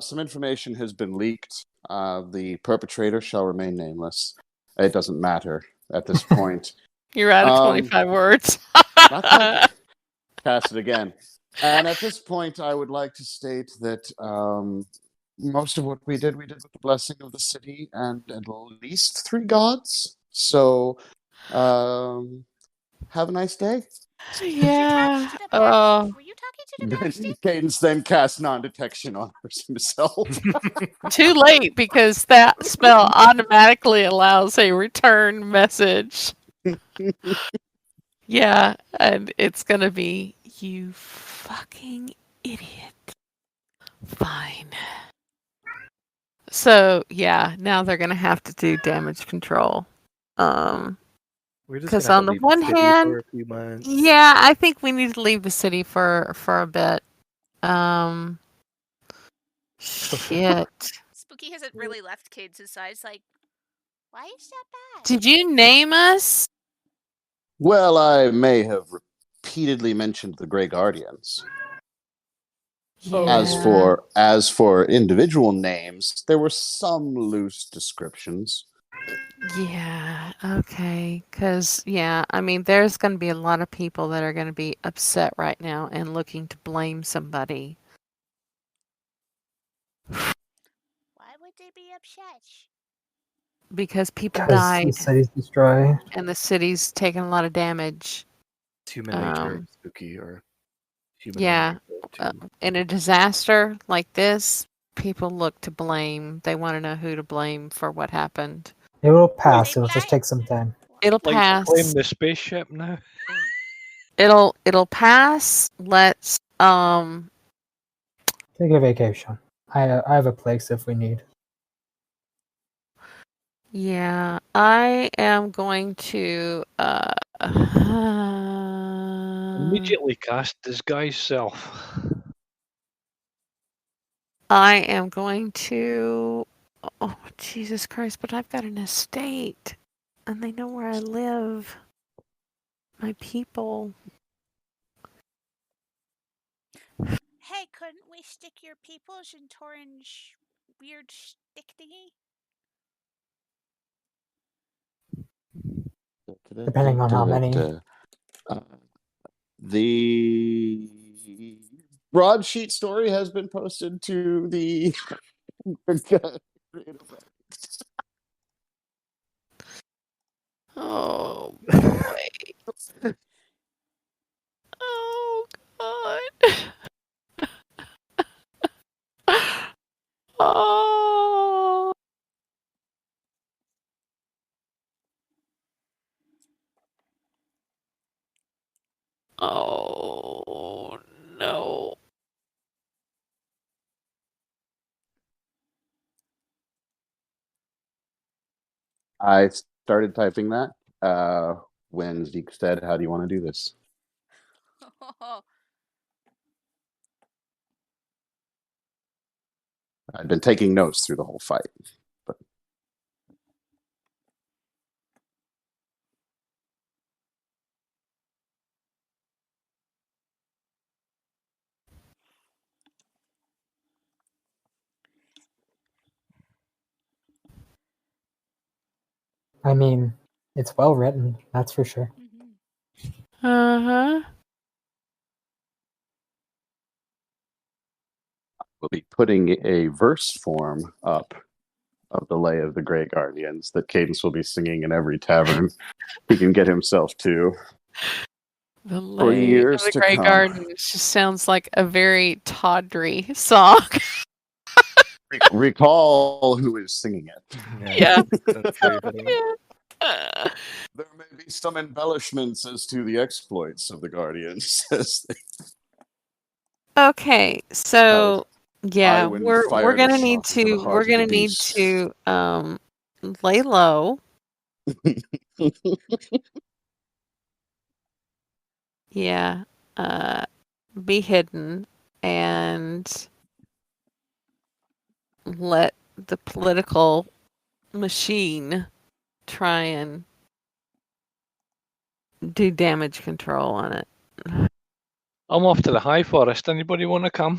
Some information has been leaked. The perpetrator shall remain nameless. It doesn't matter at this point. You're out of Um, 25 words. Not quite. Cast it again. And at this point, I would like to state that most of what we did with the blessing of the city and at least 3 gods. So, have a nice day. Yeah. Were Oh, you talking to the dark stick? Cadence then casts non-detection on himself. too late because that spell automatically allows a return message. Yeah, and it's going to be, you fucking idiot. Fine. So, yeah, now they're going to have to do damage control. We're just 'Cause gonna have on to the leave one city hand, for a few months. Yeah, I think we need to leave the city for a bit. Shit. Spooky hasn't really left Kids' side. It's like, why is that bad? Did you name us? Well, I may have repeatedly mentioned the Grey Guardians. Yeah. As for individual names, there were some loose descriptions. Yeah, okay. Because, yeah, I mean, there's going to be a lot of people that are going to be upset right now and looking to blame somebody. Why would they be upset? Because people Because the died city's destroyed. and the city's taken a lot of damage. It's human nature, Um, spooky, or human yeah, nature to- In a disaster like this, people look to blame. They want to know who to blame for what happened. It will pass. They It'll just die- take some time. It'll Like pass. to claim the spaceship now. It'll pass. Let's Take a vacation. I have a place if we need. yeah, I am going to Immediately cast disguise self. I am going to oh Jesus Christ, but I've got an estate and they know where I live. My people. Hey, couldn't we stick your peoples in Torin's weird stick thingy? Depending on how many. The broadsheet story has been posted to the. Oh boy. Oh God. Oh. Oh no. I started typing that when Zeke said, "How do you want to do this?" I'd been taking notes through the whole fight. But I mean, it's well written, that's for sure. Uh-huh. we'll be putting a verse form up of the Lay of the Grey Guardians that Cadence will be singing in every tavern he can get himself to. The For Lay years of the to Grey come. Garden just sounds like a very tawdry song. Recall who is singing it. Yeah. That's very funny. Yeah. There may be some embellishments as to the exploits of the Guardians. as they- Okay, so yeah, Iwin we're fired a gonna shot need into the to heart we're of the gonna need beast. to lay low. Yeah, be hidden and let the political machine try and do damage control on it. I'm off to the High Forest. Anybody want to come?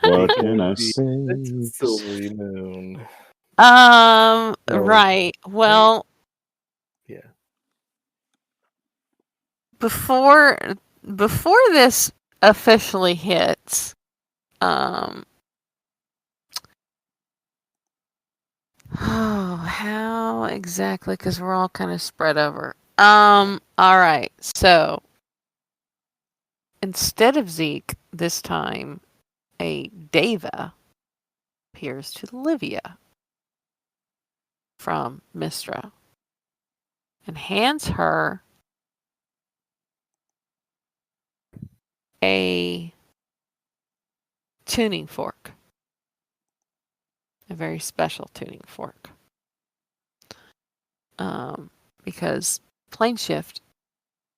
What can I It's say? a silvery moon. Um, No. right. Well, Yeah. before this officially hits, oh, how exactly? Because we're all kind of spread over. All right. So instead of Zeke, this time a Deva appears to Livia from Mistra and hands her a tuning fork, a very special tuning fork. Because plane shift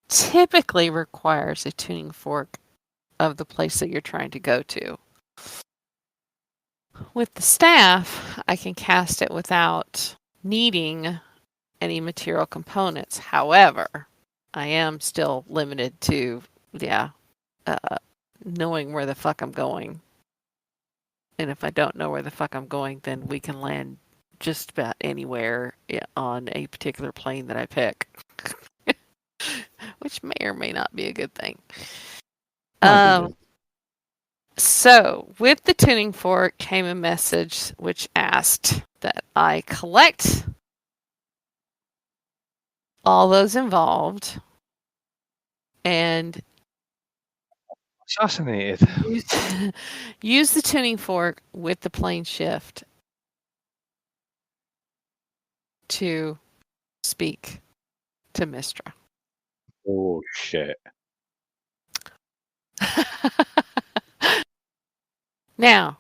typically requires a tuning fork of the place that you're trying to go to. With the staff, I can cast it without needing any material components. However, I am still limited to, knowing where the fuck I'm going. And if I don't know where the fuck I'm going, then we can land just about anywhere on a particular plane that I pick. Which may or may not be a good thing. Might be good. So, with the tuning fork came a message which asked that I collect all those involved and Assassinated. use the tuning fork with the plane shift to speak to Mistra. Oh shit. Now,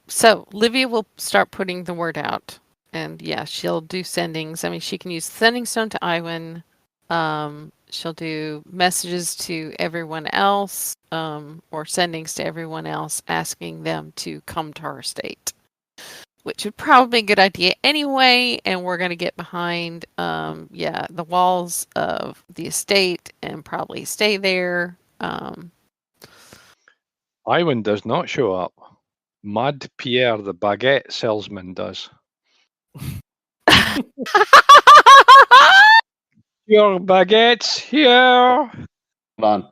so Livia will start putting the word out, and yeah, she'll do sendings. I mean, she can use sending stone to Iwin. She'll do messages to everyone else, or sendings to everyone else, asking them to come to her state, which would probably be a good idea anyway. And we're gonna get behind, the walls of the estate and probably stay there. Iwin does not show up. Mad Pierre, the baguette salesman, does. Your baguettes here. Hold on.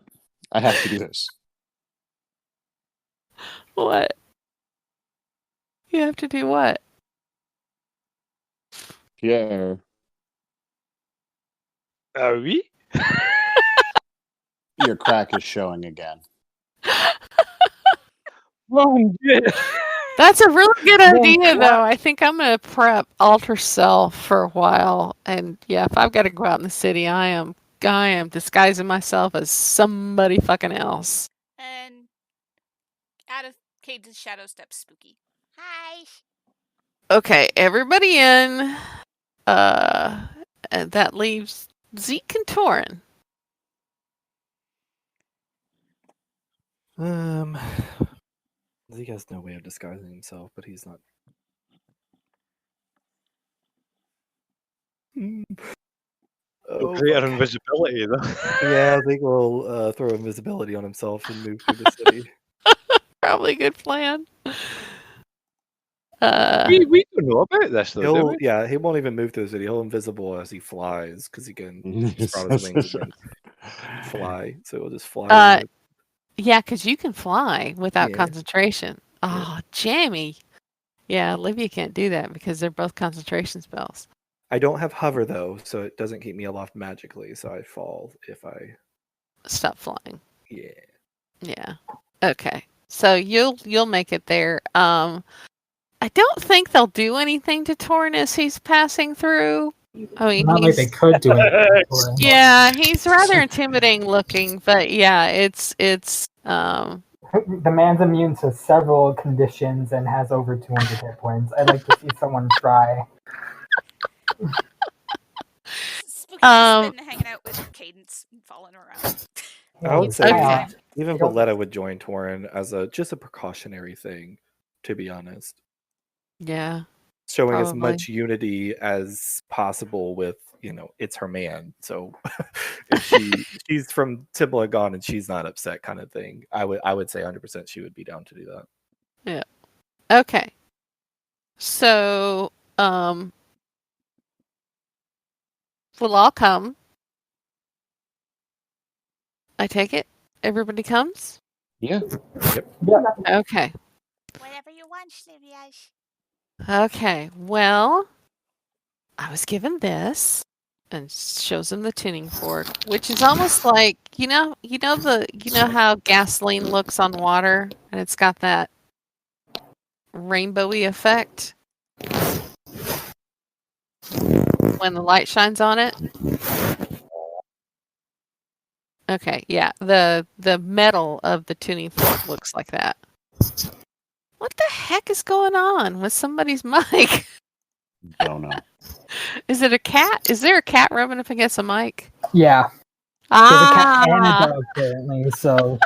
I have to do this. What? You have to do what? Pierre, Oui? your crack is showing again. Mon Dieu. That's a really good Mon idea, Dieu. though. I think I'm going to prep alter self for a while. And yeah, if I've got to go out in the city, I am disguising myself as somebody fucking else. And out of Cade's shadow steps Spooky. Hi. Okay, everybody in. And that leaves Zeke and Torin. Zeke has no way of disguising himself, but he's not. Greater invisibility, though. Yeah, Zeke will throw invisibility on himself and move through the city. Probably a good plan. We don't know about this, though, do we? Yeah, he won't even move through the city. He'll invisible as he flies because he can sprout his wings and fly. So he'll just fly. Yeah, because you can fly without Yeah. concentration. Oh, jammy. Yeah, Olivia can't do that because they're both concentration spells. I don't have hover though, so it doesn't keep me aloft magically. So I fall if I. Stop flying. Yeah. Yeah. Okay. So you'll make it there. I don't think they'll do anything to Torn as he's passing through. I mean, Not like they could do it. yeah, he's rather intimidating looking, but yeah, it's The man's immune to several conditions and has over 200 hit points. I'd like to see someone try. Spooky's Um, just been hanging out with Cadence and falling around. I would It's say nighttime. even I don't- Valletta would join Torin as just a precautionary thing, to be honest. yeah. Showing as Probably. much unity as possible with, it's her man. So if she's from Tibalagon and she's not upset kind of thing, I would say 100% she would be down to do that. Okay. So, we'll all come. I take it. Everybody comes? Yeah. Okay. Whatever you want, Sliviage. Okay. Well, I was given this and shows him the tuning fork, which is almost like, you know how gasoline looks on water and it's got that rainbowy effect when the light shines on it? Okay, yeah. The metal of the tuning fork looks like that. What the heck is going on with somebody's mic? Don't know. Is it a cat? Is there a cat rubbing up against a mic? Yeah, there's a cat and a Ah, dog apparently, so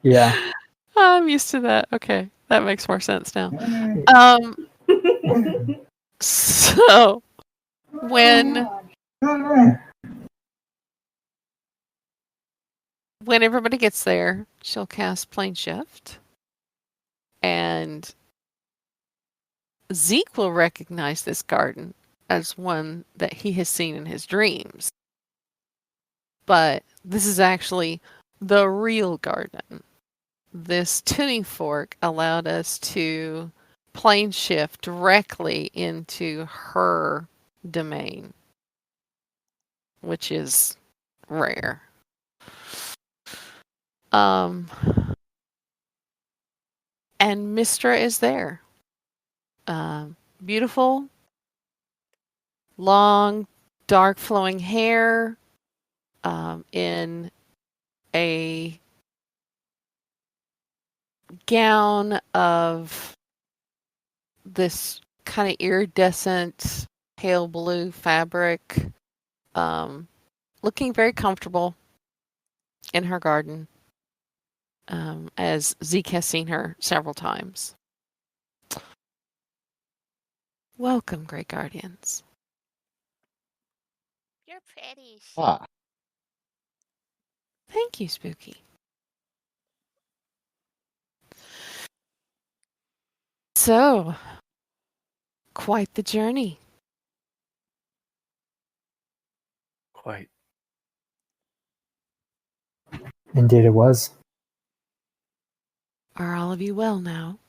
yeah. I'm used to that. Okay, that makes more sense now. So when everybody gets there, she'll cast Plane Shift, and Zeke will recognize this garden as one that he has seen in his dreams. But this is actually the real garden. This tuning fork allowed us to plane shift directly into her domain, which is rare. And Mistra is there. Beautiful, long, dark flowing hair, in a gown of this kind of iridescent pale blue fabric, looking very comfortable in her garden, as Zeke has seen her several times. Welcome, Great Guardians. You're pretty. Ah, Thank you, Spooky. So, quite the journey. Quite. Indeed it was. Are all of you well now?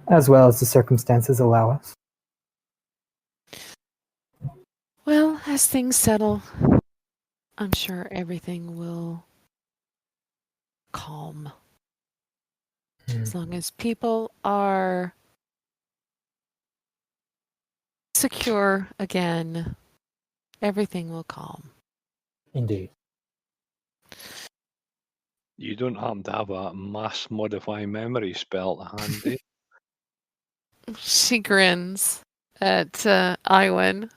As well as the circumstances allow us. Well, as things settle, I'm sure everything will calm. As long as people are secure again, everything will calm. Indeed. You don't happen to have a mass modify memory spell to hand, eh? She grins at Iwan.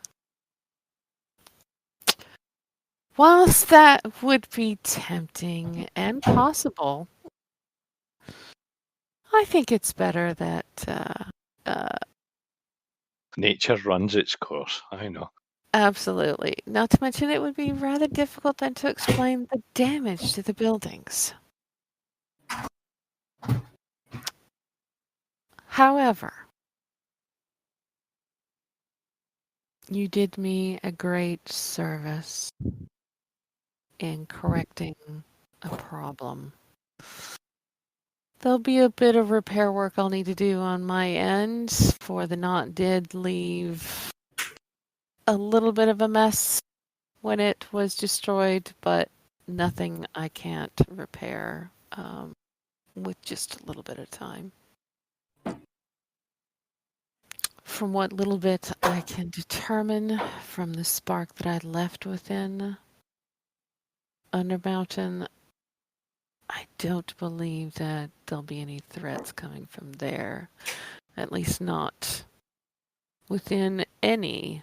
Whilst that would be tempting and possible, I think it's better that Nature runs its course, I know. absolutely. Not to mention it would be rather difficult then to explain the damage to the buildings. However, you did me a great service in correcting a problem There'll be a bit of repair work I'll need to do on my end, for the knot did leave a little bit of a mess when it was destroyed, but nothing I can't repair with just a little bit of time. From what little bit I can determine from the spark that I left within Undermountain, I don't believe that there'll be any threats coming from there. At least not within any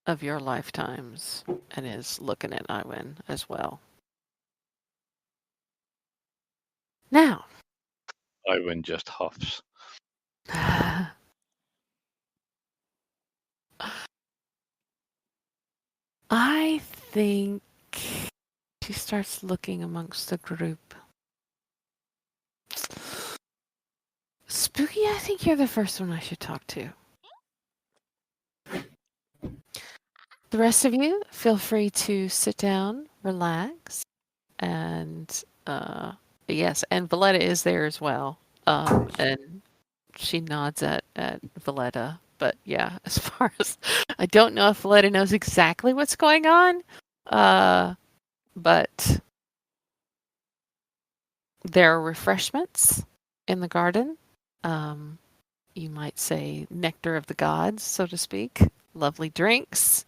of your lifetimes. And is looking at Iwin as well. Now, Iwin just huffs. I think she starts looking amongst the group. Spooky, I think you're the first one I should talk to. The rest of you, feel free to sit down, relax, and yes, and Valletta is there as well. And she nods at Valletta. But yeah, as far as I don't know if Valletta knows exactly what's going on, but there are refreshments in the garden. You might say nectar of the gods, so to speak. Lovely drinks,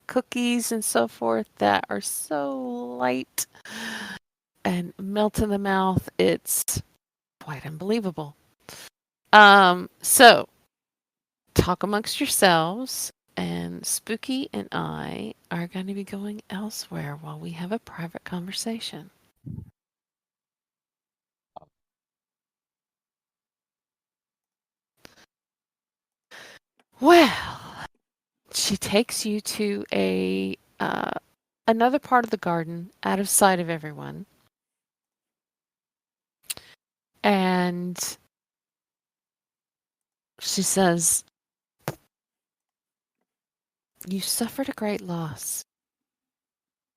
cookies and so forth that are so light and melt in the mouth. It's quite unbelievable. So talk amongst yourselves, and Spooky and I are going to be going elsewhere while we have a private conversation. Well, she takes you to a another part of the garden, out of sight of everyone, and she says, "You suffered a great loss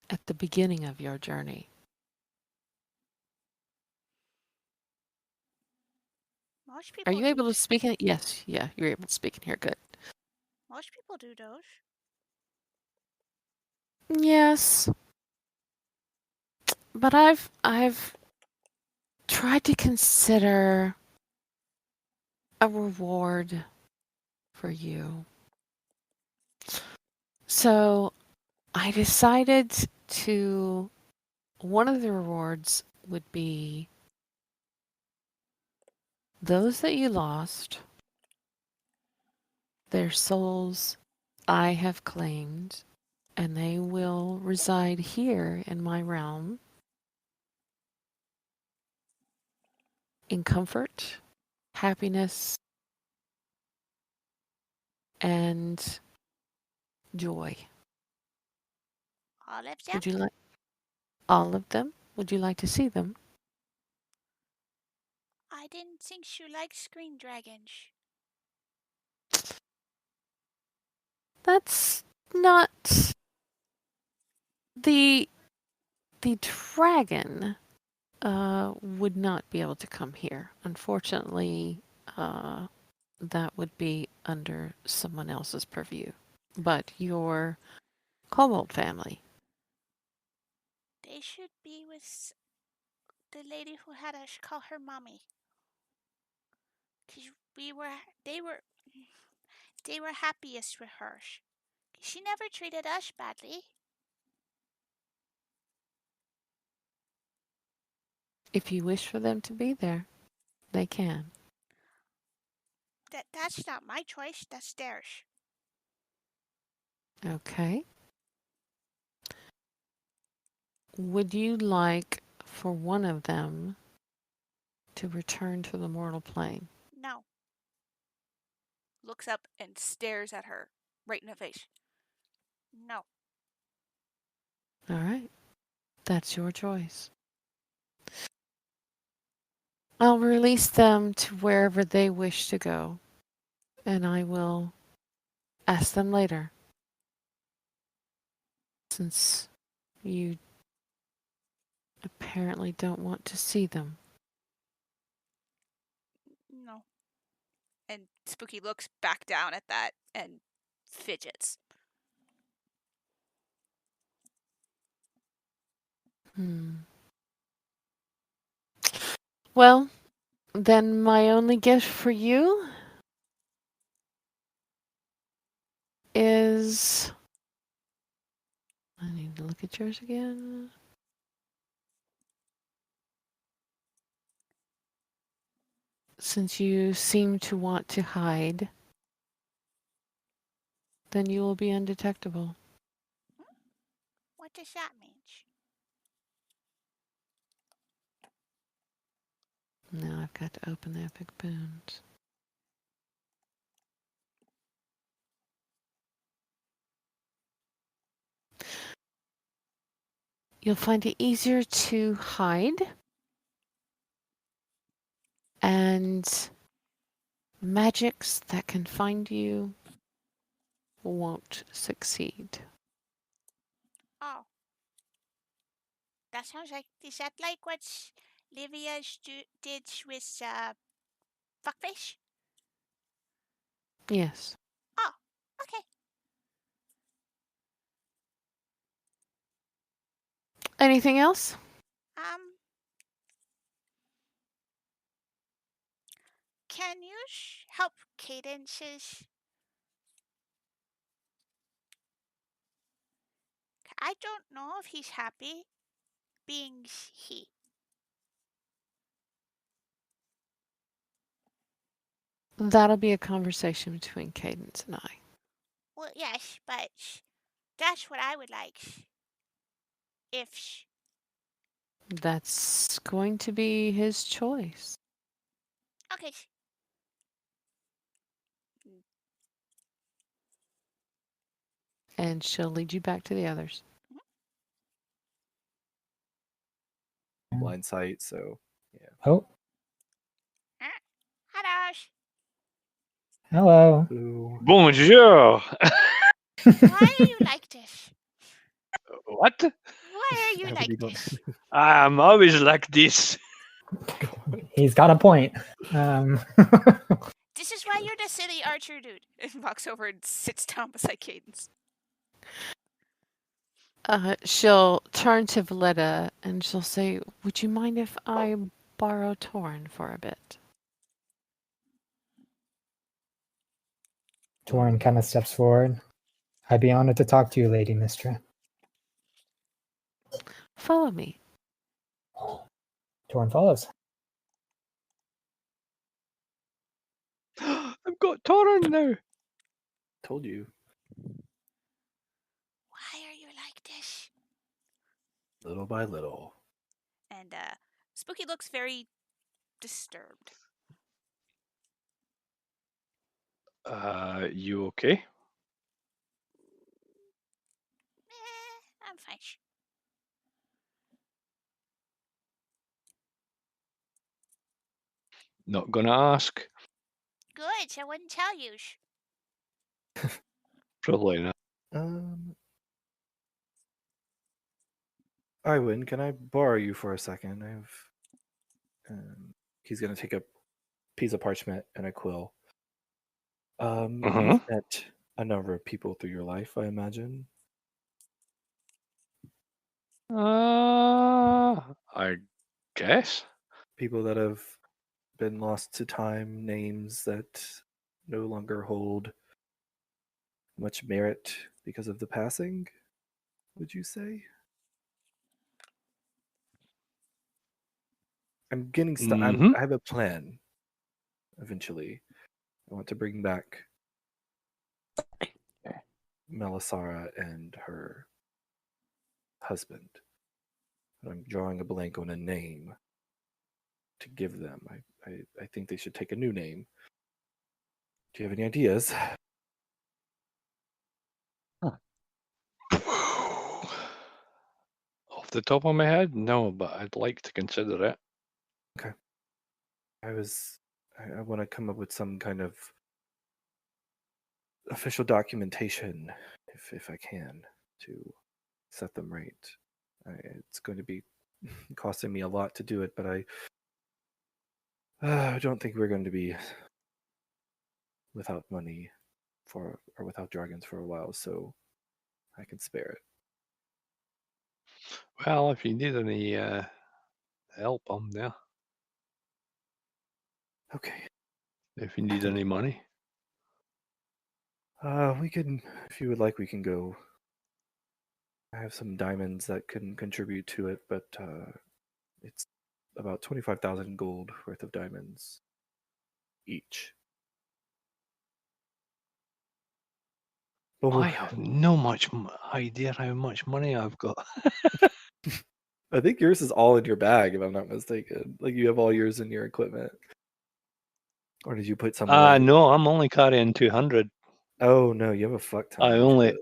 at the beginning of your journey. Most Are people you able do. to speak in it? Yes, yeah, you're able to speak in here. Good. Most people do, Doge. Yes, but I've tried to consider a reward for you. So I decided to, one of the rewards would be those that you lost, their souls I have claimed, and they will reside here in my realm in comfort, happiness, and joy. All of them? Would you like all of them? Would you like to see them? I didn't think you liked screen dragons. That's not the dragon would not be able to come here. Unfortunately, that would be under someone else's purview. But your kobold family. They should be with the lady who had us call her mommy. 'Cause they were happiest with her. She never treated us badly. If you wish for them to be there, they can. That's not my choice, that's theirs. Okay. Would you like for one of them to return to the mortal plane? No. Looks up and stares at her right in the face. No. All right. That's your choice. I'll release them to wherever they wish to go, and I will ask them later. Since you apparently don't want to see them. And Spooky looks back down at that and fidgets. Well, then my only gift for you is... I need to look at yours again. Since you seem to want to hide, then you will be undetectable. What does that mean? Now I've got to open the epic boons. You'll find it easier to hide, and magics that can find you won't succeed. Oh. That sounds like... Is that like what Livia did with Fuckfish? Yes. Oh, okay. Anything else? Can you help Cadence's... I don't know if he's happy being he. That'll be a conversation between Cadence and I. Well, yes, but that's what I would like. If... That's going to be his choice. Okay. And she'll lead you back to the others. Blind sight, so yeah. Oh, Hello. hello. Ooh. Bonjour. Why are you like this? What? Why are you How like would you this? I'm always like this. He's got a point. This is why you're the silly archer dude. And walks over and sits down beside Cadence. She'll turn to Valletta and she'll say, "Would you mind if I borrow Torin for a bit?" Torin kind of steps forward. I'd be honored to talk to you, Lady Mistra. Follow me. Torin follows. I've got Torin now. Told you. Why are you like this? Little by little. And Spooky looks very disturbed. You okay? I'm fine. Not gonna ask. Good, I wouldn't tell you. Probably not. Iwin, can I borrow you for a second? He's gonna take a piece of parchment and a quill. You've met a number of people through your life, I imagine. I guess. People that have been lost to time, names that no longer hold much merit because of the passing, would you say? I'm getting stuck. I have a plan. Eventually, I want to bring back Melisara and her husband. And I'm drawing a blank on a name to give them. I think they should take a new name. Do you have any ideas? Off the top of my head, no, but I'd like to consider it. Okay. I want to come up with some kind of official documentation, if I can, to set them right. It's going to be costing me a lot to do it, but I don't think we're going to be without money or without dragons for a while, so I can spare it. Well, if you need any help, I'm there. Okay. If you need any money. We can, if you would like, we can go. I have some diamonds that can contribute to it, but it's about 25,000 gold worth of diamonds each. But I have no idea how much money I've got. I think yours is all in your bag, if I'm not mistaken. Like you have all yours in your equipment. Or did you put some away? No, I'm only carrying 200. Oh no, you have a fuck ton. I That's only good.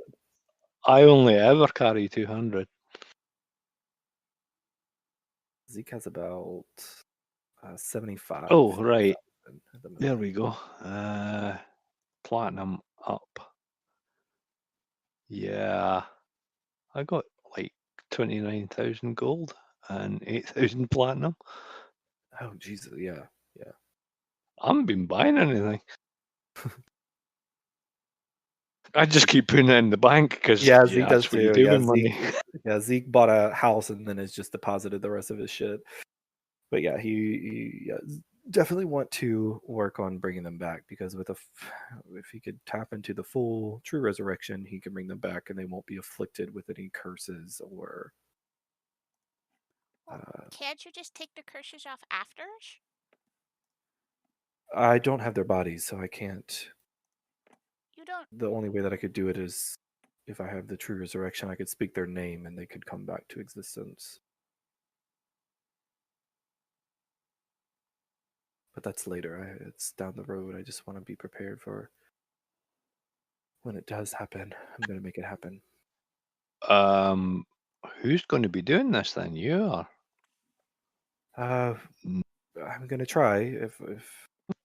I only ever carry 200. Zeke has about 75. Oh, right. at the moment. There we go. Platinum up. Yeah. I got like 29,000 gold and 8,000 platinum. Oh Jesus, yeah. I haven't been buying anything. I just keep putting it in the bank because Yeah, Zeke does that's what you too. do Yeah, with money. Yeah, Zeke bought a house and then has just deposited the rest of his shit. But yeah, he definitely want to work on bringing them back because if he could tap into the full true resurrection, he can bring them back and they won't be afflicted with any curses or. Can't you just take the curses off after? I don't have their bodies, so I can't. You don't. The only way that I could do it is if I have the true resurrection, I could speak their name and they could come back to existence. But that's later. It's down the road. I just want to be prepared for when it does happen. I'm going to make it happen. Who's going to be doing this then? You are. I'm going to try if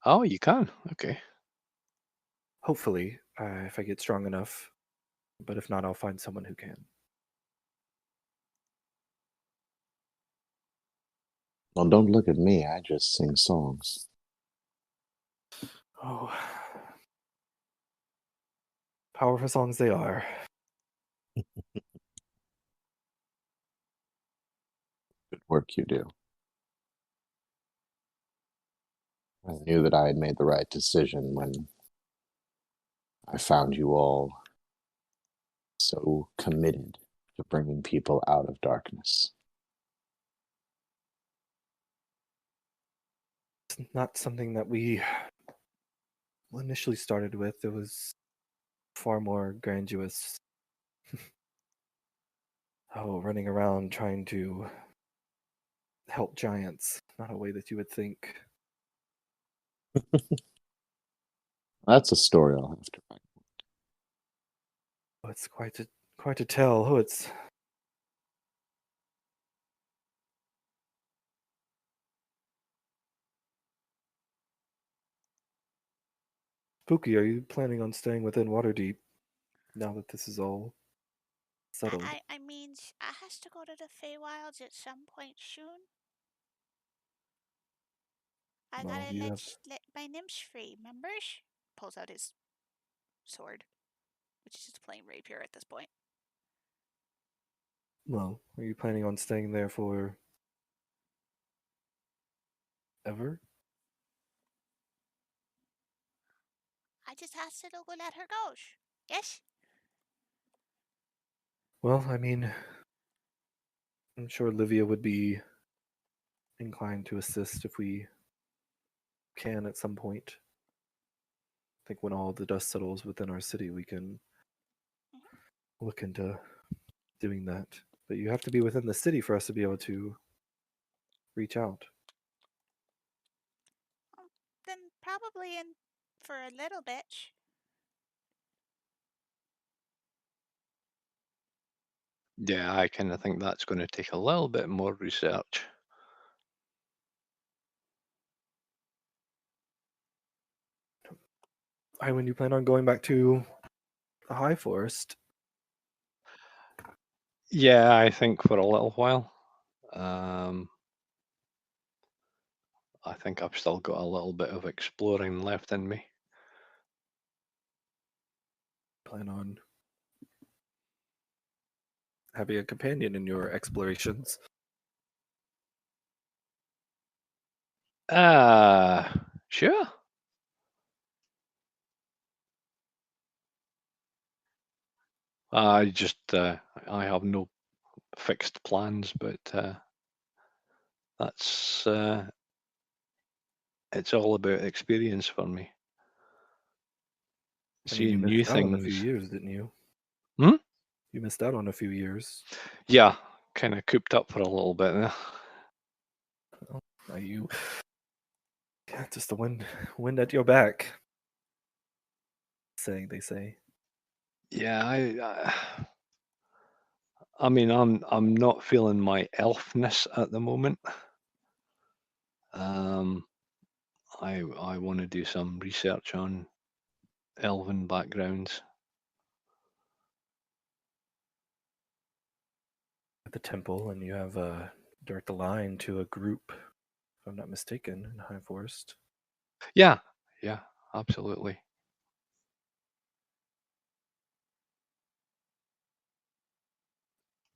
Oh, you can. Okay. hopefully if I get strong enough. But if not, I'll find someone who can. Well, don't look at me. I just sing songs. Oh, powerful songs they are. Good work you do. I knew that I had made the right decision when I found you all so committed to bringing people out of darkness. It's not something that we initially started with. It was far more grandiose. Running around trying to help giants. Not a way that you would think. That's a story I'll have to write. Oh, it's quite a tale. Oh, it's spooky. Are you planning on staying within Waterdeep now that this is all settled? I mean, I has to go to the Feywilds at some point soon. I Well, gotta you let, have- let my nymphs free, members? Pulls out his sword, which is just a plain rapier at this point. Well, are you planning on staying there for ever? I just has to go let her go. Yes? Well, I mean, I'm sure Livia would be inclined to assist if we can at some point. I think when all the dust settles within our city, we can look into doing that. But you have to be within the city for us to be able to reach out. Then probably in for a little bit. Yeah, I kind of think that's going to take a little bit more research. When you plan on going back to the High Forest? Yeah, I think for a little while. I think I've still got a little bit of exploring left in me. plan on having a companion in your explorations? Sure. I have no fixed plans, but that's it's all about experience for me. I mean, you Seeing new missed out on a few things. years, didn't you? Hmm? You missed out on a few years. Yeah, kind of cooped up for a little bit there. Now just the wind at your back. They say. Yeah, I mean, I'm not feeling my elfness at the moment. I want to do some research on elven backgrounds. At the temple, and you have a direct line to a group, if I'm not mistaken, in High Forest. Yeah, absolutely.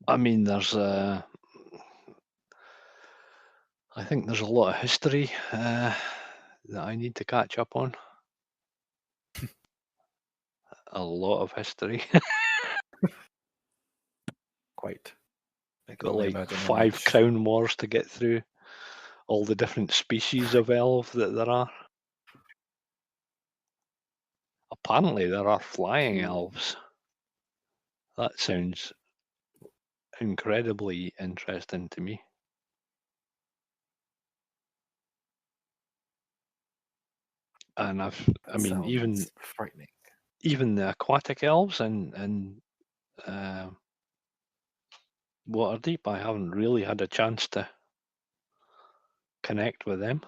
I mean, I think there's a lot of history that I need to catch up on. A lot of history. Quite. I can Got only like imagine how 5 much. crown wars to get through. All the different species of elf that there are. Apparently, there are flying elves. That sounds incredibly interesting to me. And I mean, Sounds frightening. even the aquatic elves and Waterdeep, I haven't really had a chance to connect with them.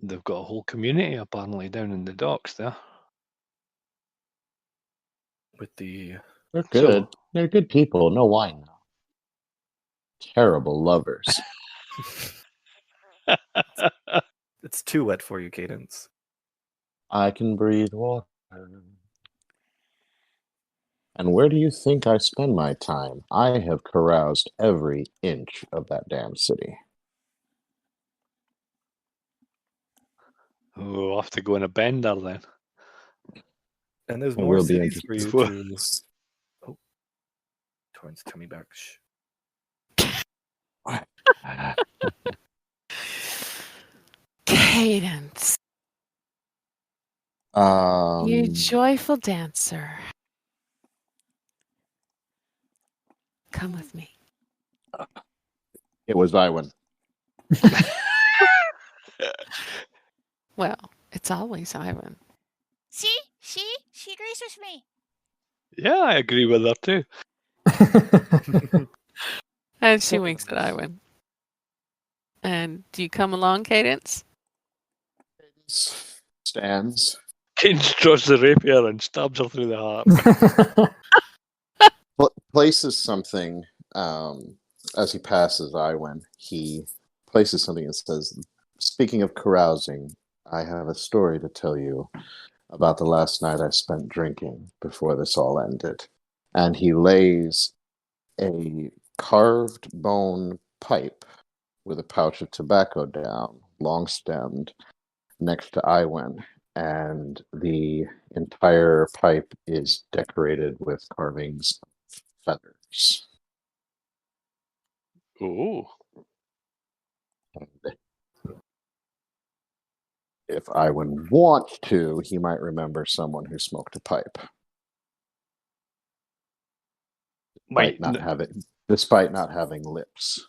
They've got a whole community apparently down in the docks there. With the They're good. They're good people. No wine now. Terrible lovers. it's too wet for you, Cadence. I can breathe water. And where do you think I spend my time? I have caroused every inch of that damn city. Oh, we'll have to go on a bender then. And there's It more will be cities for you interesting. to. Oh, Torrance, coming back. Shh. Cadence, you joyful dancer. Come with me. It was Iwan. Well, it's always Ivan. See? She agrees with me. Yeah, I agree with her too. And she winks at Ivan. And do you come along, Cadence? Stands. Cadence draws the rapier and stabs her through the heart. Places something as he passes Iwan. He places something and says, "Speaking of carousing, I have a story to tell you about the last night I spent drinking before this all ended." And he lays a carved bone pipe with a pouch of tobacco down, long stemmed, next to Iwan. And the entire pipe is decorated with carvings of feathers. Oh. And if Iwan wants to, he might remember someone who smoked a pipe. Despite not having lips.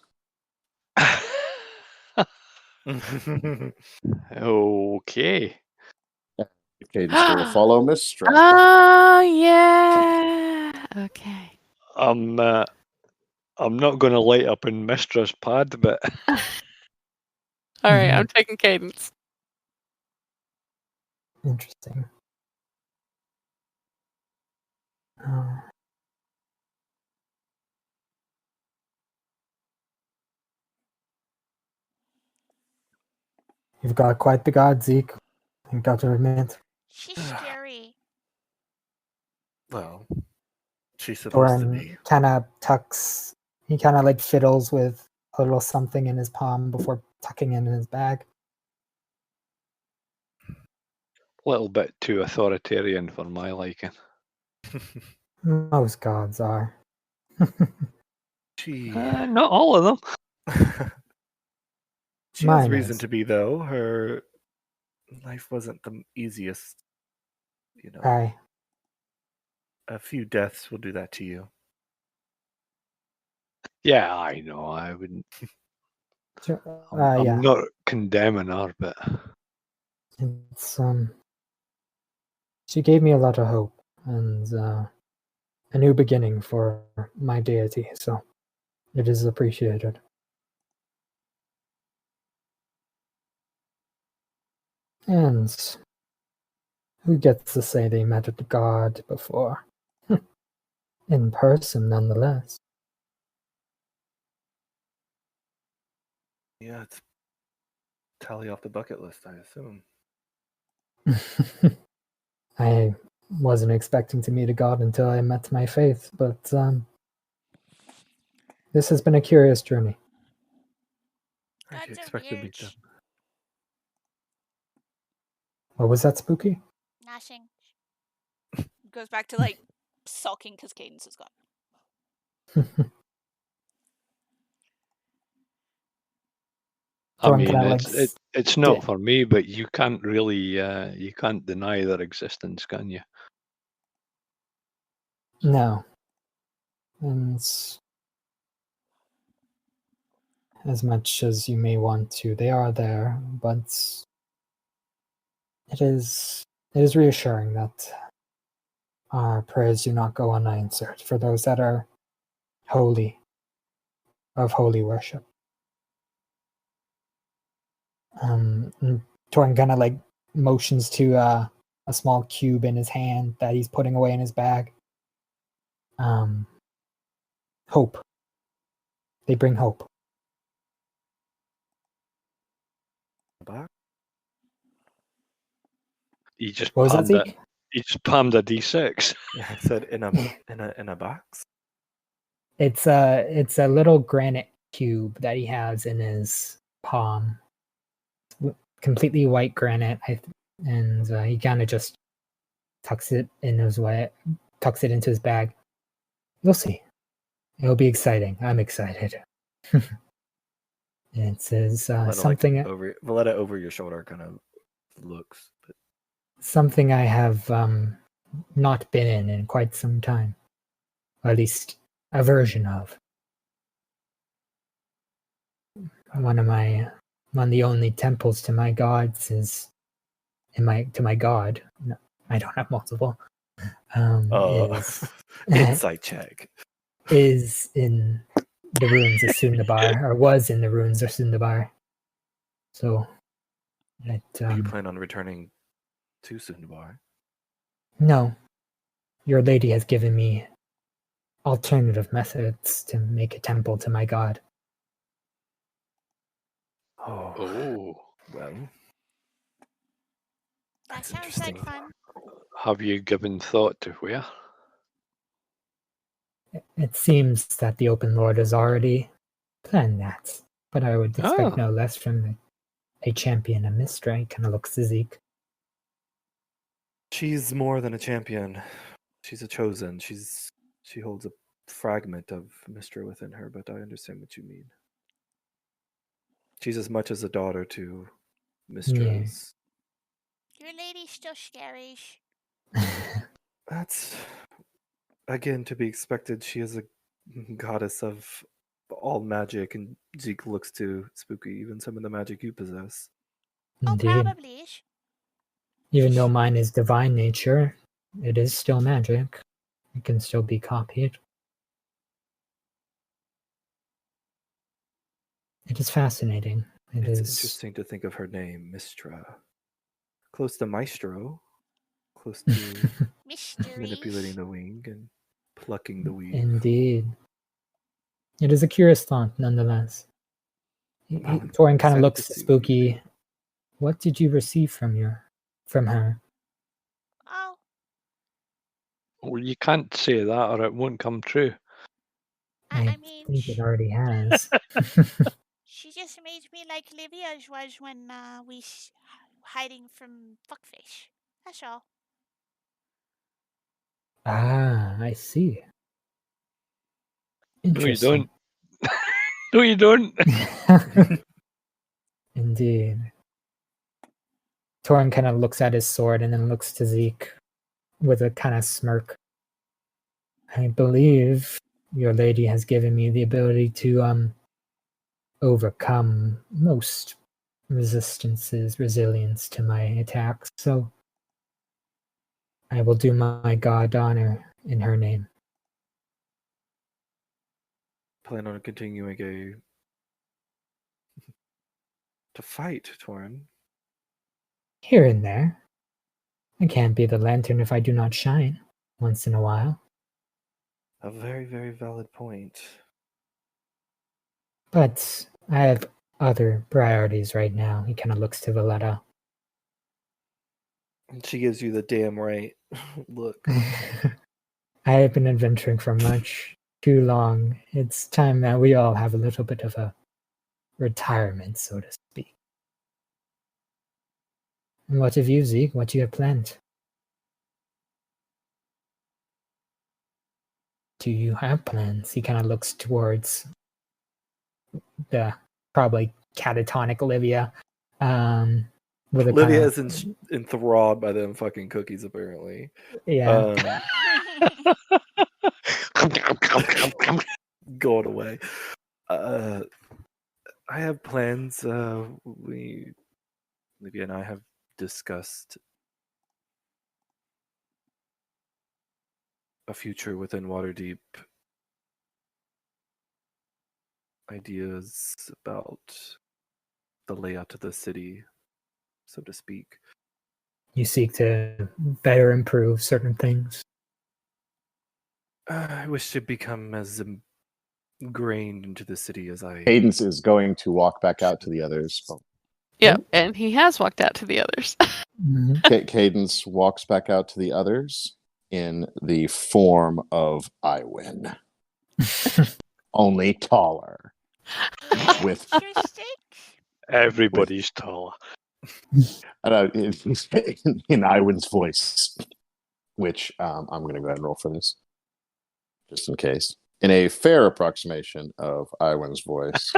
Okay. Cadence will follow Miss Strike. Oh, yeah. Okay. I'm not going to light up in Mistra's pad, but All right, I'm taking Cadence. Interesting. You've got quite the god, Zeke. I've got to admit. She's scary. Well, she's supposed to Torin be. kind of tucks. He kind of like fiddles with a little something in his palm before tucking it in his bag. A little bit too authoritarian for my liking. Most gods are. She Not all of them. she has Mine reason is. to be, though. Her life wasn't the easiest. You know, Aye. a few deaths will do that to you. Yeah, I know. I wouldn't. Sure. I'm Yeah. not condemning her, but It's she gave me a lot of hope and a new beginning for my deity, so it is appreciated. And who gets to say they met a god before? In person, nonetheless. Yeah, it's tally off the bucket list, I assume. I wasn't expecting to meet a god until I met my faith, but this has been a curious journey. Where'd you Gods are expect to meet them? weird. What was that, Spooky? Nothing. Goes back to like sulking because Cadence is gone. I Torin mean, kinda, like, it's not yeah. for me. But you can't really you can't deny their existence, can you? No. And as much as you may want to, they are there, but it is reassuring that our prayers do not go unanswered for those that are holy, of holy worship. And Torin kind of like motions to a small cube in his hand that he's putting away in his bag. Hope. They bring hope. Box? You just What was that, palmed it. Zeke? You just palmed a d6. Yeah, I said in a box. It's a little granite cube that he has in his palm. Completely white granite, and he kind of just tucks it into his bag. You'll see. It'll be exciting. I'm excited. It says something Valletta over your shoulder kind of looks. But something I have not been in quite some time, or at least a version of. One of the only temples to my gods is to my god. No, I don't have multiple. Insight check. Is in the ruins of Sundabar, or was in the ruins of Sundabar. So, Do you plan on returning to Sundabar? no, your lady has given me alternative methods to make a temple to my god. Oh, well, That that's sounds like interesting. fun. Have you given thought to where? It seems that the Open Lord has already planned that, but I would expect no less from a champion of Mistra. Kind of looks to Zeke. She's more than a champion. She's a chosen. She holds a fragment of Mistra within her, but I understand what you mean. She's as much as a daughter to Mistra's. Your lady's still scary. That's again to be expected. She is a goddess of all magic, and Zeke looks to Spooky, even some of the magic you possess. Indeed. Oh, probably. Even though mine is divine nature, it is still magic. It can still be copied. It is fascinating. It's interesting to think of her name, Mistra. Close to Maestro. Close to manipulating the wing and plucking the weave. Indeed. It is a curious thought, nonetheless. I'm Torin kind excited of looks to see what you Spooky. think. What did you receive from her? Well, you can't say that or it won't come true. I mean, think it already has. she just made me like Livia's was when we hiding from Fuckfish. That's all. Ah, I see. No, you Interesting. don't. No, you don't. Indeed. Torin kind of looks at his sword and then looks to Zeke with a kind of smirk. I believe your lady has given me the ability to overcome most resilience to my attacks, so I will do my god honor in her name. Plan on continuing to fight, Torin. Here and there. I can't be the lantern if I do not shine once in a while. A very, very valid point. But I have other priorities right now. He kind of looks to Valletta. She gives you the damn right look. I have been adventuring for much too long. It's time that we all have a little bit of a retirement, so to speak. And what of you, Zeke? What do you have planned? Do you have plans? He kind of looks towards the probably catatonic Olivia. With a Olivia kinda, is enthralled by them fucking cookies, apparently. yeah. Going away. I have plans. Olivia and I have discussed a future within Waterdeep. Ideas about the layout of the city, so to speak. You seek to better improve certain things. I wish to become as ingrained into the city as I. Cadence is going to walk back out to the others. Yeah, and he has walked out to the others. Cadence walks back out to the others in the form of Iwin, only taller. With Interesting. Everybody's taller. in Iwin's voice, which I'm going to go ahead and roll for this, just in case. In a fair approximation of Iwin's voice,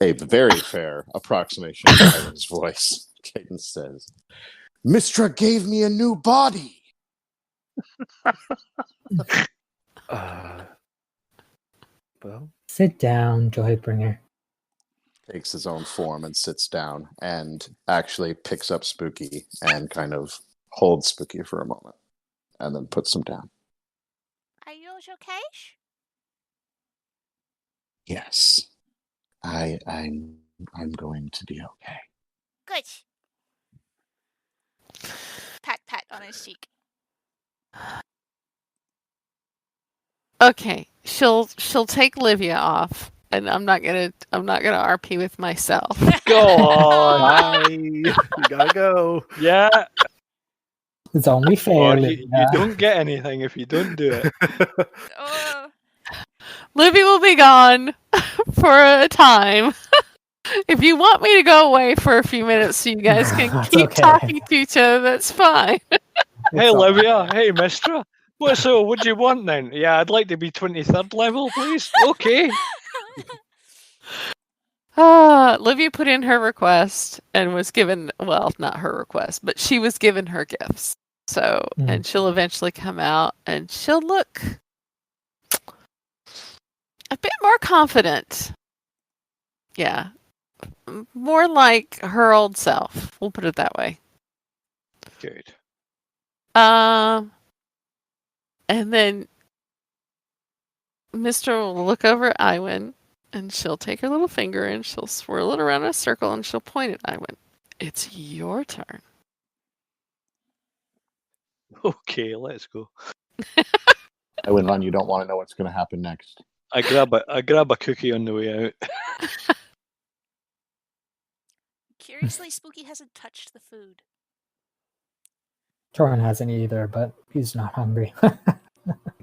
a very fair approximation of Iwin's voice, Cadence says, Mystra gave me a new body. Well, Sit down, Joybringer. Takes his own form and sits down and actually picks up Spooky and kind of holds Spooky for a moment and then puts him down. Are you okay? Yes, I'm going to be okay. Good. Pat on his cheek. Okay, she'll take Livia off, and I'm not gonna RP with myself. Go on. bye. You gotta go. Yeah. It's only fair. Or you Olivia. don't get anything if you don't do it. Oh, Livia will be gone for a time. If you want me to go away for a few minutes so you guys can It's keep okay. talking to each other, that's fine. Hey, It's all- Olivia. Hey, Mystra. What do you want then? Yeah, I'd like to be 23rd level, please. Okay. Livia put in her request and was given, well, not her request, but she was given her gifts. So, and she'll eventually come out and she'll look a bit more confident. Yeah. More like her old self. We'll put it that way. Good. And then Mr. will look over at Iwin and she'll take her little finger and she'll swirl it around in a circle and she'll point at Iwin. It's your turn. Okay, let's go. Iwin, you don't want to know what's going to happen next. I grab a cookie on the way out. curiously, Spooky hasn't touched the food. Torin hasn't either, but he's not hungry.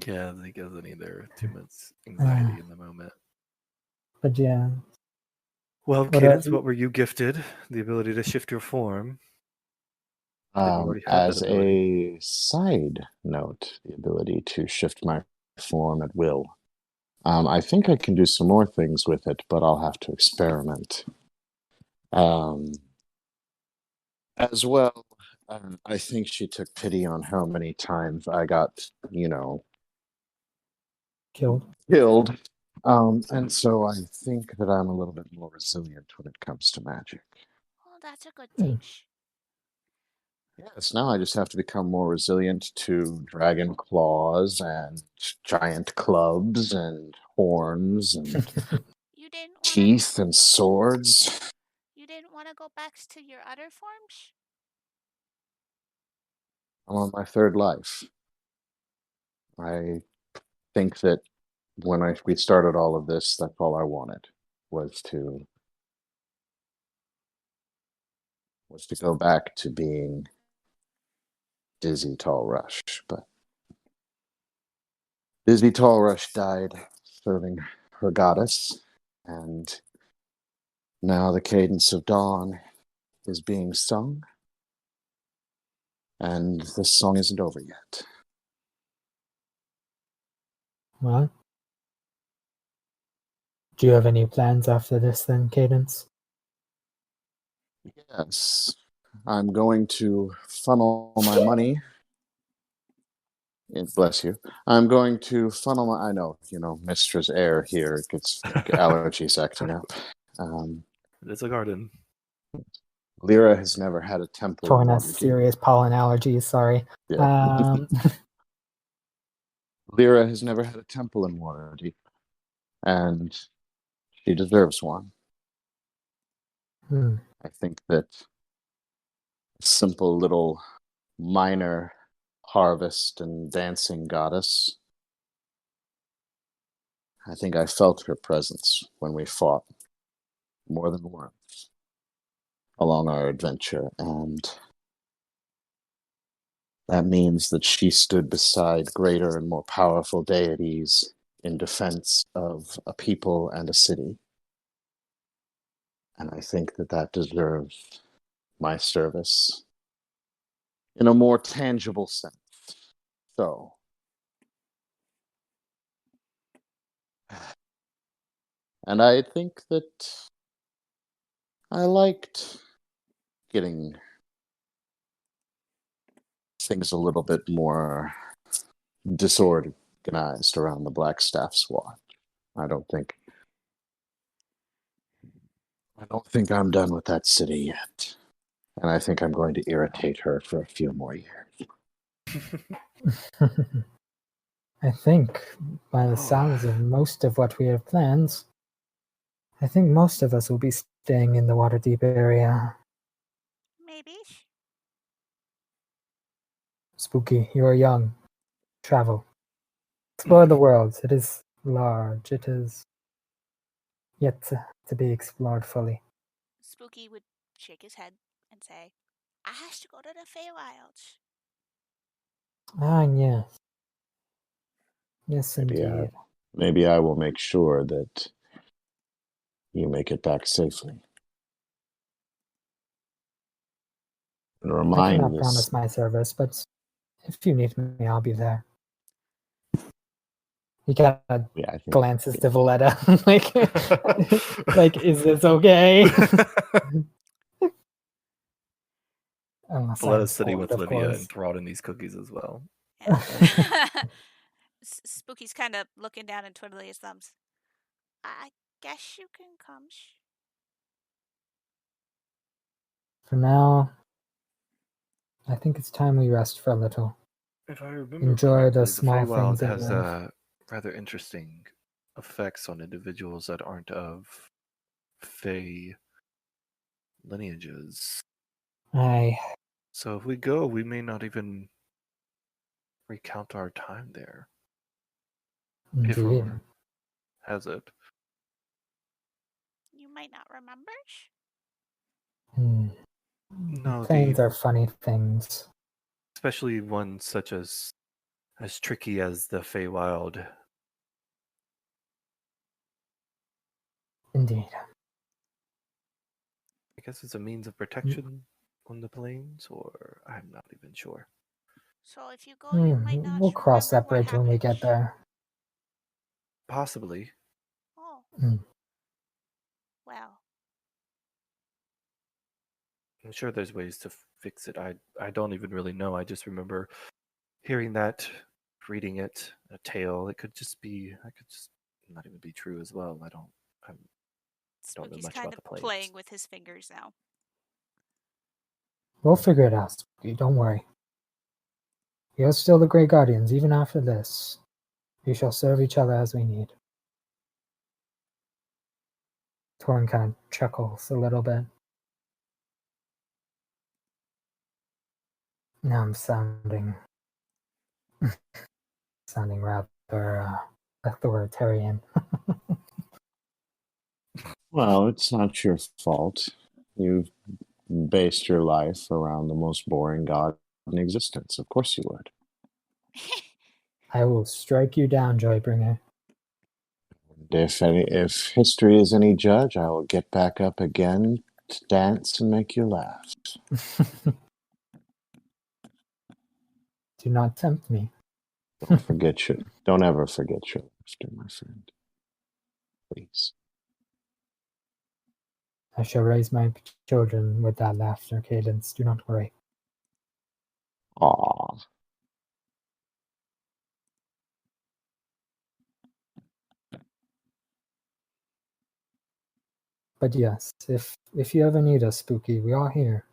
Yeah, he doesn't either. Too much anxiety in the moment. But yeah, Well, What Cadence, are- what were you gifted? The ability to shift your form. Did you already have that As ability? a side note, the ability to shift my form at will. I think I can do some more things with it, but I'll have to experiment. As well, I think she took pity on how many times I got, killed. killed. And so I think that I'm a little bit more resilient when it comes to magic. Well, that's a good Hmm. thing. Yes, now I just have to become more resilient to dragon claws and giant clubs and horns and You didn't want teeth and swords. to go back to your other forms? I'm on my third life. I think that when we started all of this, that's all I wanted was to go back to being Dizzy Tall Rush, but Dizzy Tall Rush died serving her goddess, and now the cadence of dawn is being sung, and this song isn't over yet. Well, do you have any plans after this then, Cadence? Yes, I'm going to funnel my money. Bless you. I'm going to funnel my. I know, Mistress Air here gets allergies acting up. It's a garden. Lyra has never had a temple in Torin has Waterdeep. serious pollen allergies, sorry. Yeah. Lyra has never had a temple in Waterdeep, and she deserves one. I think that a simple little minor harvest and dancing goddess. I think I felt her presence when we fought more than once along our adventure, and that means that she stood beside greater and more powerful deities in defense of a people and a city. And I think that deserves my service in a more tangible sense. So, and I think that I liked getting things a little bit more disorganized around the Blackstaff's watch. I don't think I'm done with that city yet. And I think I'm going to irritate her for a few more years. I think, by the sounds of most of what we have planned, I think most of us will be staying in the Waterdeep area. Maybe. Spooky, you are young. Travel. Explore the world. It is large. It is yet to be explored fully. Spooky would shake his head and say, I has to go to the Feywilds. Ah, yes. Yes, indeed. Maybe I will make sure that you make it back safely. And I remind cannot this. promise my service, but if you need me, I'll be there. He kind of glances to Valletta, like, is this okay? Valletta's sitting with Livia enthralled in these cookies as well. Yeah. Spooky's kind of looking down and twiddling his thumbs. I guess you can come. For now, I think it's time we rest for a little. If I remember Enjoy correctly, the small Feywild things in has life. rather interesting effects on individuals that aren't of Fey lineages. Aye. So if we go, we may not even recount our time there. If Indeed. rumor has it. You might not remember. No, Planes are funny things. especially one such as tricky as the Feywild. Indeed. I guess it's a means of protection on the plains, or I'm not even sure. So if you go, you might not. We'll cross that remember what bridge when we get happened. there. Possibly. Oh. Mm. Well. I'm sure there's ways to fix it. I don't even really know. I just remember hearing that, reading it, a tale. It could just be. I could just not even be true as well. I don't know Spooky's much kind about of the plains. playing with his fingers now. We'll figure it out, Spooky. Don't worry. You're still the Grey Guardians, even after this. We shall serve each other as we need. Torin kind of chuckles a little bit. Now I'm sounding rather authoritarian. Well, it's not your fault. You've based your life around the most boring god in existence. Of course you would. I will strike you down, Joybringer. If history is any judge, I will get back up again to dance and make you laugh. Do not tempt me. Don't ever forget your laughter, my friend. Please. I shall raise my children with that laughter cadence. Do not worry. Aw. But yes, if you ever need us, Spooky, we are here.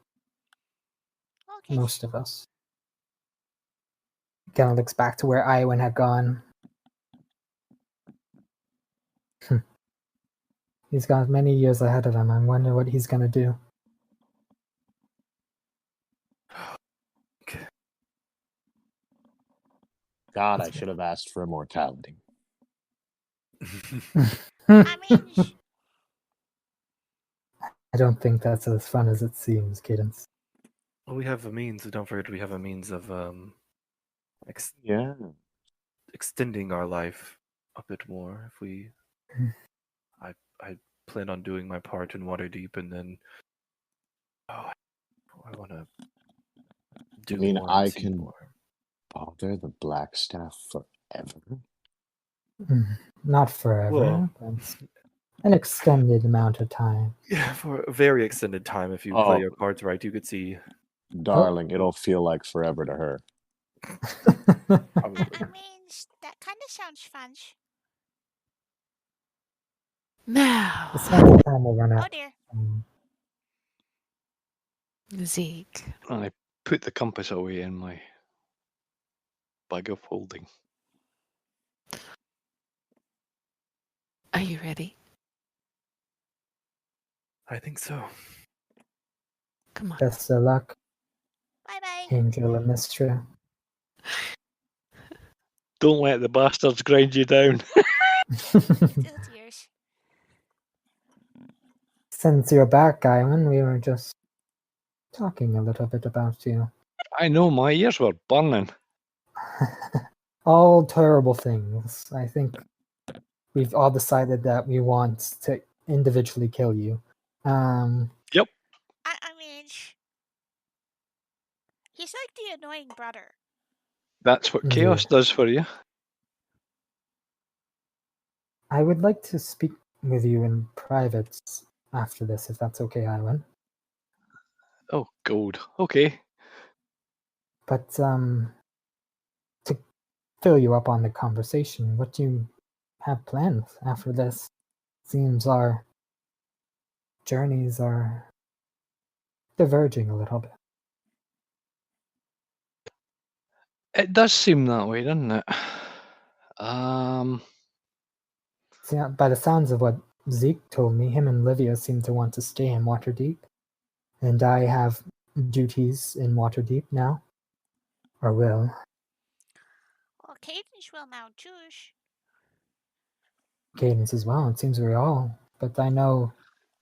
Okay. Most of us. Kind of looks back to where Iwan had gone. He's got many years ahead of him. I wonder what he's gonna do. God, I should have asked for immortality. I mean, I don't think that's as fun as it seems, Cadence. Well, we have a means. Don't forget, we have a means of Yeah. extending our life a bit more. If we, I plan on doing my part in Waterdeep, and then I want to do I mean, more. I and see can more. bother the Blackstaff forever. Not forever, Well- but an extended amount of time. Yeah, for a very extended time. If you Oh. play your cards right, you could see. Darling, it'll feel like forever to her. Probably. I mean, that kind of sounds fun. Now, The second time will run Oh out. dear. Zeke. I put the compass away in my bag of holding. Are you ready? I think so. Come on. Best of luck, Bye bye. Angel and Mystra. Don't let the bastards grind you down. Still tears. Since you're back, Iwan, we were just talking a little bit about you. I know, my ears were burning. All terrible things. I think we've all decided that we want to individually kill you. I mean, he's like the annoying brother. That's what Indeed. chaos does for you. I would like to speak with you in private after this, if that's okay, Iwan. Oh, gold. Okay. But to fill you up on the conversation, what do you have planned after this? Seems our journeys are diverging a little bit. It does seem that way, doesn't it? See, by the sounds of what Zeke told me, him and Livia seem to want to stay in Waterdeep. And I have duties in Waterdeep now. Or will. Well, Cadence will now choose. Cadence as well. It seems we all. But I know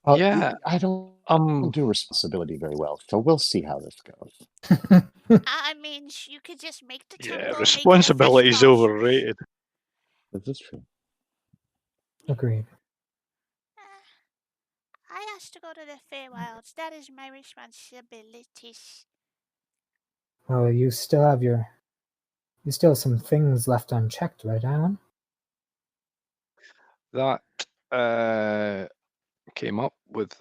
Yeah. I don't do responsibility very well, so we'll see how this goes. I mean, you could just make the Yeah, temple, make it a responsibility is fresh culture. overrated. This is true. Agreed. I asked to go to the Feywilds. That is my responsibilities. Well, you still have some things left unchecked, right, Alan? That came up with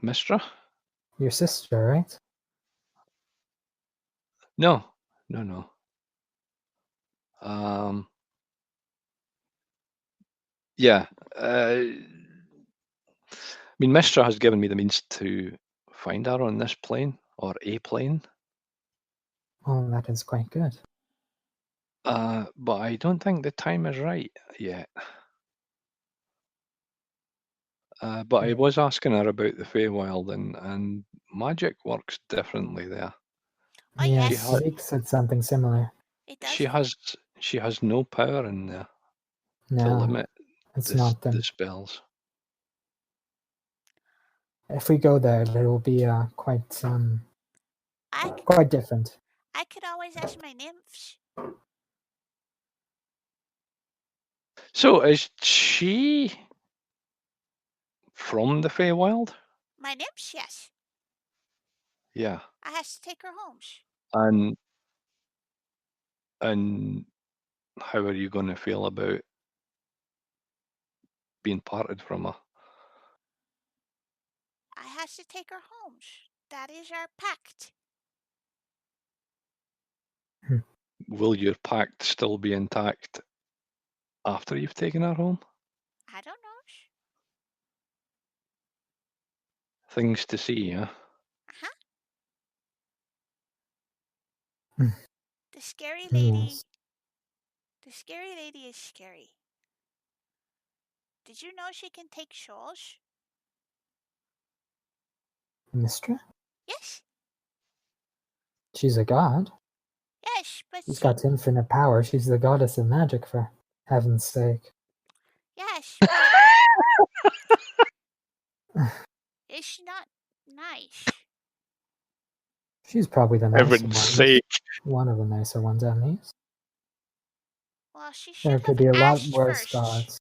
Mistra? Your sister, right? No. Yeah. I mean, Mistra has given me the means to find her on this plane, or a plane. Oh, that is quite good. But I don't think the time is right yet. But I Yeah. was asking her about the Feywild, and magic works differently there. Oh, Yeah, yes. Zeke said something similar. It does. She has no power in there to No, limit it's not the them. spells. If we go there, it will be quite different. I could always ask my nymphs. So is she from the Feywild? My nymphs, yes. Yeah. I has to take her homes. And how are you going to feel about being parted from her? I has to take her homes. That is our pact. Will your pact still be intact after you've taken her home? I don't know. Things to see, yeah? Uh-huh. Hmm. The scary lady. Yes. The scary lady is scary. Did you know she can take souls? Mistra? Yes. She's a god. Yes, but She's got infinite power. She's the goddess of magic, for heaven's sake. yes, but is she not nice? She's probably the nicer Heaven's one. sake. One of the nicer ones, at least. Well, she should There have could be a lot asked worse first. gods.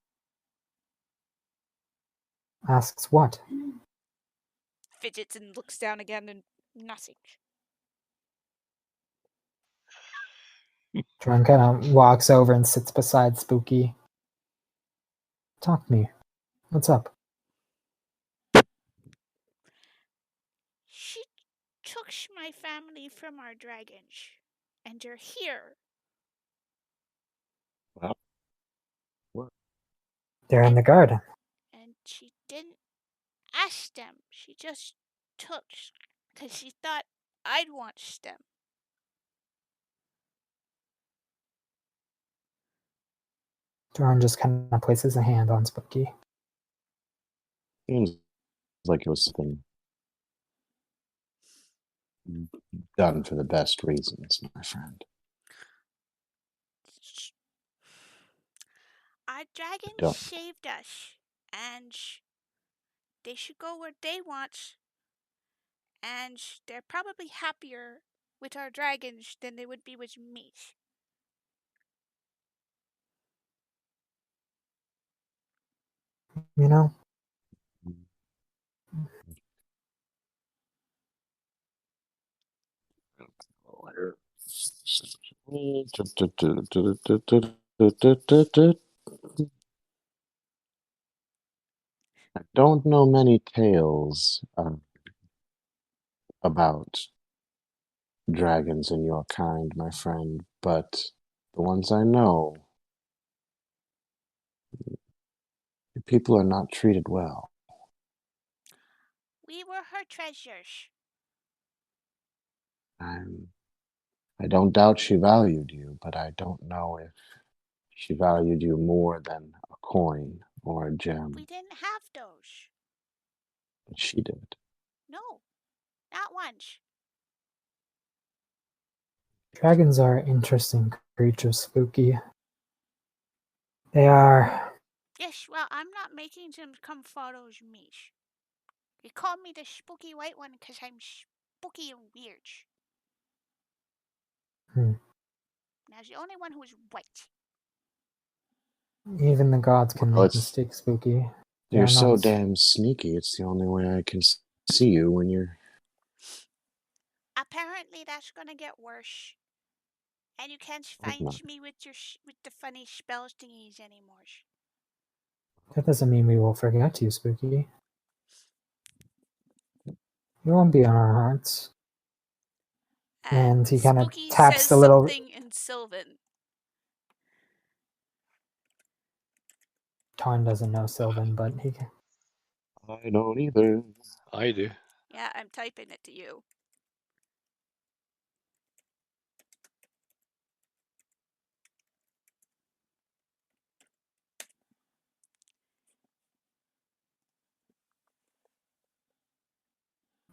Asks what? Fidgets and looks down again and nothing. Tron kind of walks over and sits beside Spooky. Talk to me. What's up? She took my family from our dragons, and they're here. They're in the garden. And she didn't ask them. She just took, because she thought I'd want them. Tron just kind of places a hand on Spooky. Seems like it was something done for the best reasons, my friend. Our dragons Don't. saved us, and they should go where they want, and they're probably happier with our dragons than they would be with me. You know? I don't know many tales about dragons in your kind, my friend, but the ones I know, people are not treated well. We were her treasures. I don't doubt she valued you, but I don't know if she valued you more than a coin or a gem. We didn't have those. But she did. No, not once. Dragons are interesting creatures, Spooky. They are... Yes, well, I'm not making them come follow me. They call me the spooky white one because I'm spooky and weird. Now, the only one who's right. Even the gods can Well, make it's- mistakes, Spooky. They You're are so not- damn sneaky. It's the only way I can see you when you're. Apparently, that's gonna get worse. And you can't Hope find not. me with with the funny spell thingies anymore. That doesn't mean we will forget you, Spooky. You won't be on our hearts. And he kind of Spooky taps says the little. something in Sylvan. Tarn doesn't know Sylvan, but he. I don't either. I do. Yeah, I'm typing it to you.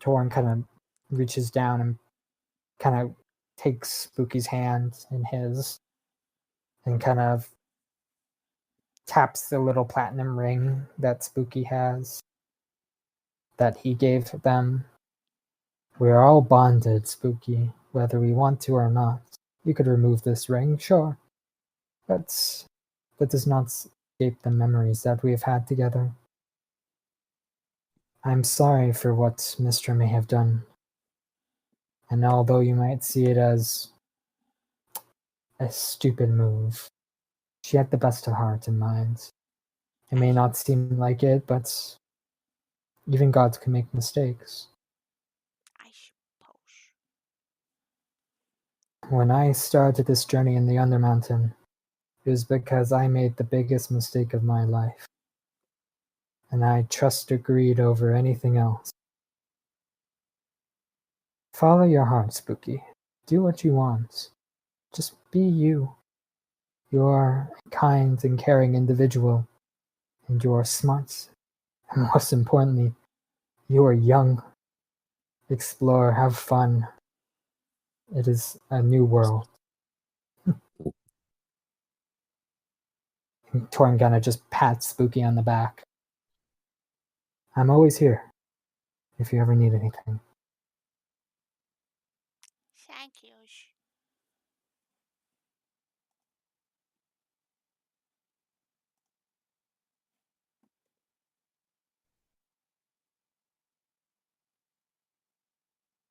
Torn kind of reaches down and kind of takes Spooky's hand in his and kind of taps the little platinum ring that Spooky has that he gave them. We're all bonded, Spooky, whether we want to or not. You could remove this ring, sure. But that does not escape the memories that we have had together. I'm sorry for what Mystra may have done. And although you might see it as a stupid move, she had the best of heart and mind. It may not seem like it, but even gods can make mistakes. I suppose. When I started this journey in the Undermountain, it was because I made the biggest mistake of my life. And I trusted greed over anything else. Follow your heart, Spooky. Do what you want. Just be you. You're a kind and caring individual. And you're smart. And most importantly, you are young. Explore, have fun. It is a new world. Torn kinda just pats Spooky on the back. I'm always here, if you ever need anything. Thank you.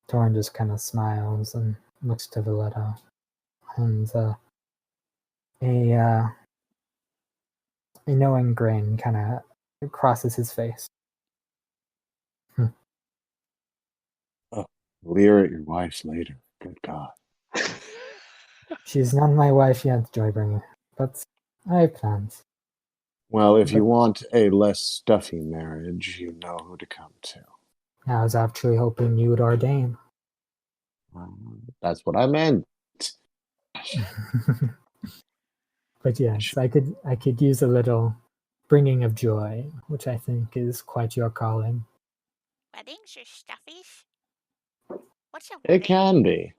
Torn just kind of smiles and looks to Valletta. And a knowing grin kind of crosses his face. Leer at your wife later. Good God. She's not my wife yet, Joybringer, but I have plans. Well, if you want a less stuffy marriage, you know who to come to. I was actually hoping you would ordain. That's what I meant. But yes, I could use a little bringing of joy, which I think is quite your calling. Weddings or stuffies? What's a wedding? It can be.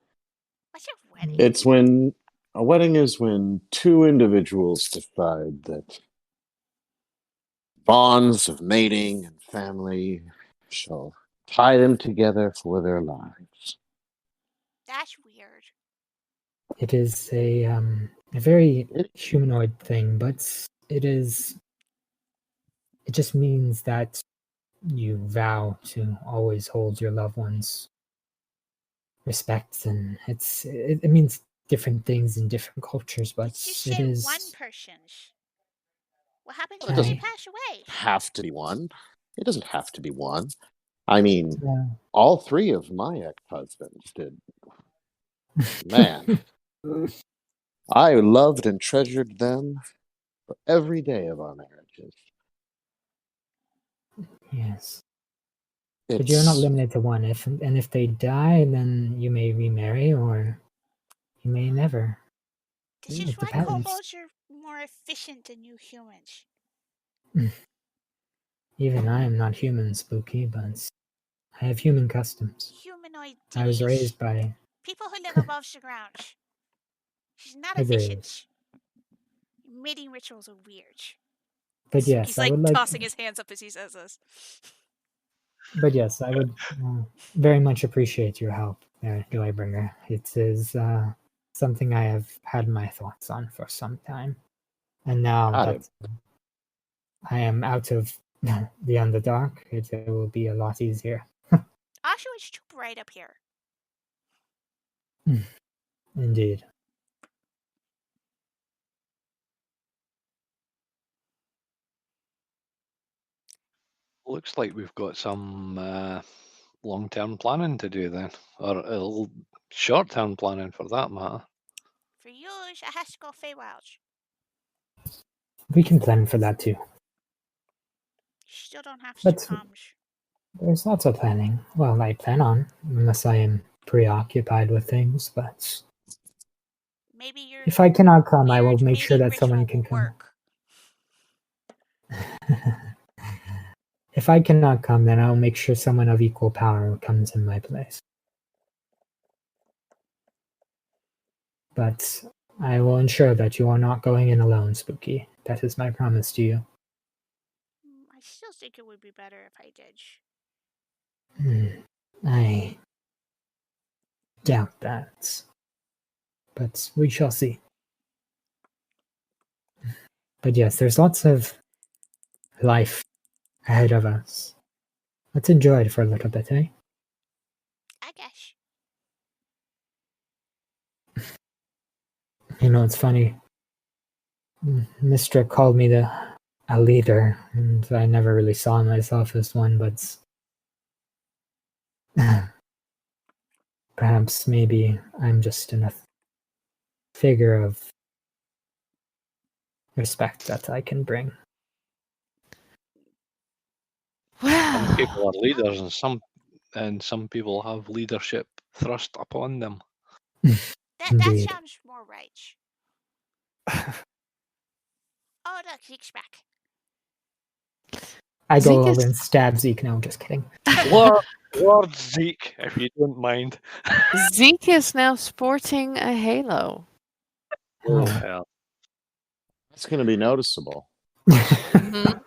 What's a wedding? It's when a wedding is when two individuals decide that bonds of mating and family shall tie them together for their lives. That's weird. It is a very humanoid thing, but it just means that you vow to always hold your loved ones respect, and it means different things in different cultures, but Did you it say is one person's? What happens Well, it when they doesn't pass away? have to be one. It doesn't have to be one. I mean, yeah. all three of my ex-husbands did. Man, I loved and treasured them for every day of our marriages. Yes. But you're not It's limited to one. If they die, then you may remarry, or you may never. This It is why depends. kobolds are more efficient than you humans. Even I am not human, Spooky, but I have human customs. Humanoid I was ditties. raised by. People who live above the ground. She's not Agreed. efficient. Mating rituals are weird. But yes, He's I like would like. tossing his hands up as he says this. But yes, I would very much appreciate your help, Joybringer. It is something I have had my thoughts on for some time. And now Got that I am out of the Underdark, it will be a lot easier. Also, it's too bright up here. Indeed. Looks like we've got some long-term planning to do then, or short-term planning for that matter. For yours, I has to go Feywilds. We can plan for that too. Still don't have But- some comms. There's lots of planning. Well, I plan on, unless I am preoccupied with things, but Maybe your if I cannot come, I will weird make sure mating that someone ritual can will come. work. If I cannot come, then I'll make sure someone of equal power comes in my place. But I will ensure that you are not going in alone, Spooky. That is my promise to you. I still think it would be better if I did. I doubt that. But we shall see. But yes, there's lots of life ahead of us. Let's enjoy it for a little bit, eh? I guess. You know, it's funny. Mistra called me a leader, and I never really saw myself as one, but perhaps maybe I'm just in a figure of respect that I can bring. Some Well, people are leaders, and some people have leadership thrust upon them. That Indeed. sounds more right. Oh, look, Zeke's back. I go Zeke over is- and stab Zeke. No, just kidding. Lord Zeke, if you don't mind. Zeke is now sporting a halo. Oh, Oh. hell. That's going to be noticeable. Mhm.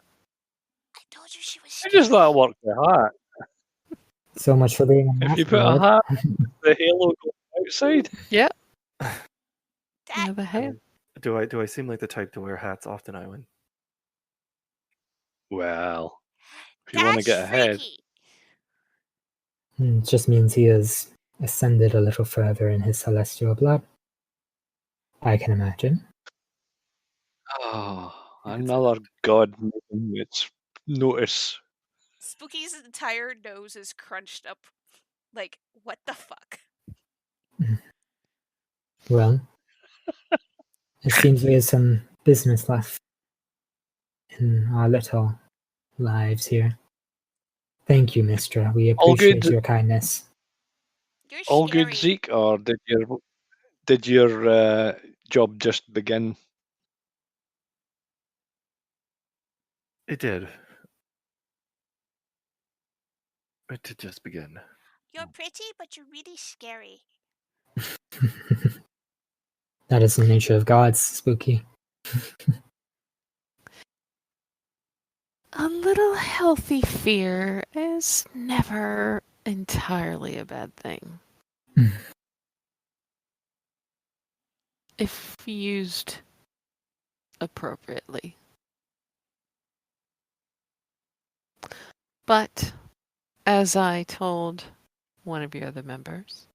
I told you she was I just scary. let it work the hat. So much for being a If you put a master. hat, the halo goes outside. Yeah, That the halo. Do I seem like the type to wear hats often, Iwan? Well, if you want to get that's ahead, freaky. It just means he has ascended a little further in his celestial blood. I can imagine. oh, You could say another god making its notice. Spooky's entire nose is crunched up. Like, what the fuck? Well, it seems we have some business left in our little lives here. Thank you, Mistra. We All appreciate good. your kindness. You're All scary. good, Zeke, or did your job just begin? It did. It did just begin. You're pretty, but you're really scary. That is the nature of gods, Spooky. A little healthy fear is never entirely a bad thing. If used appropriately. But, as I told one of your other members,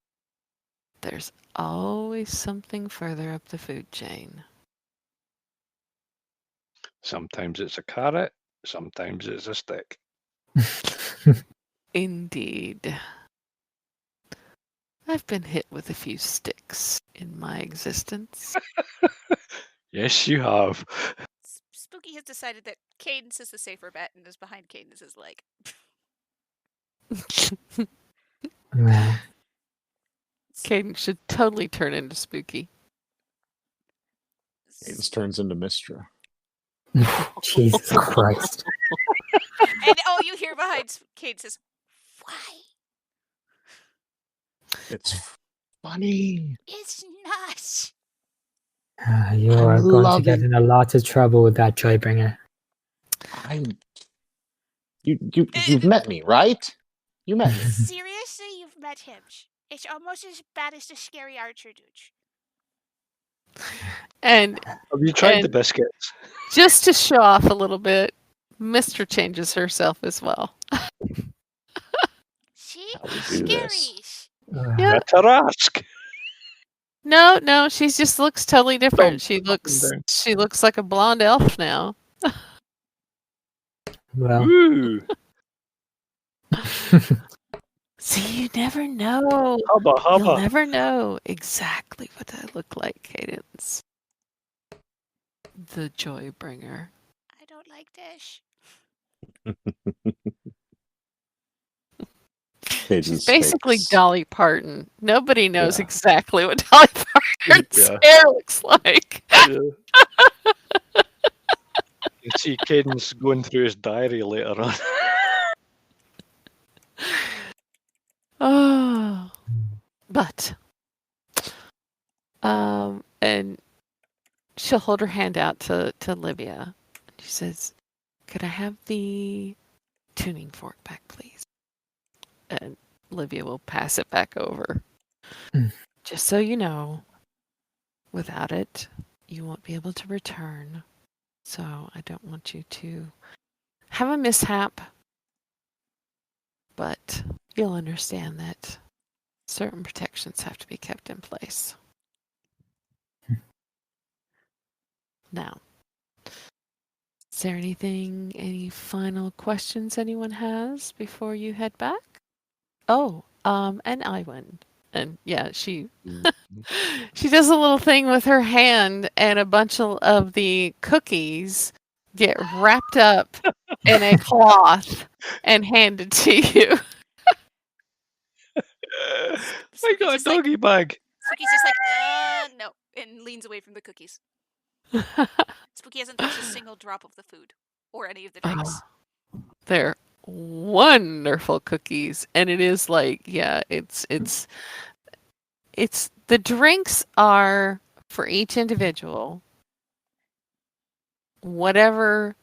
there's always something further up the food chain. Sometimes it's a carrot, sometimes it's a stick. Indeed. I've been hit with a few sticks in my existence. Yes, you have. Spooky has decided that Cadence is the safer bet and is behind Cadence's leg. Well, Caden should totally turn into Spooky. Cadence turns into Mistra. Jesus Christ. And all you hear behind Cadence is, why? It's funny. It's not. You I are going to love get it. in a lot of trouble with that Joybringer. You've met me, right? You met me. Seriously, you've met him. It's almost as bad as the scary archer dude. And Have you tried the And- biscuits? just to show off a little bit, Mister changes herself as well. See? How we do this. Scary. Yeah. That's a rask. No, she just looks totally different. Thumb up and down. She looks like a blonde elf now. Well, Ooh, See, you never know. hubba You'll hubba. never know exactly what I look like, Cadence. The joy bringer. I don't like this. Cadence She's basically takes- Dolly Parton. Nobody knows Yeah. exactly what Dolly Parton's Yeah. hair looks like. You see Cadence going through his diary later on. Oh, but and she'll hold her hand out to Livia. She says, "Could I have the tuning fork back, please?" And Livia will pass it back over. Mm. Just so you know, without it, you won't be able to return. So I don't want you to have a mishap. But you'll understand that certain protections have to be kept in place. Now, is there any final questions anyone has before you head back? Oh, and Iwan. And yeah, she does a little thing with her hand, and a bunch of the cookies get wrapped up in a cloth and handed to you. I Spooky's got a just like- doggy bag. Spooky's just like, no, and leans away from the cookies. Spooky hasn't touched a single drop of the food or any of the drinks. They're wonderful cookies, and it is like, yeah, it's the drinks are for each individual. Whatever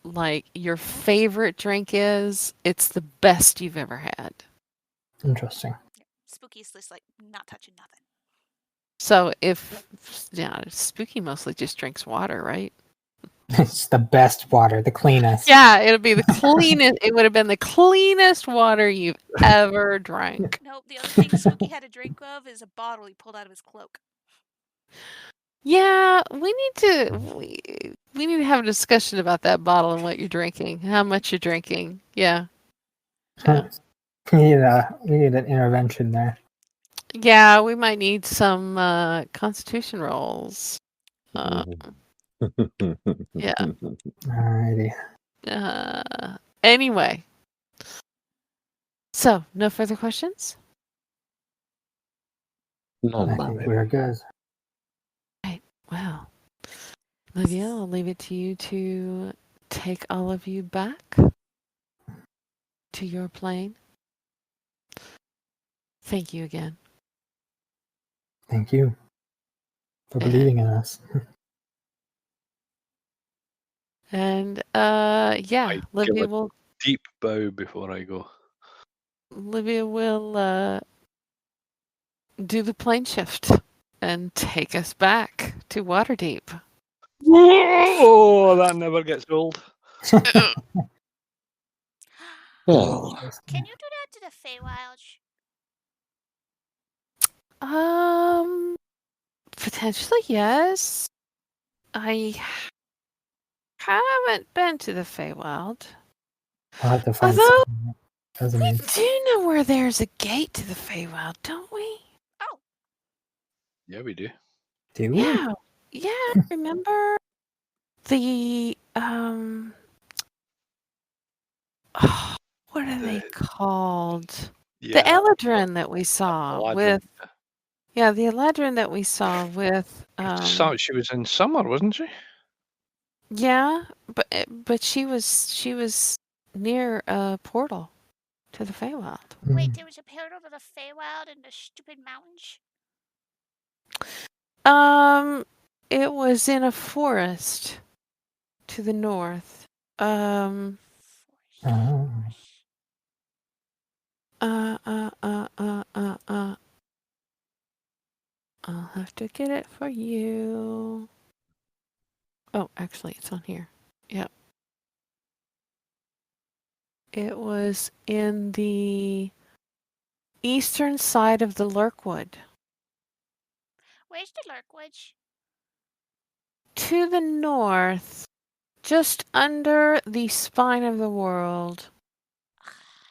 like your favorite drink is, it's the best you've ever had. interesting. Spooky's just like, not touching nothing. So Spooky mostly just drinks water, right? It's the best water, the cleanest. Yeah, it'll be the cleanest. It would have been the cleanest water you've ever drank. Nope, the other thing Spooky had a drink of is a bottle he pulled out of his cloak. Yeah, we need to have a discussion about that bottle and what you're drinking, how much you're drinking. Yeah. Yeah. We need an intervention there. Yeah, we might need some constitution rolls. Yeah. Alrighty. Anyway. So, no further questions? No, I think we're good. Well, Livia, I'll leave it to you to take all of you back to your plane. Thank you again. Thank you for believing in us. And I yeah, give Livia it- will Deep bow before I go. do the plane shift and take us back to Waterdeep. Whoa, that never gets old. Oh, Can you do that to the Feywild? Potentially yes. I haven't been to the Feywild. I'll have to find Although- something that doesn't We mean do know where there's a gate to the Feywild, don't we? Yeah, we do. do we? Yeah. Yeah, remember the what are they The- called? Yeah. The Eladrin that we saw Aladdin. with the Eladrin that we saw with So she was in summer, wasn't she? yeah, but she was near a portal to the Feywild. Wait, there was a portal to the Feywild in the stupid mountains? It was in a forest to the north. Oh. I'll have to get it for you. Oh, actually, it's on here. Yep. It was in the eastern side of the Lurkwood. Where's the Lurkwoods? To the north, just under the spine of the world.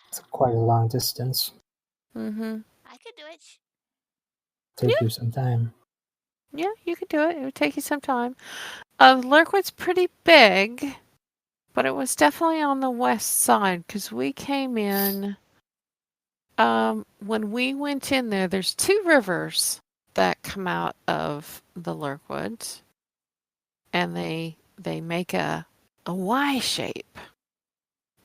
It's quite a long distance. Mm-hmm. I could do it. Take you some time. Yeah, you could do it. It would take you some time. Lurkwood's pretty big, but it was definitely on the west side because we came in. When we went in there, there's two rivers that come out of the Lurkwoods, and they make a Y shape.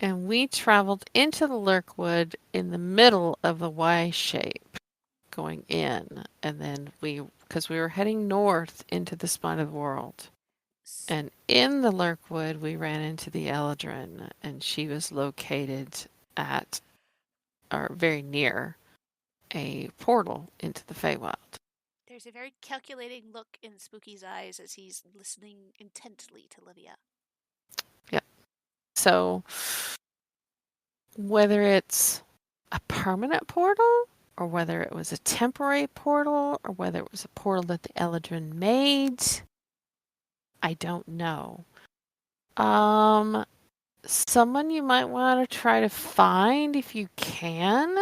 And we traveled into the Lurkwood in the middle of the Y shape going in. And then because we were heading north into the spine of the world. And in the Lurkwood, we ran into the Eldrin, and she was located at, or very near, a portal into the Feywild. There's a very calculating look in Spooky's eyes as he's listening intently to Livia. So, whether it's a permanent portal, or whether it was a temporary portal, or whether it was a portal that the Eldrin made, I don't know. Someone you might want to try to find if you can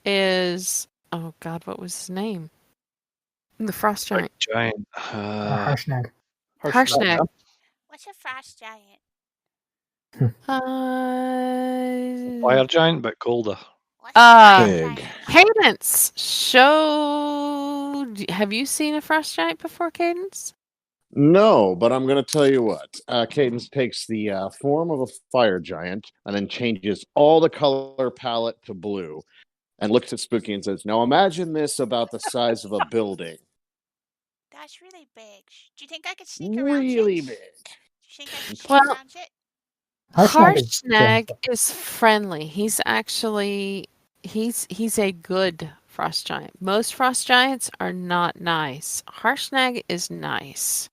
is, oh God, what was his name? The frost giant. Giant. Harshnag. Harshnag. What's a frost giant? Fire giant, but colder. What's a fire Big. giant? Cadence, have you seen a frost giant before, Cadence? No, but I'm going to tell you what. Cadence takes the form of a fire giant and then changes all the color palette to blue and looks at Spooky and says, "Now imagine this about the size of a building. That's really big. Do you think I could sneak around Really it? big." Do you think I could sneak Well, around it? Harshnag is friendly. He's actually he's a good frost giant. Most frost giants are not nice. Harshnag is nice.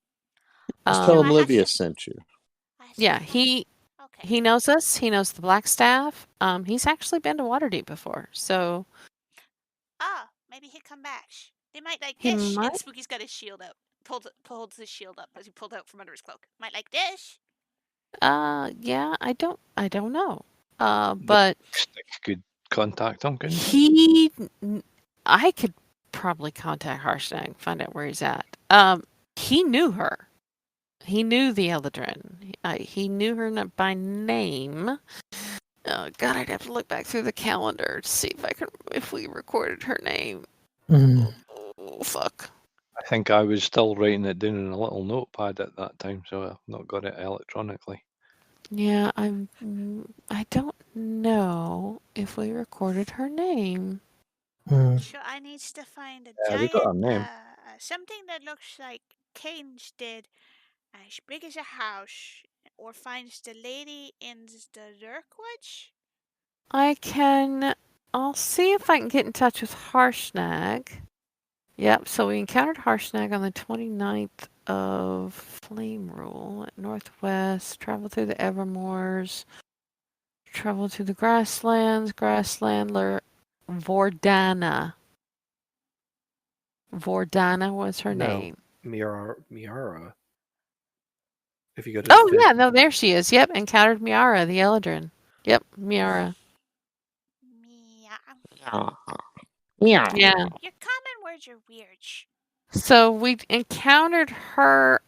Just tell him I have Olivia to- sent you. Yeah, he Okay. knows us. He knows the Blackstaff. He's actually been to Waterdeep before, so Ah, maybe he'll come back. They might like He this. might. And Spooky's got his shield up. Holds his shield up as he pulled out from under his cloak. Might like this. yeah, I don't know. But Stick could contact him, couldn't I could probably contact Harshnag, find out where he's at. He knew her. He knew the Eldrin. He knew her by name. Oh God, I'd have to look back through the calendar to see if we recorded her name. Mm. Oh, fuck. I think I was still writing it down in a little notepad at that time, so I've not got it electronically. Yeah, I don't know if we recorded her name. Mm. So I needs to find a Yeah, we giant, got her name. something that looks like Caden's did, as big as a house, or finds the lady in the Lurkwoods. I'll see if I can get in touch with Harshnag. Yep, so we encountered Harshnag on the 29th of Flame Rule at Northwest, traveled through the Evermoors, traveled through the grasslands, Grasslandler, Vordana. Vordana was her No. name. Miara. If you go to Oh, the yeah, no, there she is. Yep, encountered Miara, the Eldrin. Yep, Miara. Meow. Yeah. Your common words are weird. So we encountered her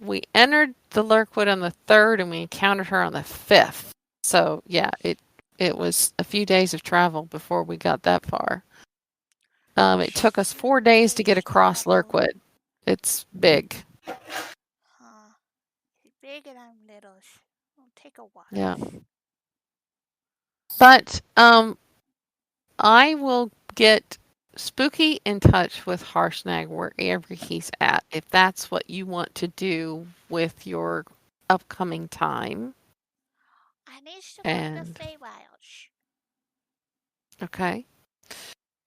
we entered the Lurkwood on the 3rd and we encountered her on the 5th. So yeah, it was a few days of travel before we got that far. It took us 4 days to get across Lurkwood. It's big. Huh. It's big and I'm little. It'll take a while. Yeah. But I will get Spooky in touch with Harshnag wherever he's at, if that's what you want to do with your upcoming time. I need to go to the Feywilds. Okay.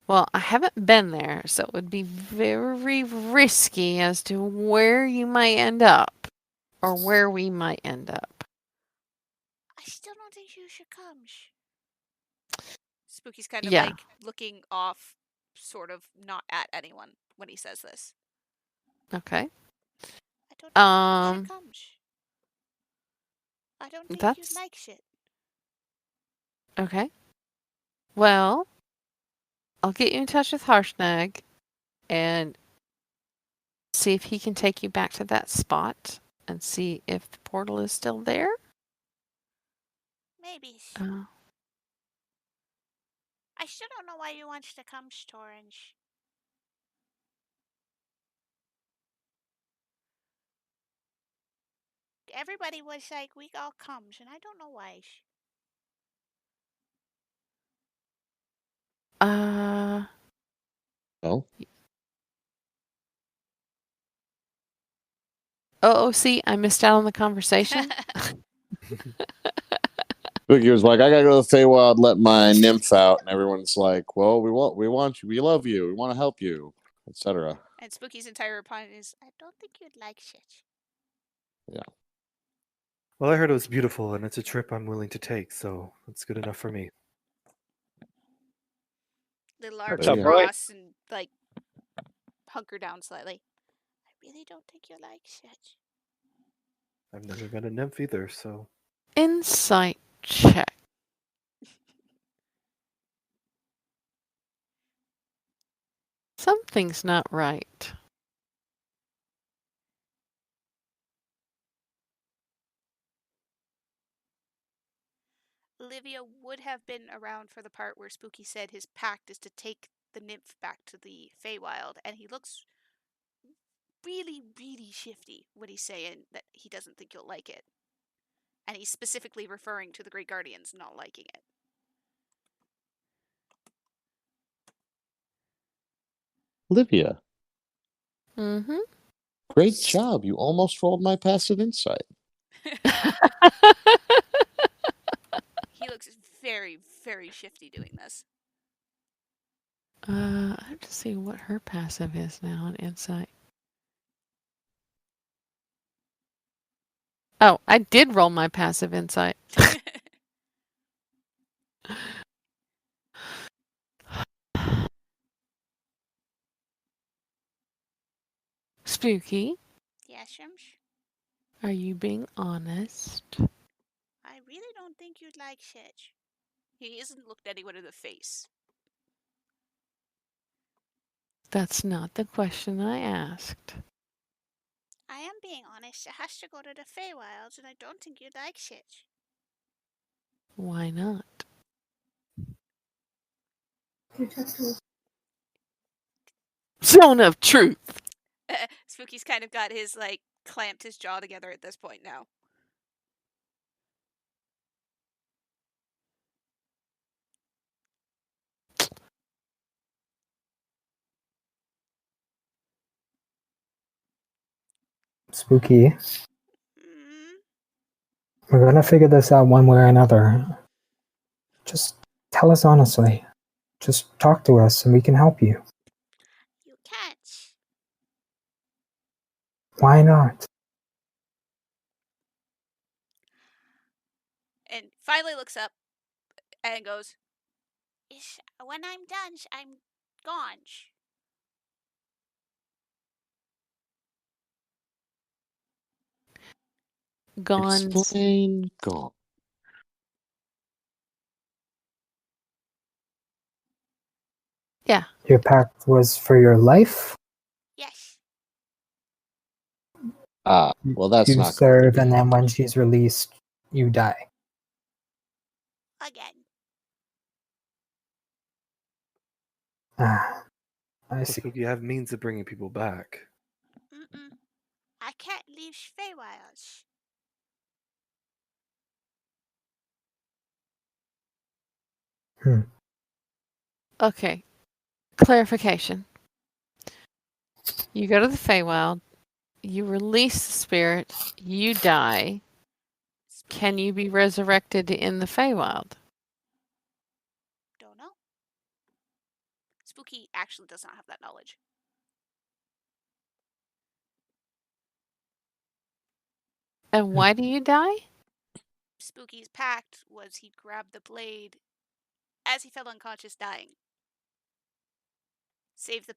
Well, I haven't been there, so it would be very risky as to where you might end up, or where we might end up. I still don't think you should come. Spooky's kind of Yeah. like looking off, sort of not at anyone when he says this. Okay. I don't think you Um, should come. I don't think that's you'd like shit. okay. Well, I'll get you in touch with Harshnag and see if he can take you back to that spot and see if the portal is still there. Maybe. Uh, I still don't know why you want to come, Storange. Everybody was like, we all comes, and I don't know why. No. oh, see, I missed out on the conversation. Spooky was like, I gotta go to the Feywild, let my nymph out, and everyone's like, well, we want you, we love you, we want to help you, etc. And Spooky's entire reply is, I don't think you'd like shit. Well, I heard it was beautiful, and it's a trip I'm willing to take, so it's good enough for me. Little What's arms up, boy? across and like hunker down slightly. I really don't think you like shit. I've never met a nymph either, so Insight check. Something's not right. Olivia would have been around for the part where Spooky said his pact is to take the nymph back to the Feywild, and he looks really, really shifty when he's saying that he doesn't think you'll like it. And he's specifically referring to the Great Guardians not liking it. Olivia, Mm-hmm. great job. You almost rolled my passive insight. He looks very, very shifty doing this. I have to see what her passive is now on insight. Oh, I did roll my passive insight. Spooky, Yes, Shums? are you being honest? I really don't think you'd like shit. He hasn't looked anyone in the face. That's not the question I asked. I am being honest. It has to go to the Feywilds, and I don't think you'd like shit. Why not? Zone of truth. Spooky's kind of got his, like, clamped his jaw together at this point now. Spooky. We're gonna figure this out one way or another. Just tell us honestly. Just talk to us and we can help you. You can't. Why not? And finally looks up and goes, when I'm done, I'm gone. Gone. Explain gone. Yeah. Your pact was for your life? Yes. Well, that's you not serve, going and to then when she's released, you die. Again. Ah, I well, see. Spooky, you have means of bringing people back. Mm-mm. I can't leave Feywilds. Okay. Clarification. You go to the Feywild. You release the spirit. You die. Can you be resurrected in the Feywild? Don't know. Spooky actually does not have that knowledge. And why do you die? Spooky's pact was he grabbed the blade as he fell unconscious, dying. Save the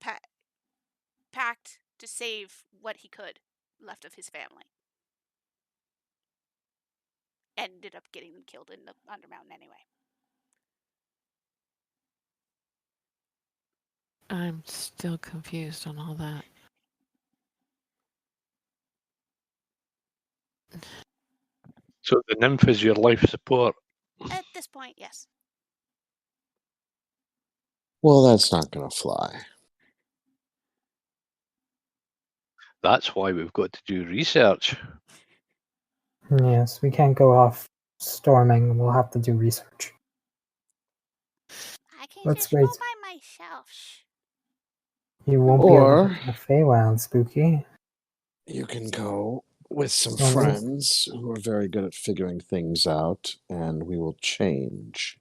pact to save what he could left of his family. Ended up getting them killed in the Undermountain anyway. I'm still confused on all that. So the nymph is your life support. At this point, yes. Well, that's not going to fly. That's why we've got to do research. Yes, we can't go off storming. We'll have to do research. I can Let's just wait. go by myself. You won't be Or- able to go to Feywild, Spooky. You can go with some So what is- friends who are very good at figuring things out, and we will change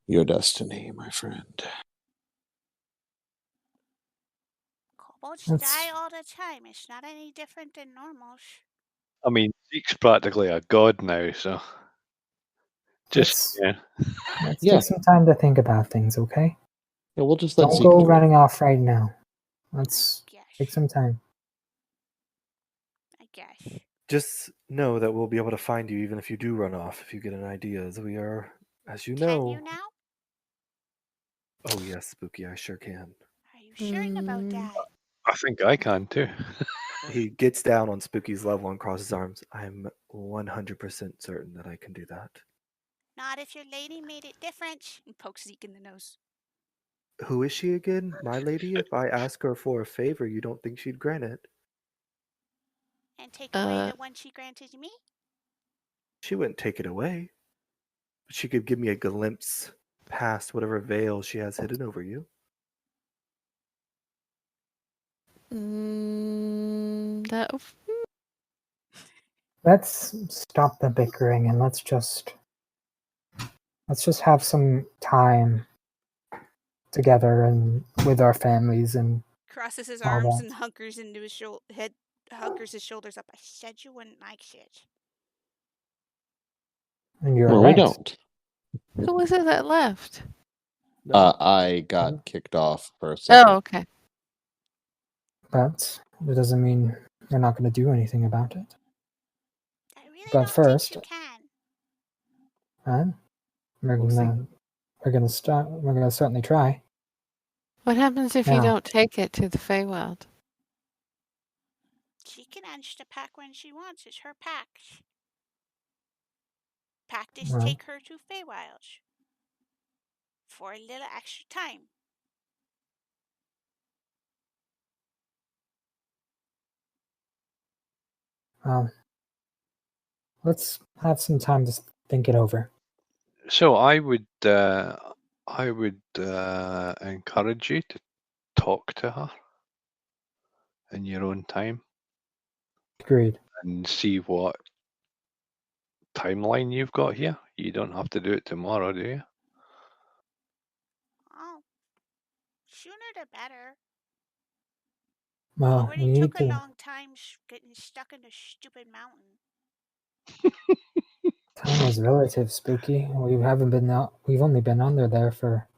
your destiny, my friend. Kobolds That's- die all the time. It's not any different than normals. I mean, Zeke's practically a god now, so just Let's, yeah. let's Yeah. take some time to think about things, okay? Yeah, we'll just let Don't Zeke go do it. running off right now. Let's I guess. take some time. I guess. Just know that we'll be able to find you even if you do run off, if you get an idea, as we are, as you Can know. you now? Oh, yes, Spooky, I sure can. Are you certain about that? I think I can too. He gets down on Spooky's level and crosses his arms. I'm 100% certain that I can do that. Not if your lady made it different. And pokes Zeke in the nose. Who is she again? My lady? If I ask her for a favor, you don't think she'd grant it? And take away the one she granted me? She wouldn't take it away. But she could give me a glimpse past whatever veil she has hidden over you. Let's stop the bickering and let's just have some time together and with our families and Crosses his All arms that. and hunkers into his head. Hunkers his shoulders up. I said you wouldn't like shit. you're Well, right. we don't. Who was it that left? I got kicked off for a second. Oh, okay. But it doesn't mean we're not going to do anything about it. I really But don't first- think you can. Huh? We're We'll see. gonna certainly try. What happens if you Now- don't take it to the Feywild? She can unch the pack when she wants. It's her pack. Pact is Well- take her to Feywild. For a little extra time. Let's have some time to think it over. So I would encourage you to talk to her in your own time Agreed. and see what timeline you've got here. You don't have to do it tomorrow, do you? Oh. Sooner the better. Well, we Already need took a to. long time getting stuck in the stupid mountain. Time is relative, Spooky. We haven't been out. We've only been under there for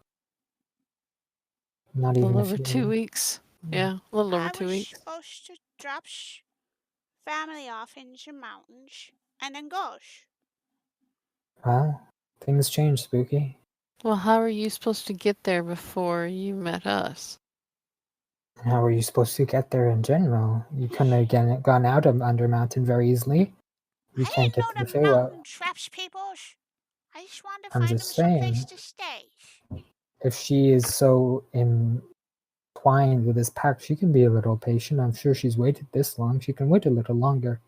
not A even little a over few 2 weeks. Yeah, a little over I 2 was weeks. supposed to drop family off in the mountains and then gosh. Well, things change, Spooky. Well, how are you supposed to get there before you met us? And how are you supposed to get there in general? You couldn't have gone out of Undermountain very easily. You I can't didn't get know to the the Feywild. mountain traps peoples. I just wanted to I'm find them just some place saying. to stay. If she is so entwined with this pack, she can be a little patient. I'm sure she's waited this long. She can wait a little longer.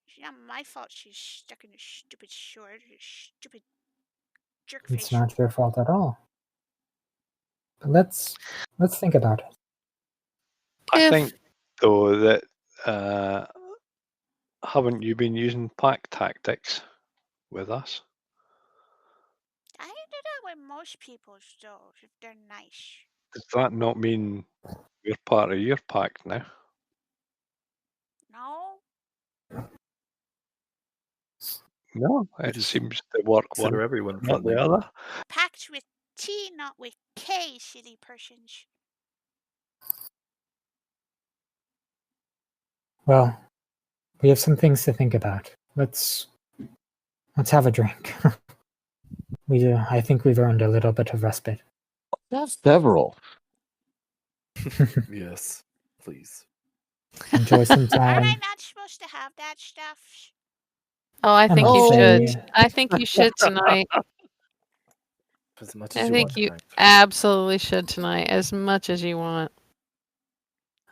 It's not my fault she's stuck in a stupid shore, stupid jerk It's face. not your fault at all. But let's think about it. I If- think though that haven't you been using pack tactics with us? I did that with most people's though, if they're nice. Does that not mean we're part of your pact now? No? No, We it just seems to work one, Consider everyone not friendly. the other. Pact with T, not with K, silly persons. Well, we have some things to think about. Let's have a drink. I think we've earned a little bit of respite. That's several. Yes, please. Enjoy some Aren't I time. not supposed to have that stuff? Oh, I think you Oh. should. I think you should tonight. As much as I you think want you tonight. absolutely should tonight, as much as you want.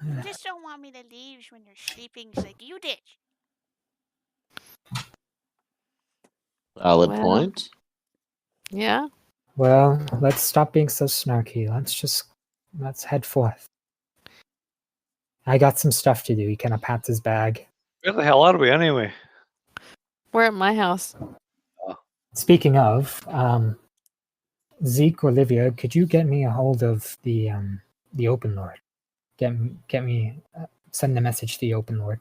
You just don't want me to leave when you're sleeping like you did. Valid Well. point. Yeah. Well, let's stop being so snarky. Let's head forth. I got some stuff to do. He kind of pats his bag. Where the hell are we anyway? We're at my house. Speaking of, Zeke, Olivia, could you get me a hold of the Open Lord? Get me send a message to the Open Lord.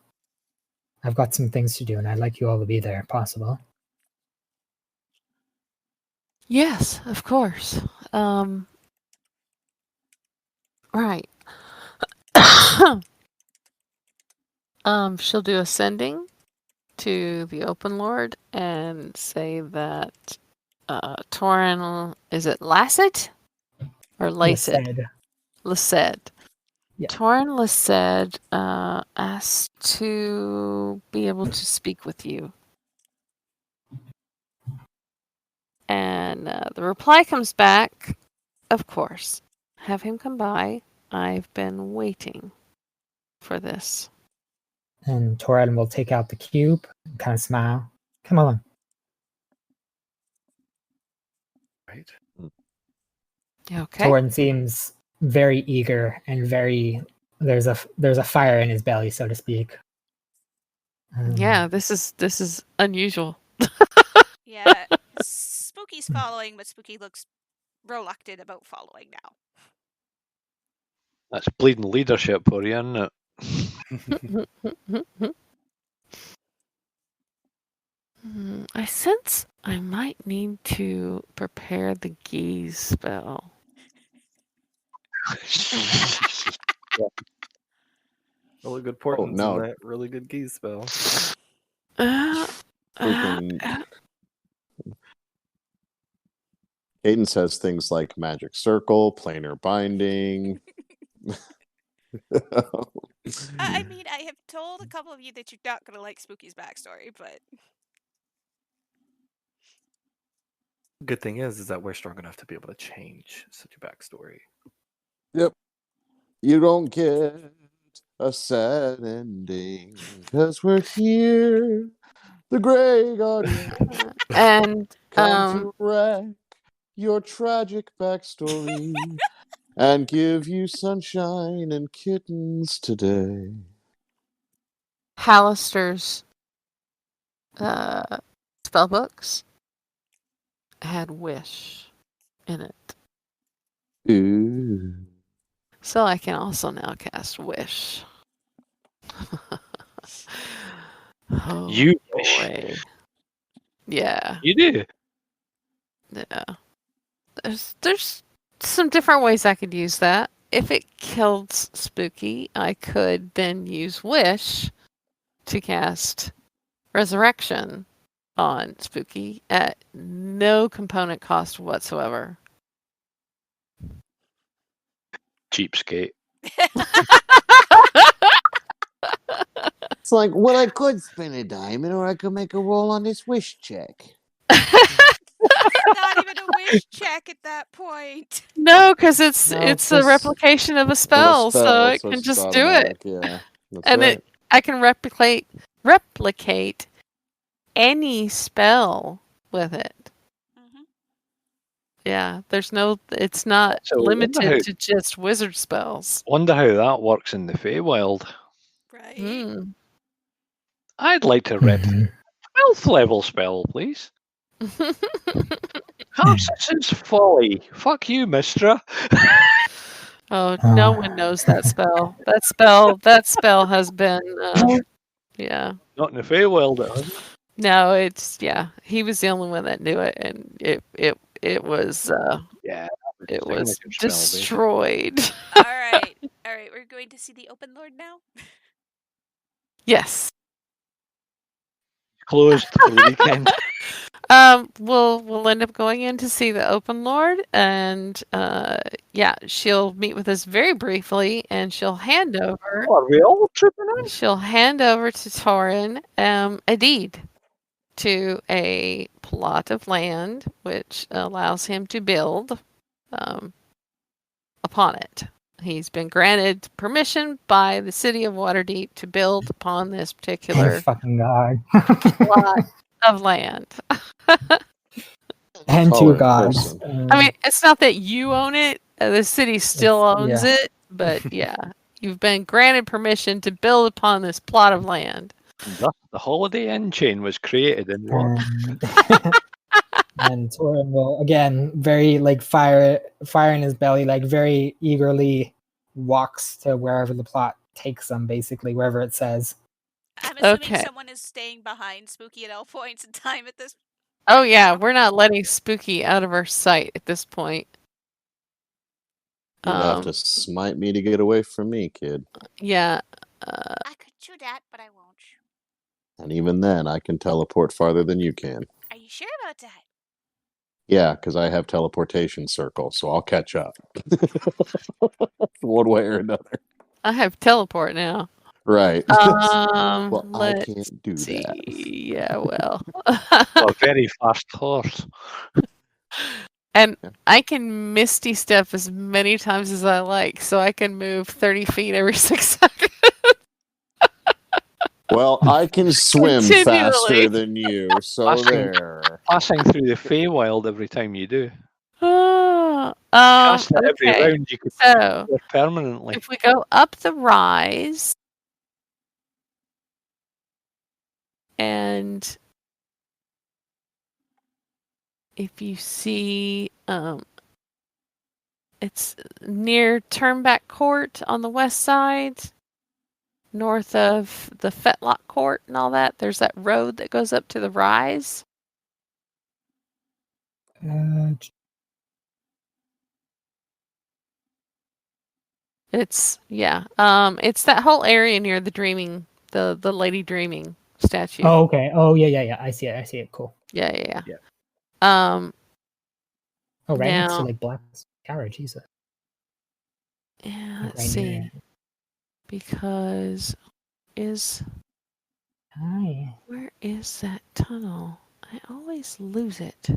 I've got some things to do, and I'd like you all to be there, if possible. Yes, of course. Right. She'll do a sending to the Open Lord and say that Torin, is it Lassett or Laced? Laced. Yeah. Torin Laced asked to be able to speak with you. And the reply comes back, of course. Have him come by. I've been waiting for this. And Torin will take out the cube and kind of smile. Come on. Right? Okay. Torin seems very eager and there's a fire in his belly, so to speak. Yeah, this is unusual. Yeah, Spooky's following, but Spooky looks reluctant about following now. That's bleeding leadership for you, isn't it? I sense I might need to prepare the gaze spell. Really good portents no. in that really good geese spell. Freaking Aiden says things like magic circle, planar binding. I mean, I have told a couple of you that you're not going to like Spooky's backstory, but... Good thing is that we're strong enough to be able to change such a backstory. Yep. You don't get a sad ending because we're here. The Grey Guardian And come to wreck your tragic backstory and give you sunshine and kittens today. Hallister's spell books had wish in it. Ooh. So I can also now cast wish. Oh, You wish. boy. Yeah. You do. Yeah. There's some different ways I could use that. If it killed Spooky, I could then use wish to cast resurrection on Spooky at no component cost whatsoever. Cheapskate. It's like, well, I could spin a diamond or I could make a roll on this wish check. Not even a wish check at that point. No, because it's No, a it's just replication of a spell, so it so can it's just do it. automatic, Yeah, that's And right. I can replicate any spell with it. Mm-hmm. Yeah, it's not So I wonder limited how- to just wizard spells. Wonder how that works in the Feywild. Right. Hmm. I'd like to read Mhm. 12th level spell, please. This is folly. Fuck you, Mistra. Oh, no one knows that spell. That spell has been, yeah. Not in the Feywild, it hasn't. No, he was the only one that knew it, and it was Yeah. it was signature spell, destroyed. All right. All right. We're going to see the Open Lord now. Yes. Closed for the weekend. We'll end up going in to see the Open Lord, and yeah, she'll meet with us very briefly, and she'll hand over. Oh, are we all tripping in? She'll hand over to Torin a deed to a plot of land, which allows him to build upon it. He's been granted permission by the city of Waterdeep to build upon this Oh, particular fucking God. plot of land. And Call two her in gods. person. I mean, it's not that you own it; the city still owns yeah. it. But yeah, you've been granted permission to build upon this plot of land. Thus, the Holiday Inn chain was created in what? And Torin will again very like fire in his belly, like very eagerly walks to wherever the plot takes them, basically wherever it says. I'm assuming Okay. someone is staying behind Spooky at all points in time at this. Oh yeah, we're not letting Spooky out of our sight at this point. You'd have to smite me to get away from me, kid. Yeah. I could do that, but I won't. And even then, I can teleport farther than you can. Are you sure about that? Yeah, because I have teleportation circle, so I'll catch up. One way or another. I have teleport now. Right. Well, I Let's can't do see. that. Yeah, well. A very fast horse. And Yeah. I can Misty Step as many times as I like, so I can move 30 feet every 6 seconds. Well, I can swim Continually. faster than you, so Passing- there. Passing through the Feywild every time you do. Oh, Cast it every okay. round you could So, there permanently. if we go up the rise, and if you see, it's near Turnback Court on the west side, north of the Fetlock Court and all that. There's that road that goes up to the rise. It's it's that whole area near the dreaming, the Lady Dreaming statue. Oh, okay. Oh, yeah. I see it. Cool. Yeah. Yeah. Oh, right next to Now- like Black Tower, Jesus. Yeah, let's Right see. near it. Because Hi. where is that tunnel? I always lose it.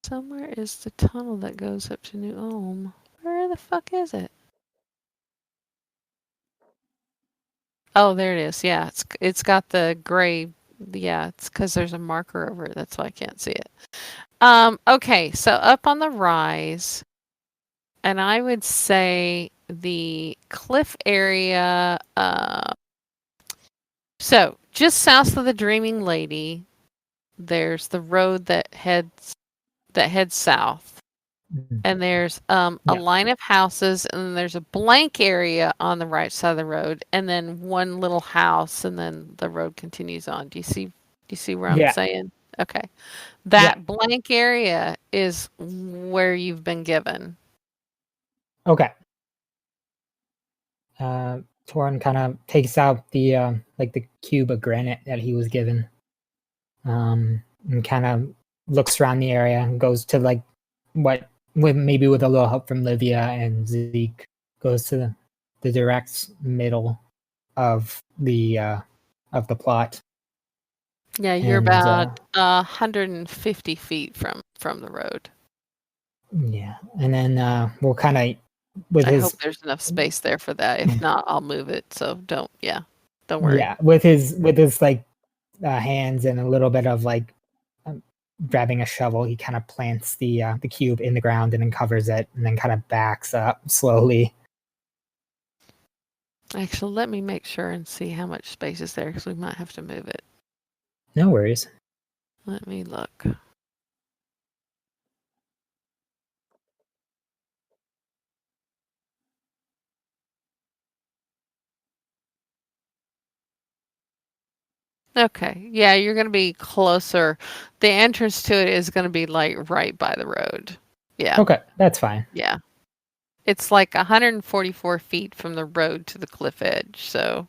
Somewhere is the tunnel that goes up to New Ulm. Where the fuck is it? Oh, there it is. Yeah, it's got the gray. Yeah, it's because there's a marker over it. That's why I can't see it. Okay, so up on the rise, and I would say the cliff area. So just south of the Dreaming Lady, there's the road that heads south. Mhm. And there's a Yeah. line of houses, and then there's a blank area on the right side of the road, and then one little house, and then the road continues on. Do you see where I'm Yeah. saying? Okay. That blank area is where you've been given. Okay. Torin kind of takes out the like the cube of granite that he was given, and kind of looks around the area and goes to like maybe with a little help from Livia and Zeke, goes to the direct middle of the plot. Yeah, you're And, about 150 feet from the road. Yeah, and then we'll kind of with I his hope there's enough space there for that. If not, I'll move it. So don't worry. yeah with his like hands and a little bit of like grabbing a shovel, he kind of plants the cube in the ground and then covers it, and then kind of backs up slowly. Actually, let me make sure and see how much space is there, because we might have to move it. No worries. Let me look. Okay. Yeah, you're going to be closer. The entrance to it is going to be like right by the road. Yeah. Okay, that's fine. Yeah. It's like 144 feet from the road to the cliff edge. So,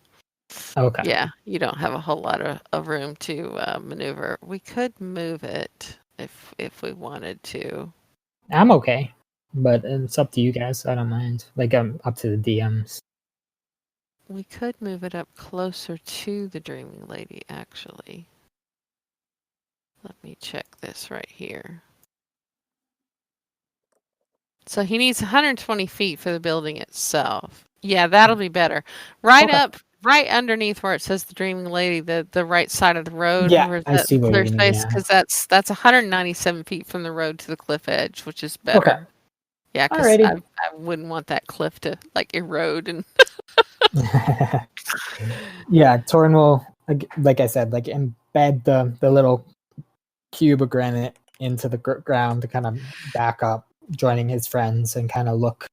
Okay. yeah, you don't have a whole lot of room to maneuver. We could move it if we wanted to. I'm okay, but it's up to you guys. I don't mind. Like, I'm up to the DMs. We could move it up closer to the Dreaming Lady, actually. Let me check this right here. So he needs 120 feet for the building itself. Yeah, that'll be better. Right Okay. up, right underneath where it says the Dreaming Lady, the right side of the road, Yeah, where's I that see what clear you mean, space? yeah. Because that's 197 feet from the road to the cliff edge, which is better. Okay. Yeah, because Alrighty. I wouldn't want that cliff to like erode and. Yeah, Torin will, like I said, like embed the little cube of granite into the ground to kind of back up, joining his friends and kind of look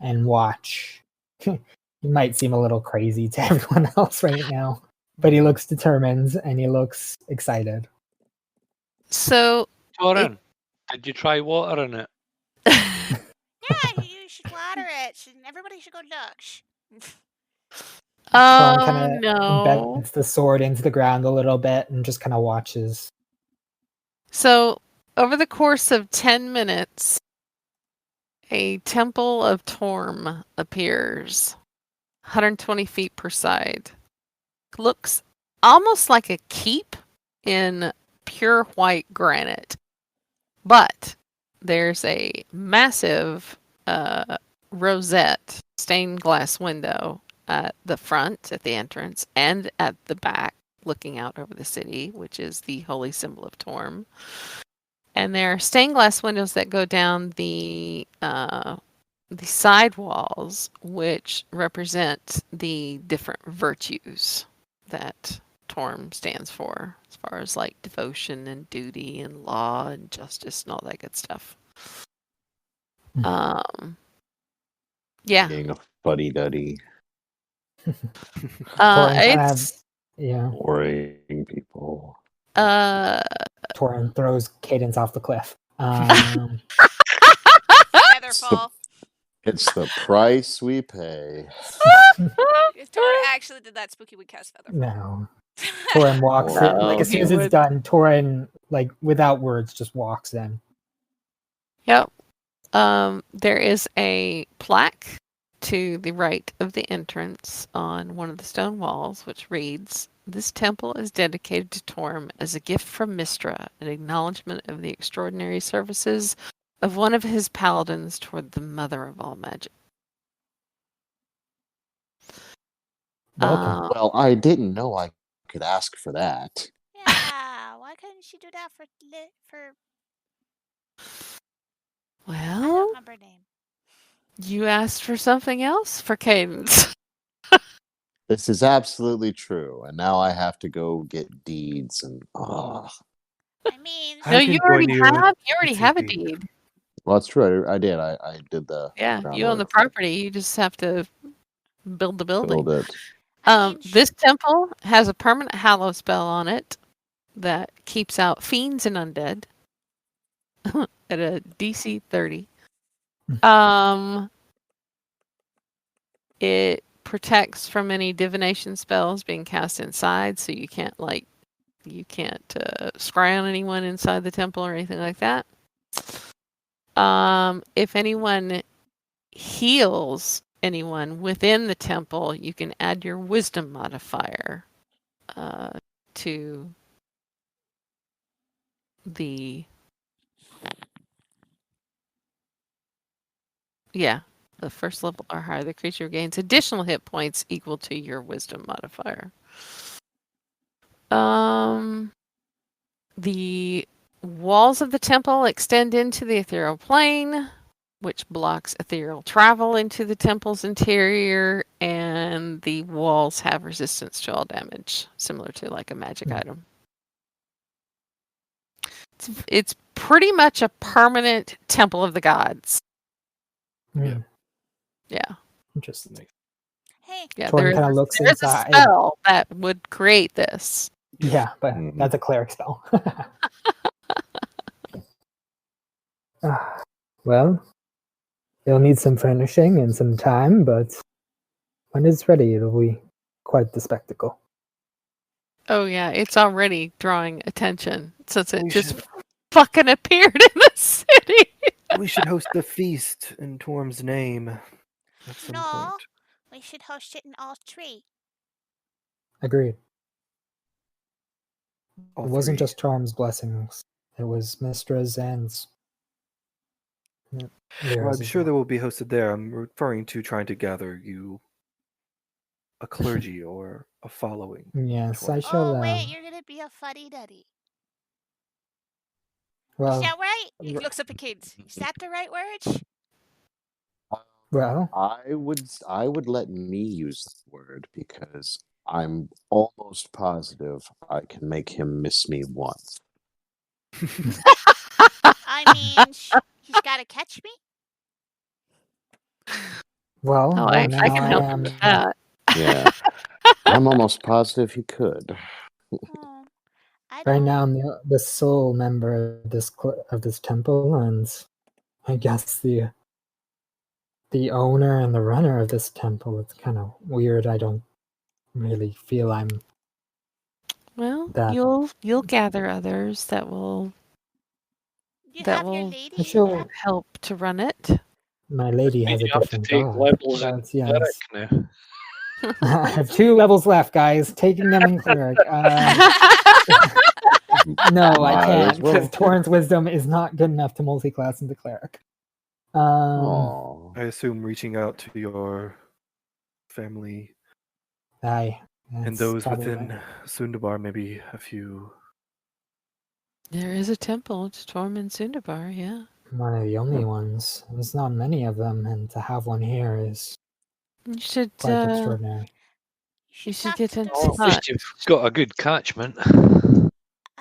and watch. He might seem a little crazy to everyone else right now, but he looks determined and he looks excited. So. Torin, did you try watering it? Yeah, you should water it. Everybody should go look. Torin Oh kind of no. embeds the sword into the ground a little bit and just kind of watches. So, over the course of 10 minutes, a Temple of Torm appears, 120 feet per side. Looks almost like a keep in pure white granite. But there's a massive rosette stained glass window at the front, at the entrance, and at the back, looking out over the city, which is the holy symbol of Torm. And there are stained glass windows that go down the side walls, which represent the different virtues that Torm stands for, as far as like devotion and duty and law and justice and all that good stuff. Yeah. Being a fuddy duddy, Torin kind of, It's yeah. worrying people. Torin throws Cadence off the cliff. Featherfall. It's the price we pay. If Torin actually did that, Spooky would cast Featherfall. No. Torin walks in. No, Like, as soon he as it's would- done, Torin, like, without words, just walks in. Yep. There is a plaque to the right of the entrance on one of the stone walls, which reads, "This temple is dedicated to Torm as a gift from Mystra, an acknowledgement of the extraordinary services of one of his paladins toward the mother of all magic." Welcome. Well, I didn't know I could ask for that. Yeah, why couldn't she do that for I Well, don't remember her name. you asked for something else for Cadence. This is absolutely true, and now I have to go get deeds and I mean, I No, can you join already you have. You already if have a need be. deed. well, that's true. I did. I did the Yeah, you own the groundwork. property. You just have to build the building. Build it. I mean, This temple has a permanent hallow spell on it that keeps out fiends and undead at a DC 30. It protects from any divination spells being cast inside, so you can't scry on anyone inside the temple or anything like that. If anyone heals anyone within the temple, you can add your wisdom modifier to the first level or higher. The creature gains additional hit points equal to your wisdom modifier. The walls of the temple extend into the ethereal plane, which blocks ethereal travel into the temple's interior, and the walls have resistance to all damage, similar to like a magic item. It's pretty much a permanent temple of the gods. Hmm, Yeah. interesting. Hey, Yeah, Torin there kinda is, looks there is a inside. spell that would create this. Yeah, but Mhm. that's a cleric spell. Ah, well, it'll need some furnishing and some time, but when it's ready, it'll be quite the spectacle. Oh yeah, it's already drawing attention since it We just should, fucking appeared in the city. we should host a feast in Torm's name at some no, point. we should host it in all three. Agreed. All It wasn't three. just Charm's blessings; it was Mistra's and Well, Lyra's I'm as sure well. they will be hosted there. I'm referring to trying to gather you a clergy or a following. Yes, I Torm. shall. Oh wait, you're gonna be a fuddy duddy. Is Well, that right? He r- looks up at kids. Is that the right word? well, I would let me use the word because I'm almost positive I can make him miss me once. I mean, he's got to catch me. well. Oh, Right I now can I help am. you with that. Yeah, I'm almost positive he could. Oh, I Right don't. now, I'm the sole member of this temple, and I guess the owner and the runner of this temple. It's kind of weird. I don't really feel I'm Well, that. you'll gather others that will You that have your will lady. I show help to run it. my lady Mean has a you have to different take god. levels in But yes, cleric now. I have 2 levels left, guys. Taking them in cleric. No, I Might can't as well. because Torrent's wisdom is not good enough to multi-class into cleric. Oh, I assume reaching out to your family Aye, and that's those probably within right. Sundabar, maybe a few. There is a temple to Tormund Sundabar, yeah. One of the only ones. There's not many of them, and to have one here is You should quite extraordinary. you should talk get to into the At rest. least you've got a good catchment.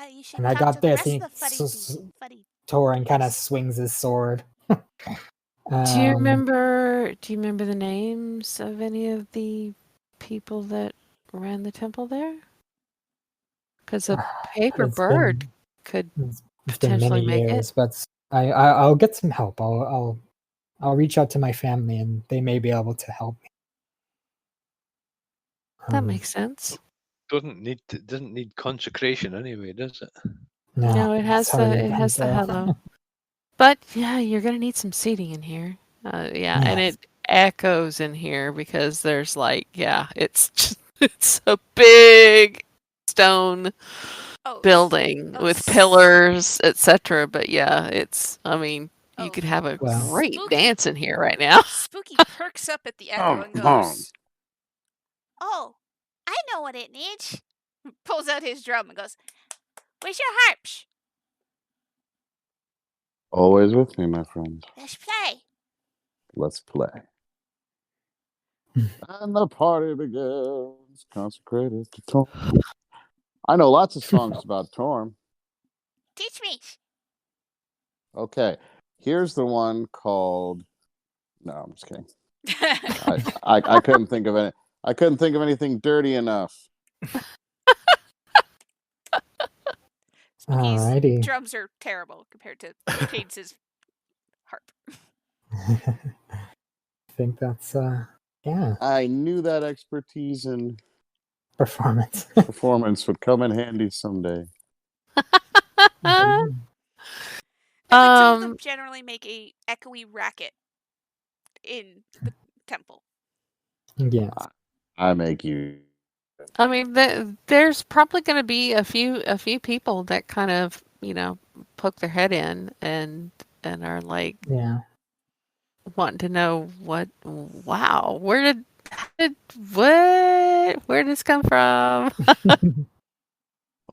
You should And I talk got to the this. rest of the He fuddy. Torin kind of swings his sword. Do you Um, remember the names of any of the people that ran the temple there? Because a paper it's bird been- could It's been potentially many make years, it. but I'll get some help. I'll reach out to my family, and they may be able to help me. That makes sense. Doesn't need consecration anyway, does it? No, it it's has hardly it has the done, so. hello. But yeah, you're gonna need some seating in here. Yeah, and Yes. it echoes in here because there's it's just, it's a big stone Oh, building with pillars, etc. But yeah, you Oh, could have a Well. great Spooky. dance in here right now. Spooky perks up at the echo and come on. goes, "Oh, I know what it needs." Pulls out his drum and goes, "Where's your harps? Always with me, my friend. Let's play." Let's play. And the party begins, consecrated to Torm. I know lots of songs about Torm. Teach me. Okay, here's the one called. No, I'm just kidding. I couldn't think of any. I couldn't think of anything dirty enough. Spooky's Alrighty. drums are terrible compared to Cade's harp. I think that's yeah, I knew that expertise in performance. performance would come in handy someday. And the two of them generally make a echoey racket in the temple. Yes. I make you. I mean, there's probably going to be a few people that kind of poke their head in and are like Yeah. wanting to know wow, where did this come from?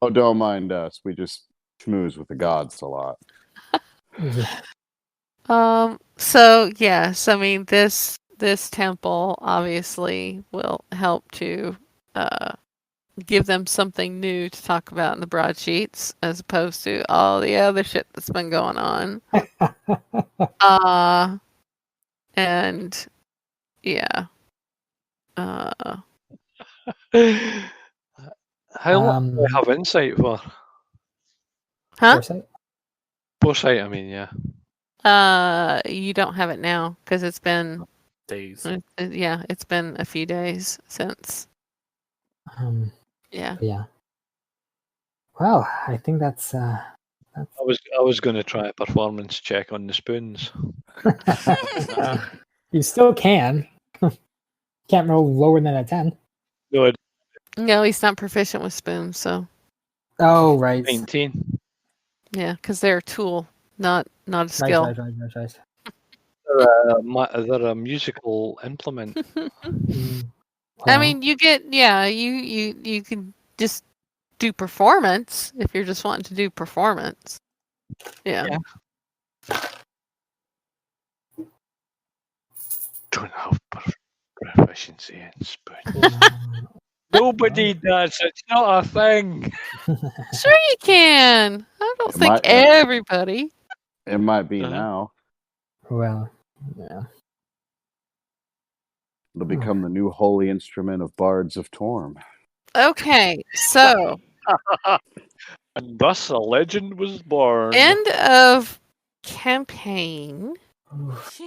Oh, don't mind us. We just schmooze with the gods a lot. Yeah. So yes, I mean this temple obviously will help to give them something new to talk about in the broadsheets as opposed to all the other shit that's been going on. And yeah. How long do I have insight for? Huh? Foresight? Foresight, I mean, yeah. You don't have it now because it's been Days. yeah, it's been a few days since. Yeah. Yeah. Well, I think that's I was going to try a performance check on the spoons. you still can. Can't roll lower than a 10. No, No, he's not proficient with spoons, so Oh, right. 19. yeah, because they're a tool, not a Right, skill. right. They're a musical implement. Mm, I well, mean, you can just do performance if you're just wanting to do performance. Yeah. Don't have proficiency in spoons. Nobody does. It's not a thing. Sure you can. I don't It think might- everybody. It might be Uh-huh. now. well, yeah. It'll become the new holy instrument of bards of Torm. Okay, so And thus a legend was born. end of campaign. Oof.